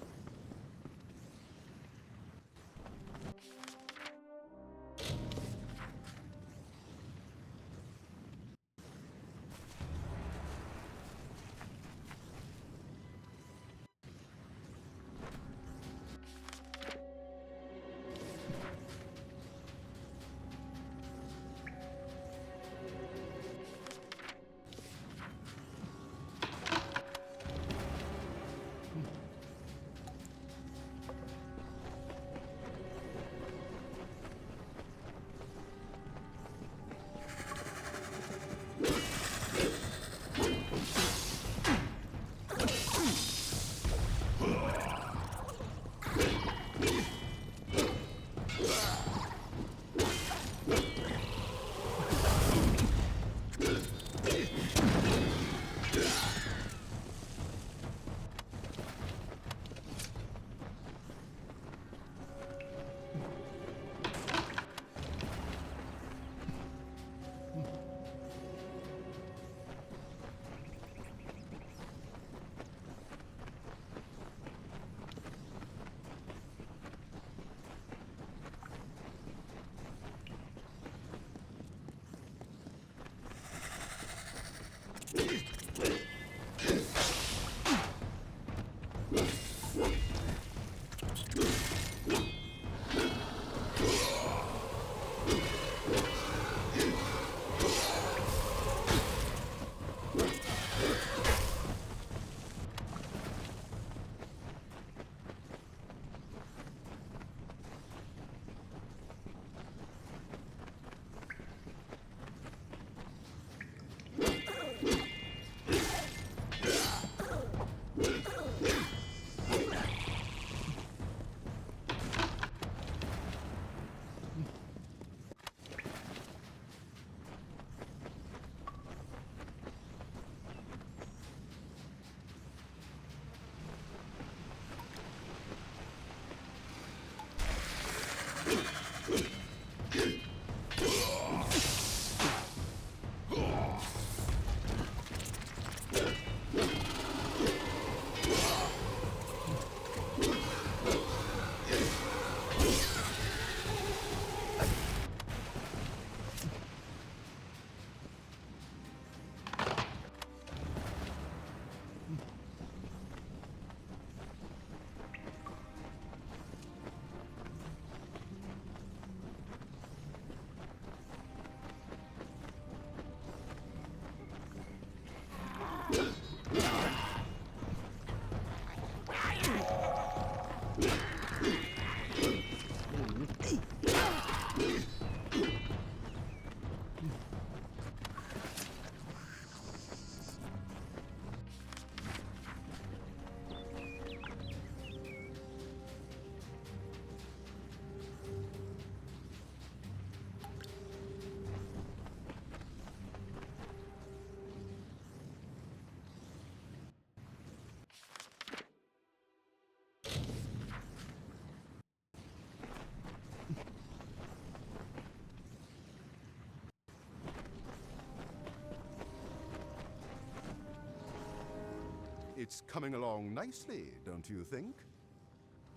It's coming along nicely, don't you think?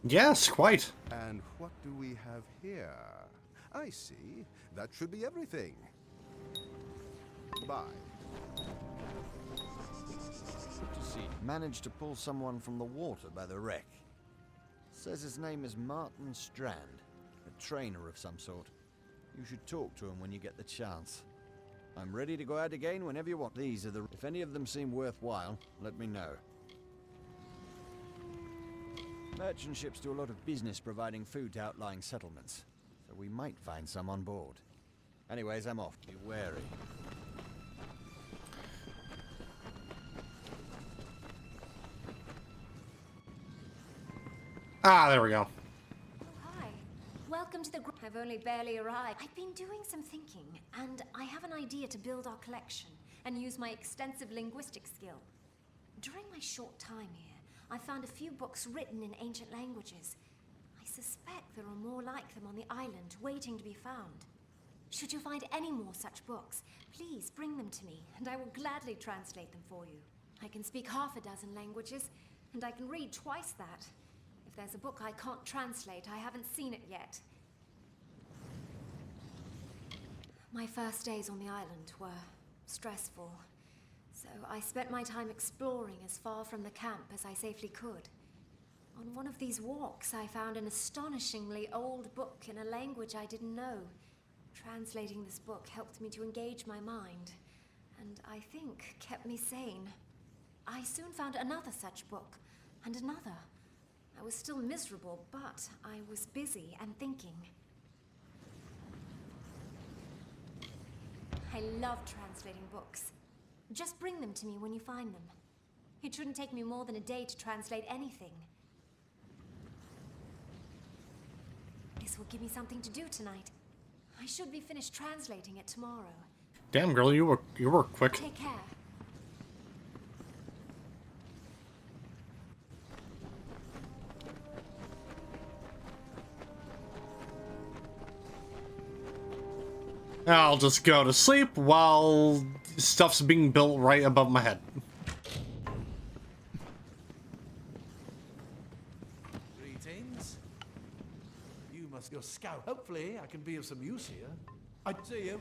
Yes, quite. And what do we have here? I see. That should be everything. Bye. Good to see. Managed to pull someone from the water by the wreck. Says his name is Martin Strand, a trainer of some sort. You should talk to him when you get the chance. I'm ready to go out again whenever you want. These are the... If any of them seem worthwhile, let me know. Merchant ships do a lot of business providing food to outlying settlements, so we might find some on board. Anyways, I'm off. Be wary. Ah, there we go. Oh, hi. Welcome to the group. I've only barely arrived. I've been doing some thinking, and I have an idea to build our collection and use my extensive linguistic skill. During my short time here, I found a few books written in ancient languages. I suspect there are more like them on the island, waiting to be found. Should you find any more such books, please bring them to me, and I will gladly translate them for you. I can speak half a dozen languages, and I can read twice that. If there's a book I can't translate, I haven't seen it yet. My first days on the island were stressful. So I spent my time exploring as far from the camp as I safely could. On one of these walks, I found an astonishingly old book in a language I didn't know. Translating this book helped me to engage my mind, and I think kept me sane. I soon found another such book, and another. I was still miserable, but I was busy and thinking. I love translating books. Just bring them to me when you find them. It shouldn't take me more than a day to translate anything. This will give me something to do tonight. I should be finished translating it tomorrow. Damn, girl, you were quick. Take care. I'll just go to sleep while stuff's being built right above my head. Greetings. You must go scout. Hopefully, I can be of some use here. I see you.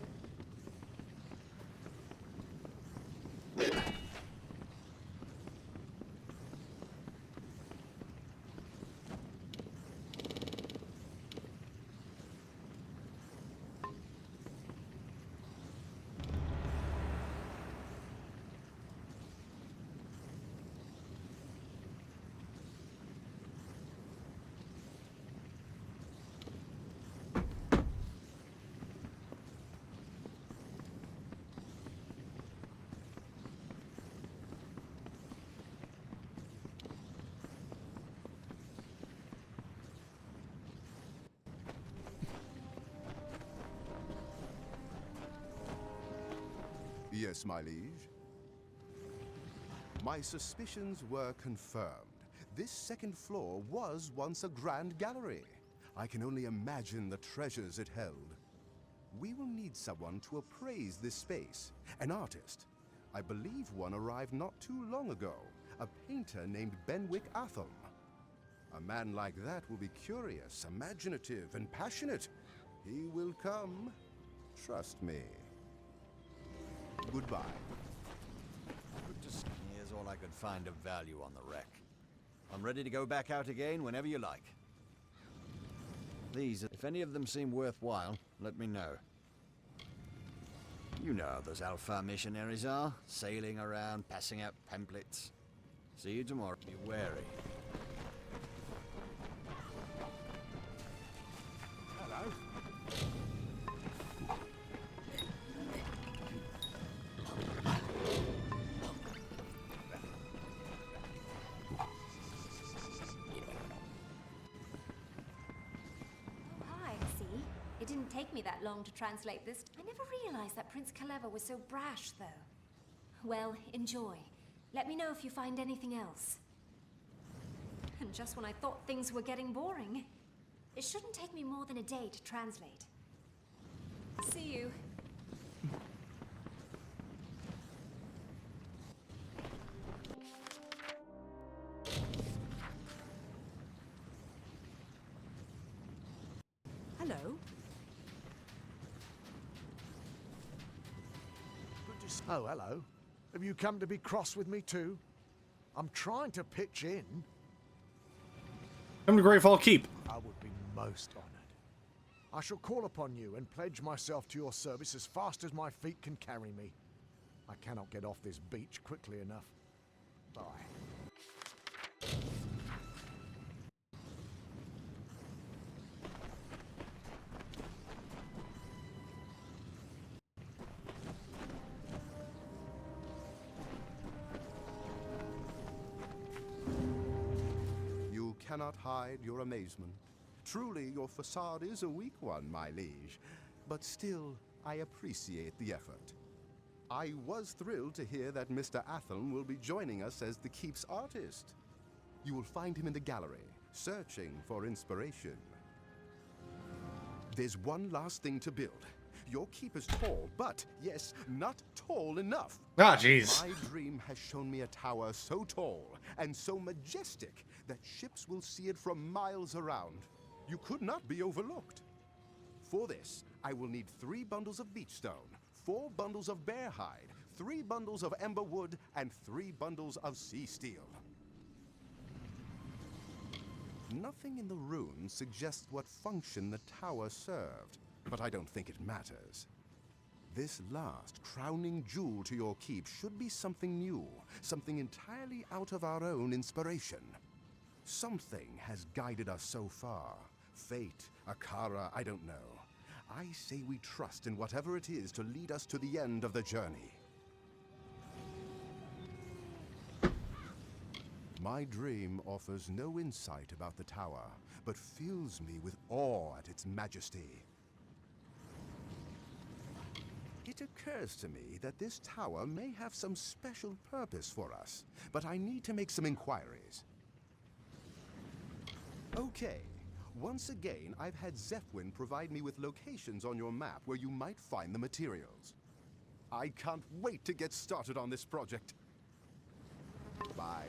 Yes, my liege. My suspicions were confirmed. This second floor was once a grand gallery. I can only imagine the treasures it held. We will need someone to appraise this space. An artist. I believe one arrived not too long ago. A painter named Benwick Atham. A man like that will be curious, imaginative, and passionate. He will come. Trust me. Goodbye. Good to see. Here's all I could find of value on the wreck. I'm ready to go back out again whenever you like. These, if any of them seem worthwhile, let me know. You know how those Alpha missionaries are, sailing around, passing out pamphlets. See you tomorrow. Be wary. Hello. It didn't take me that long to translate this. I never realized that Prince Kaleva was so brash, though. Well, enjoy. Let me know if you find anything else. And just when I thought things were getting boring, it shouldn't take me more than a day to translate. See you. Oh, hello. Have you come to be cross with me too? I'm trying to pitch in. Come to Greatfall Keep. I would be most honored. I shall call upon you and pledge myself to your service as fast as my feet can carry me. I cannot get off this beach quickly enough. Bye. You cannot hide your amazement. Truly, your facade is a weak one, my liege. But still, I appreciate the effort. I was thrilled to hear that Mr. Athelm will be joining us as the Keep's artist. You will find him in the gallery, searching for inspiration. There's one last thing to build. Your keep is tall, but, yes, not tall enough. Ah, jeez. My dream has shown me a tower so tall and so majestic that ships will see it from miles around. You could not be overlooked. For this, I will need 3 bundles of beach stone, 4 bundles of bear hide, 3 bundles of ember wood, and 3 bundles of sea steel. Nothing in the runes suggests what function the tower served, but I don't think it matters. This last crowning jewel to your keep should be something new, something entirely out of our own inspiration. Something has guided us so far. Fate, Akara, I don't know. I say we trust in whatever it is to lead us to the end of the journey. My dream offers no insight about the tower, but fills me with awe at its majesty. It occurs to me that this tower may have some special purpose for us, but I need to make some inquiries. Okay. Once again, I've had Zephwin provide me with locations on your map where you might find the materials. I can't wait to get started on this project. Bye.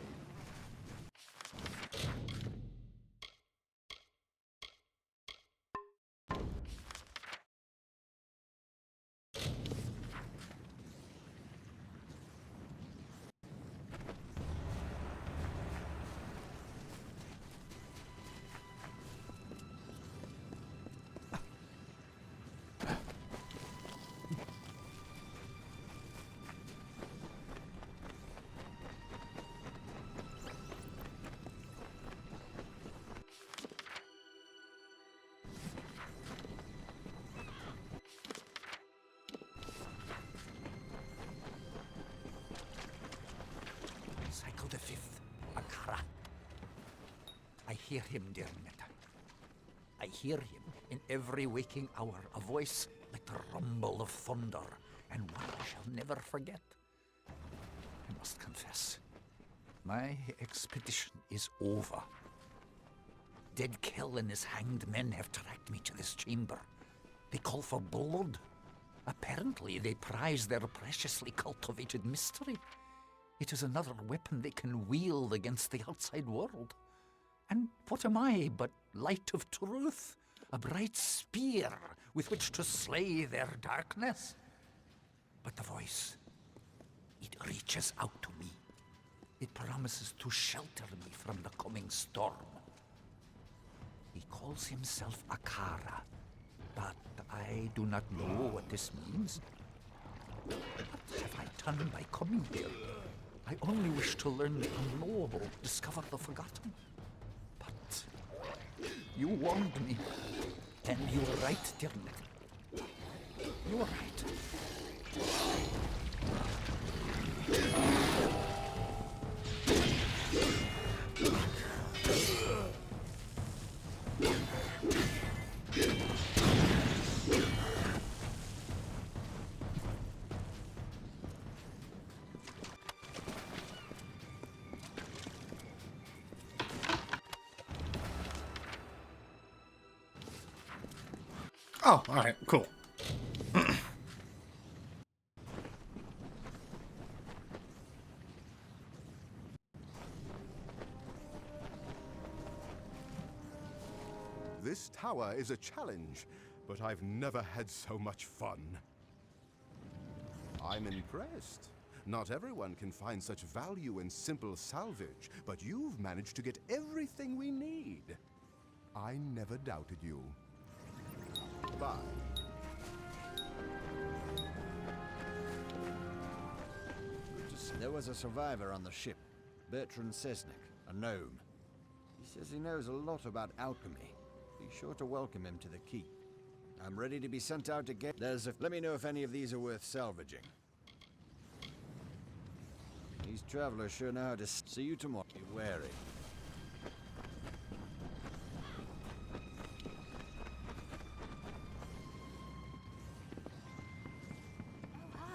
Cycle the 5th, Akara. I hear him, dear Netta. I hear him in every waking hour, a voice like the rumble of thunder, and one I shall never forget. I must confess, my expedition is over. Dead Kel and his hanged men have tracked me to this chamber. They call for blood. Apparently, they prize their preciously cultivated mystery. It is another weapon they can wield against the outside world. And what am I but light of truth? A bright spear with which to slay their darkness? But the voice, it reaches out to me. It promises to shelter me from the coming storm. He calls himself Akara, but I do not know what this means. What have I done by coming here? I only wish to learn the unknowable, discover the forgotten. But you warned me, and you were right, dear Ned. You were right. Oh, all right, cool. This tower is a challenge, but I've never had so much fun. I I'm impressed. Not everyone can find such value in simple salvage, but you've managed to get everything we need. I never doubted you. Bye. There was a survivor on the ship, Bertrand Sesnick, a gnome. He says he knows a lot about alchemy. Be sure to welcome him to the keep. I'm ready to be sent out again. Let me know if any of these are worth salvaging. These travelers sure know how to see you tomorrow. Be wary.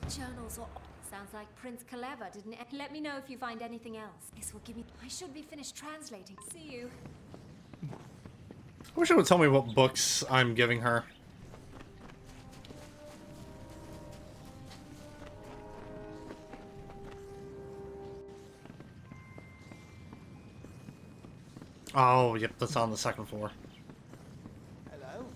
Journals or... Sounds like Prince Kaleva, didn't it? Let me know if you find anything else. This will give me... I should be finished translating. See you. I wish it would tell me what books I'm giving her. Oh, yep, that's on the second floor. Hello?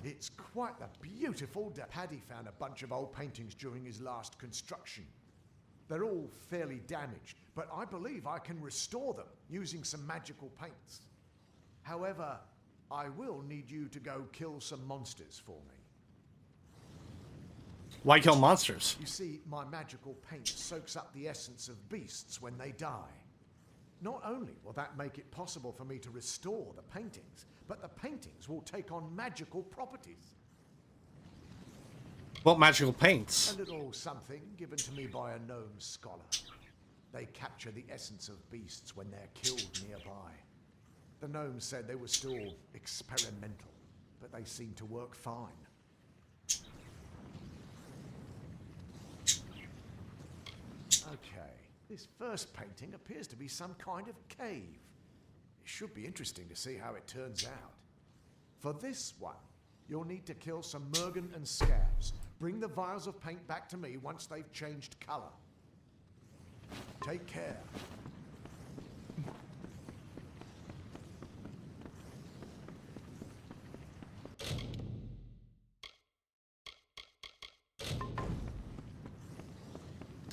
It's quite a beautiful day. Paddy found a bunch of old paintings during his last construction. They're all fairly damaged, but I believe I can restore them using some magical paints. However, I will need you to go kill some monsters for me. Why kill monsters? You see, my magical paint soaks up the essence of beasts when they die. Not only will that make it possible for me to restore the paintings, but the paintings will take on magical properties. What magical paints? A little something given to me by a gnome scholar. They capture the essence of beasts when they're killed nearby. The gnomes said they were still experimental, but they seem to work fine. Okay, this first painting appears to be some kind of cave. It should be interesting to see how it turns out. For this one, you'll need to kill some Mergen and scabs. Bring the vials of paint back to me once they've changed color. Take care.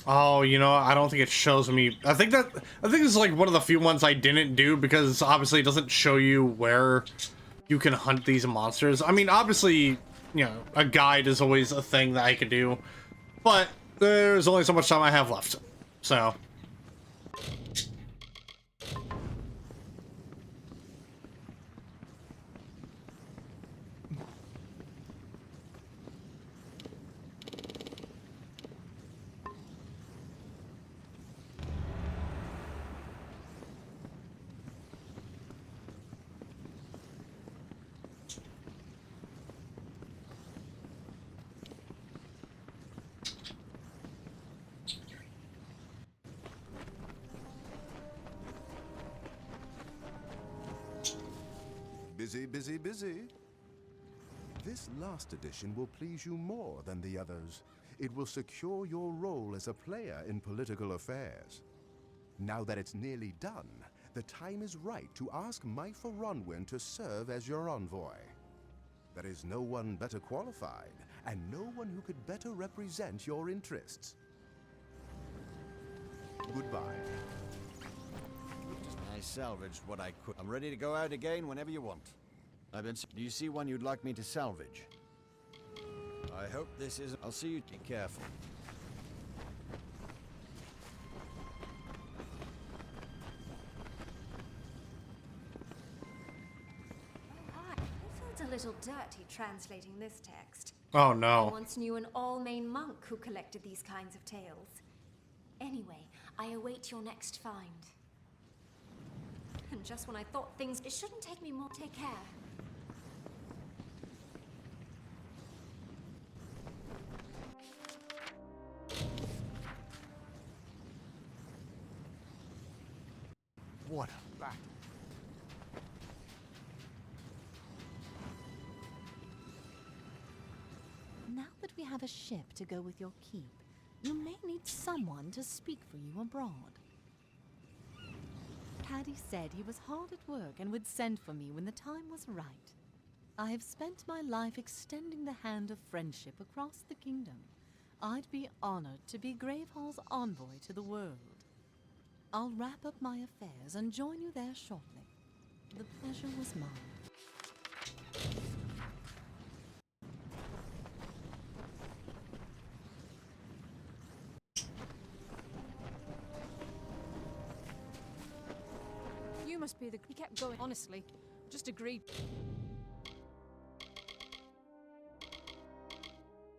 Oh, you know, I don't think it shows me. I think this is like one of the few ones I didn't do because obviously it doesn't show you where you can hunt these monsters. I mean, obviously, you know, a guide is always a thing that I could do, but there's only so much time I have left. So, Busy, busy, busy. This last edition will please you more than the others. It will secure your role as a player in political affairs. Now that it's nearly done, the time is right to ask Myfa Ronwyn to serve as your envoy. There is no one better qualified, and no one who could better represent your interests. Goodbye. I salvaged what I could. I'm ready to go out again whenever you want. Do you see one you'd like me to salvage? I hope this is... I'll see you. Be careful. Hi. I felt a little dirty translating this text. oh no. I once knew an All-Main monk who collected these kinds of tales. Anyway, I await your next find. And just when I thought things... It shouldn't take me more. Take care. What a battle. Now that we have a ship to go with your keep, you may need someone to speak for you abroad. Paddy said he was hard at work and would send for me when the time was right. I have spent my life extending the hand of friendship across the kingdom. I'd be honored to be Gravehall's envoy to the world. I'll wrap up my affairs and join you there shortly. The pleasure was mine. You must be the... He kept going, honestly. Just agreed.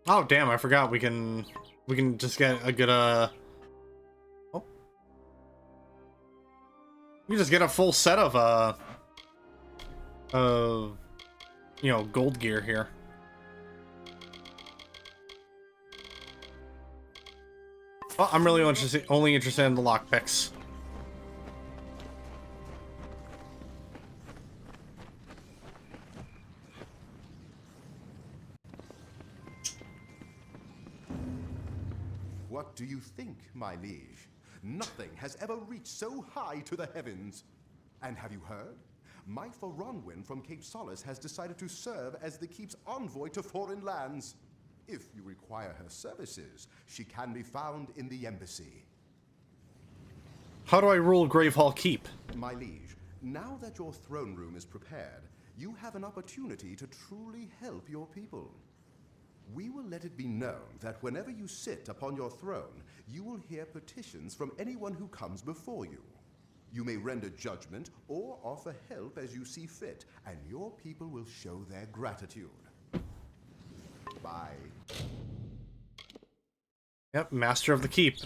Oh damn, I forgot we can just get a good oh. We just get a full set of you know, gold gear here. Oh, I'm really only interested in the lockpicks. What do you think, my liege? Nothing has ever reached so high to the heavens. And have you heard? My Ronwyn from Cape Solace has decided to serve as the keep's envoy to foreign lands. If you require her services, she can be found in the embassy. How do I rule Gravehall Keep? My liege, now that your throne room is prepared, you have an opportunity to truly help your people. We will let it be known that whenever you sit upon your throne, you will hear petitions from anyone who comes before you. You may render judgment or offer help as you see fit, and your people will show their gratitude. Bye. Yep, Master of the Keep.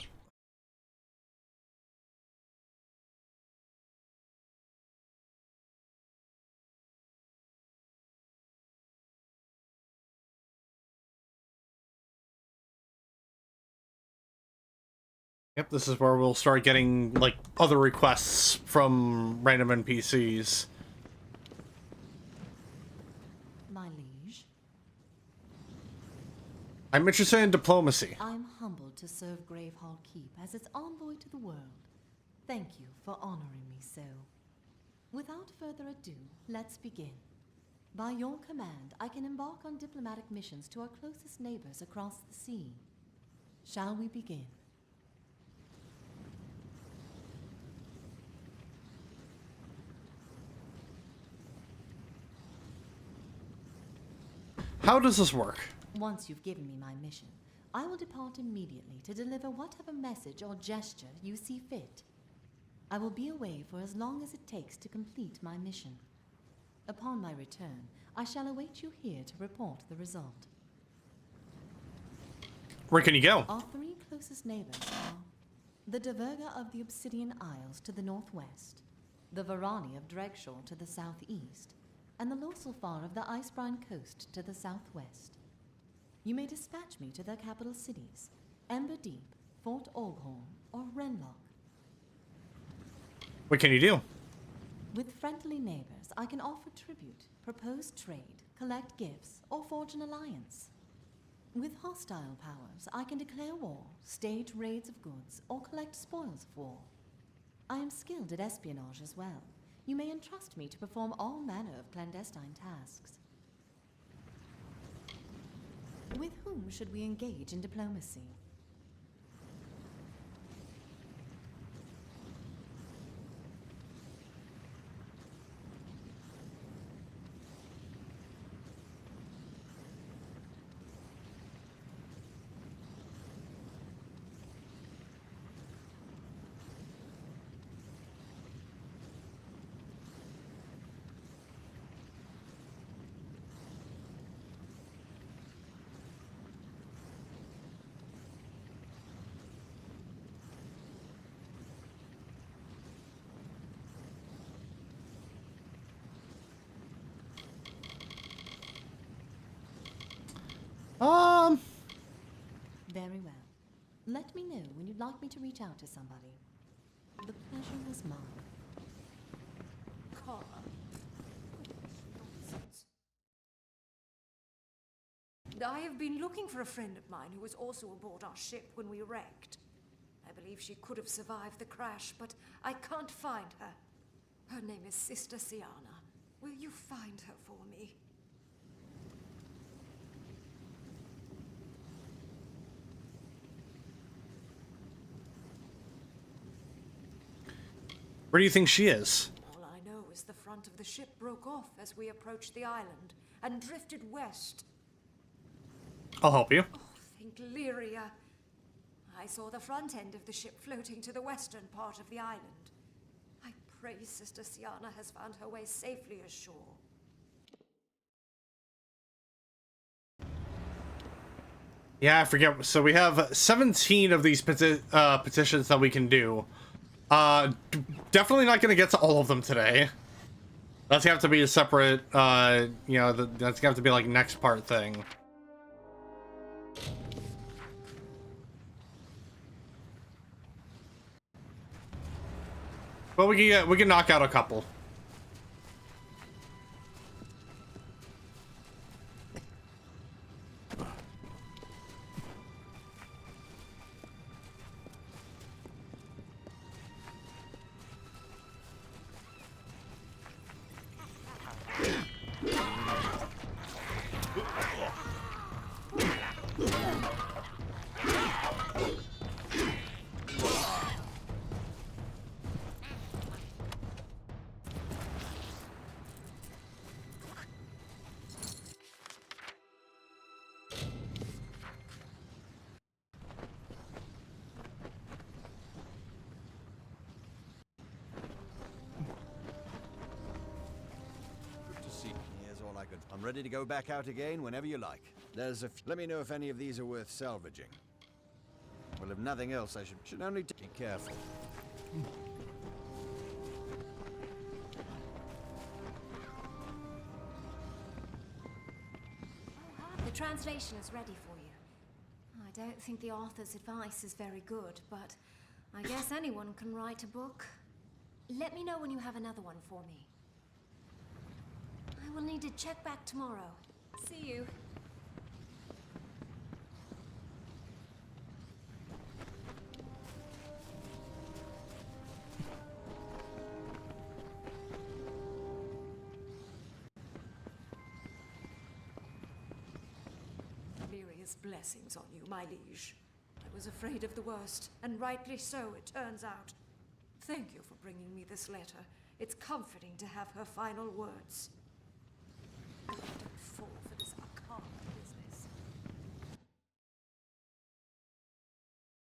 Yep, this is where we'll start getting, like, other requests from random NPCs. My liege. I'm interested in diplomacy. I'm humbled to serve Gravehall Keep as its envoy to the world. Thank you for honoring me so. Without further ado, let's begin. By your command, I can embark on diplomatic missions to our closest neighbors across the sea. Shall we begin? How does this work? Once you've given me my mission, I will depart immediately to deliver whatever message or gesture you see fit. I will be away for as long as it takes to complete my mission. Upon my return, I shall await you here to report the result. Where can you go? Our three closest neighbors are the Diverga of the Obsidian Isles to the northwest, the Varani of Dregshaw to the southeast, and the Loselfar of the Icebrine Coast to the southwest. You may dispatch me to their capital cities, Ember Deep, Fort Oghorn, or Renlock. What can you do? With friendly neighbors, I can offer tribute, propose trade, collect gifts, or forge an alliance. With hostile powers, I can declare war, stage raids of goods, or collect spoils of war. I am skilled at espionage as well. You may entrust me to perform all manner of clandestine tasks. With whom should we engage in diplomacy? Very well. Let me know when you'd like me to reach out to somebody. The pleasure was mine. Kara. I have been looking for a friend of mine who was also aboard our ship when we wrecked. I believe she could have survived the crash, but I can't find her. name is Sister Siana. Will you find her for me? Where do you think she is? All I know is the front of the ship broke off as we approached the island and drifted west. I'll help you. Oh, think Lyria. I saw the front end of the ship floating to the western part of the island. I pray Sister Siana has found her way safely ashore. Yeah, I forget. So we have 17 of these petitions that we can do. Definitely not going to get to all of them today. That's gonna have to be a separate, you know, that's gonna have to be like next part thing. But we can knock out a couple. I'm ready to go back out again whenever you like. Let me know if any of these are worth salvaging. Well, if nothing else, I should only be careful. The translation is ready for you. I don't think the author's advice is very good, but I guess anyone can write a book. Let me know when you have another one for me. I will need to check back tomorrow. See you. Lyria's blessings on you, my liege. I was afraid of the worst, and rightly so, it turns out. Thank you for bringing me this letter. It's comforting to have her final words. Don't fall for this Akara business.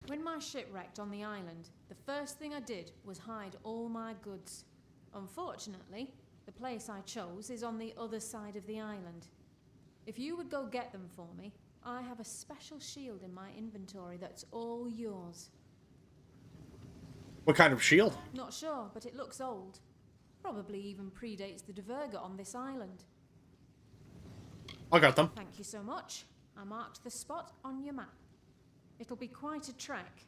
When my ship wrecked on the island, the first thing I did was hide all my goods. Unfortunately, the place I chose is on the other side of the island. If you would go get them for me, I have a special shield in my inventory that's all yours. What kind of shield? Not sure, but it looks old. Probably even predates the Diverga on this island. I got them. Thank you so much. I marked the spot on your map. It'll be quite a trek.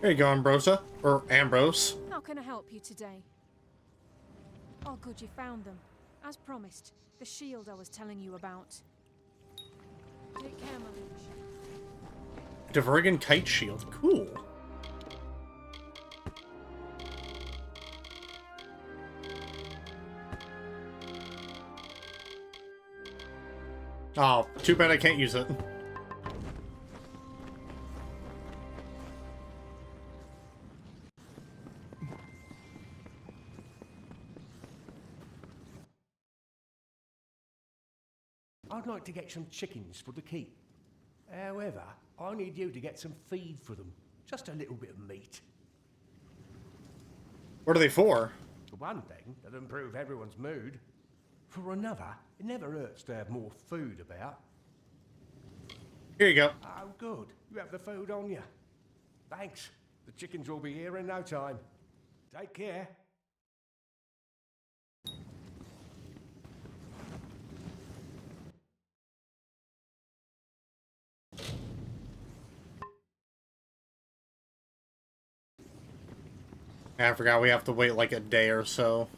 There you go, Ambrosa. Or Ambrose. How can I help you today? Oh, good, you found them. As promised, the shield I was telling you about. Take care, my liege. Divergan kite shield. Cool. Oh, too bad I can't use it. I'd like to get some chickens for the keep. However, I need you to get some feed for them. Just a little bit of meat. What are they for? For one thing, that'll improve everyone's mood. For another, it never hurts to have more food about. Here you go. Oh, good. You have the food on you. Thanks. The chickens will be here in no time. Take care. I forgot we have to wait like a day or so.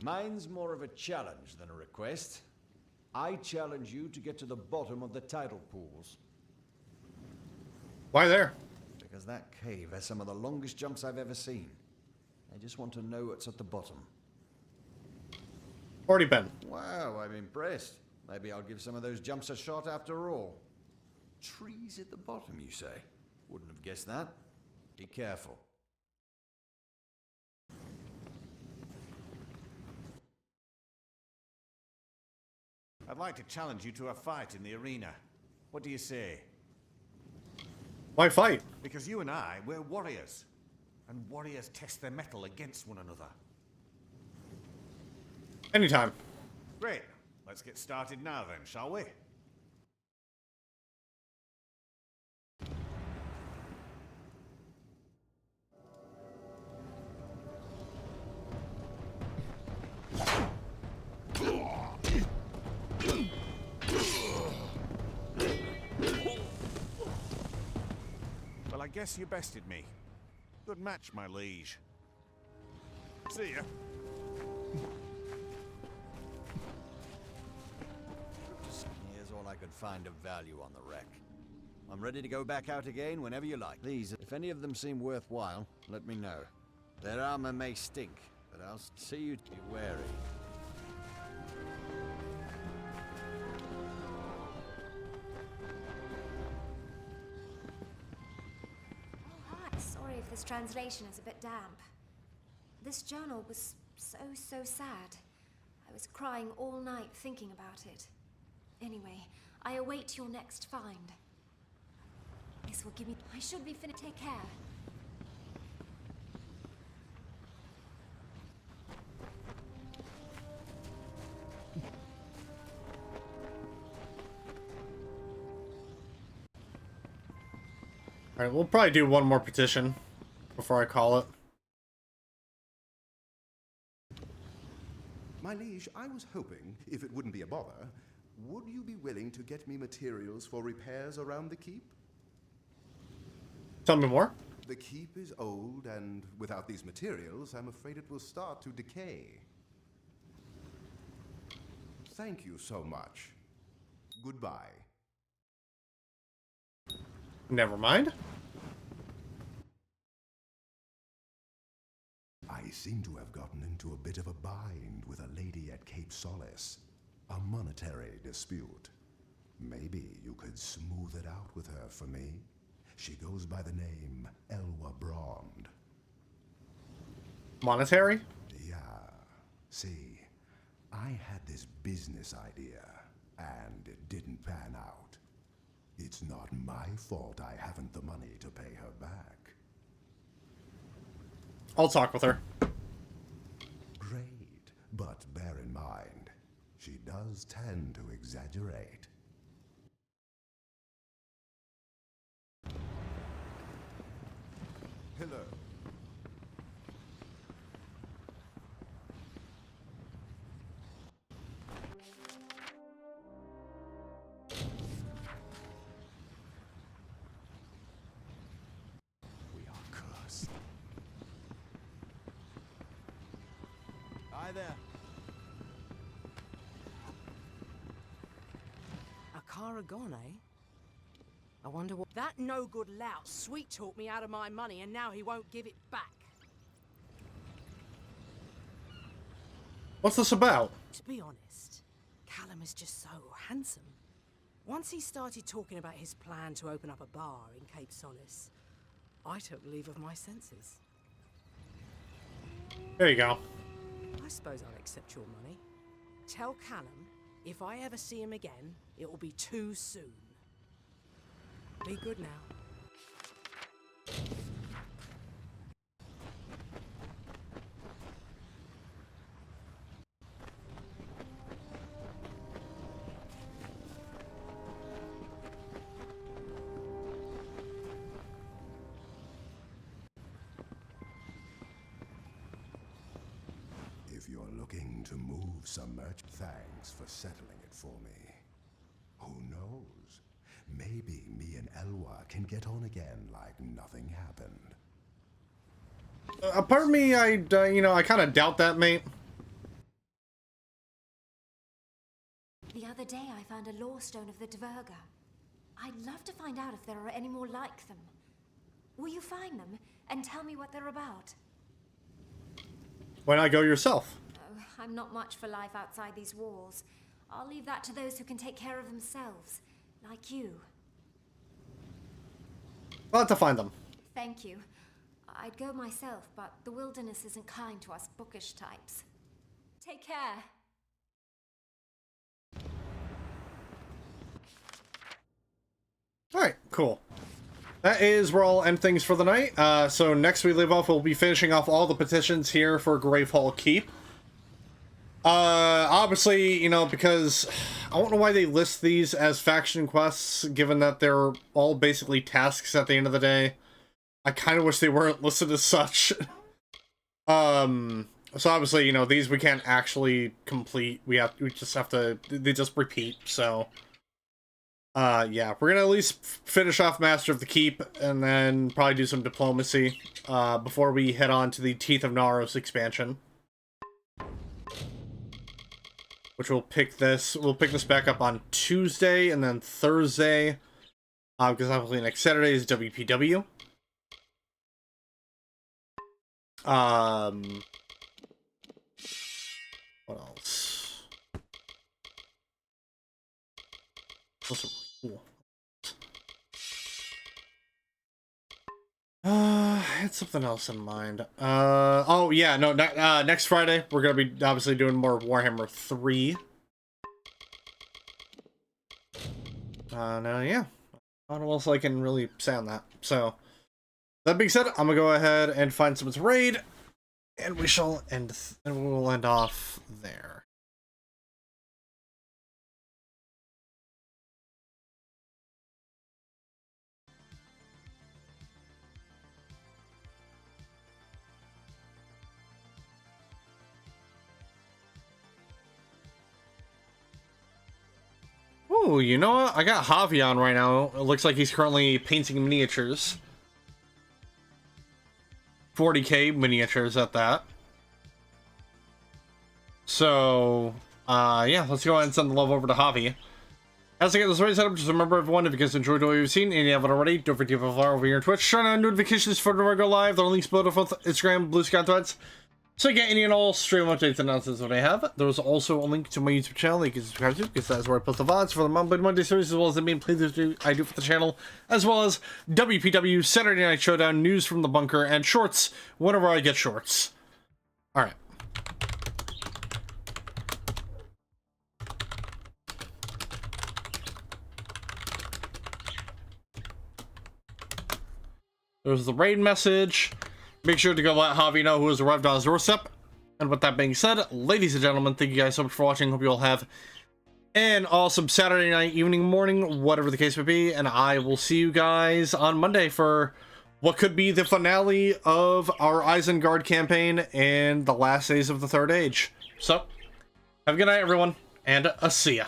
Mine's more of a challenge than a request. I challenge you to get to the bottom of the tidal pools. Why there? Because that cave has some of the longest jumps I've ever seen. I just want to know what's at the bottom. Already been. Wow, I'm impressed. Maybe I'll give some of those jumps a shot after all. Trees at the bottom, you say? Wouldn't have guessed that. Be careful. I'd like to challenge you to a fight in the arena. What do you say? Why fight? Because you and I, we're warriors. And warriors test their mettle against one another. Anytime. Great. Let's get started now then, shall we? Well, I guess you bested me. Good match, my liege. See ya. Here's all I could find of value on the wreck. I'm ready to go back out again whenever you like. Please, if any of them seem worthwhile, let me know. Their armor may stink, but I'll see you to be wary. Sorry if this translation is a bit damp. This journal was so sad. I was crying all night thinking about it. Anyway, I await your next find. This will give me... I should be finished. Take care. Alright, we'll probably do one more petition before I call it. My liege, I was hoping, if it wouldn't be a bother, would you be willing to get me materials for repairs around the keep? Tell me more. The keep is old, and without these materials, I'm afraid it will start to decay. Thank you so much. Goodbye. Never mind. I seem to have gotten into a bit of a bind with a lady at Cape Solace. A monetary dispute. Maybe you could smooth it out with her for me. She goes by the name Elwa Brond. Monetary? Yeah. See, I had this business idea, and it didn't pan out. It's not my fault I haven't the money to pay her back. I'll talk with her. Great, but bear in mind, she does tend to exaggerate. Hello. We are cursed. Hi there. Akara gone, eh? I wonder what... That no-good lout sweet-talked me out of my money, and now he won't give it back. What's this about? To be honest, Callum is just so handsome. Once he started talking about his plan to open up a bar in Cape Solace, I took leave of my senses. There you go. I suppose I'll accept your money. Tell Callum, if I ever see him again, it will be too soon. Be good now. If you're looking to move some merch, thanks for settling it for me. Who knows? Maybe me and Elwa can get on again like nothing happened. Part of me, I kind of doubt that, mate. The other day I found a lore stone of the Dverga. I'd love to find out if there are any more like them. Will you find them and tell me what they're about? Why not go yourself? Oh, I'm not much for life outside these walls. I'll leave that to those who can take care of themselves, like you. I'll have to find them. Thank you. I'd go myself, but the wilderness isn't kind to us bookish types. Take care. Alright, cool. That is where I'll end things for the night. So next we leave off, we'll be finishing off all the petitions here for Gravehall Keep. Obviously, because I don't know why they list these as faction quests, given that they're all basically tasks at the end of the day. I kind of wish they weren't listed as such. So obviously, these we can't actually complete. We just have to, they just repeat, so. Yeah, we're gonna at least finish off Master of the Keep, and then probably do some diplomacy, before we head on to the Teeth of Naros expansion. Which we'll pick this back up on Tuesday, and then Thursday, because obviously next Saturday is WPW. What else? Cool. I had something else in mind. Oh yeah, no, next Friday we're gonna be obviously doing more Warhammer 3. Now yeah, not else I can really say on that. So, that being said, I'm gonna go ahead and find someone to raid, and we shall end, and we'll end off there. Ooh, you know what? I got Javi on right now. It looks like he's currently painting miniatures. 40k miniatures at that. So, yeah, let's go ahead and send the love over to Javi. As I get this ready set up, just remember everyone, if you guys enjoyed what you've seen and you haven't already, don't forget to follow over here on Twitch. Turn on notifications for whenever I go live. There are links below for Instagram, Blue Sky Threads. So you get any and all stream updates and announcements when I have. There's also a link to my YouTube channel that you can subscribe to, because that's where I post the VODs for the Monday series, as well as the main playthroughs I do for the channel, as well as WPW, Saturday Night Showdown, news from the bunker, and shorts whenever I get shorts. Alright. There's the raid message. Make sure to go let Javi know who has arrived on his doorstep. And with that being said, ladies and gentlemen, thank you guys so much for watching. Hope you all have an awesome Saturday night, evening, morning, whatever the case may be. And I will see you guys on Monday for what could be the finale of our Isengard campaign and the last days of the Third Age. So, have a good night, everyone, and see ya.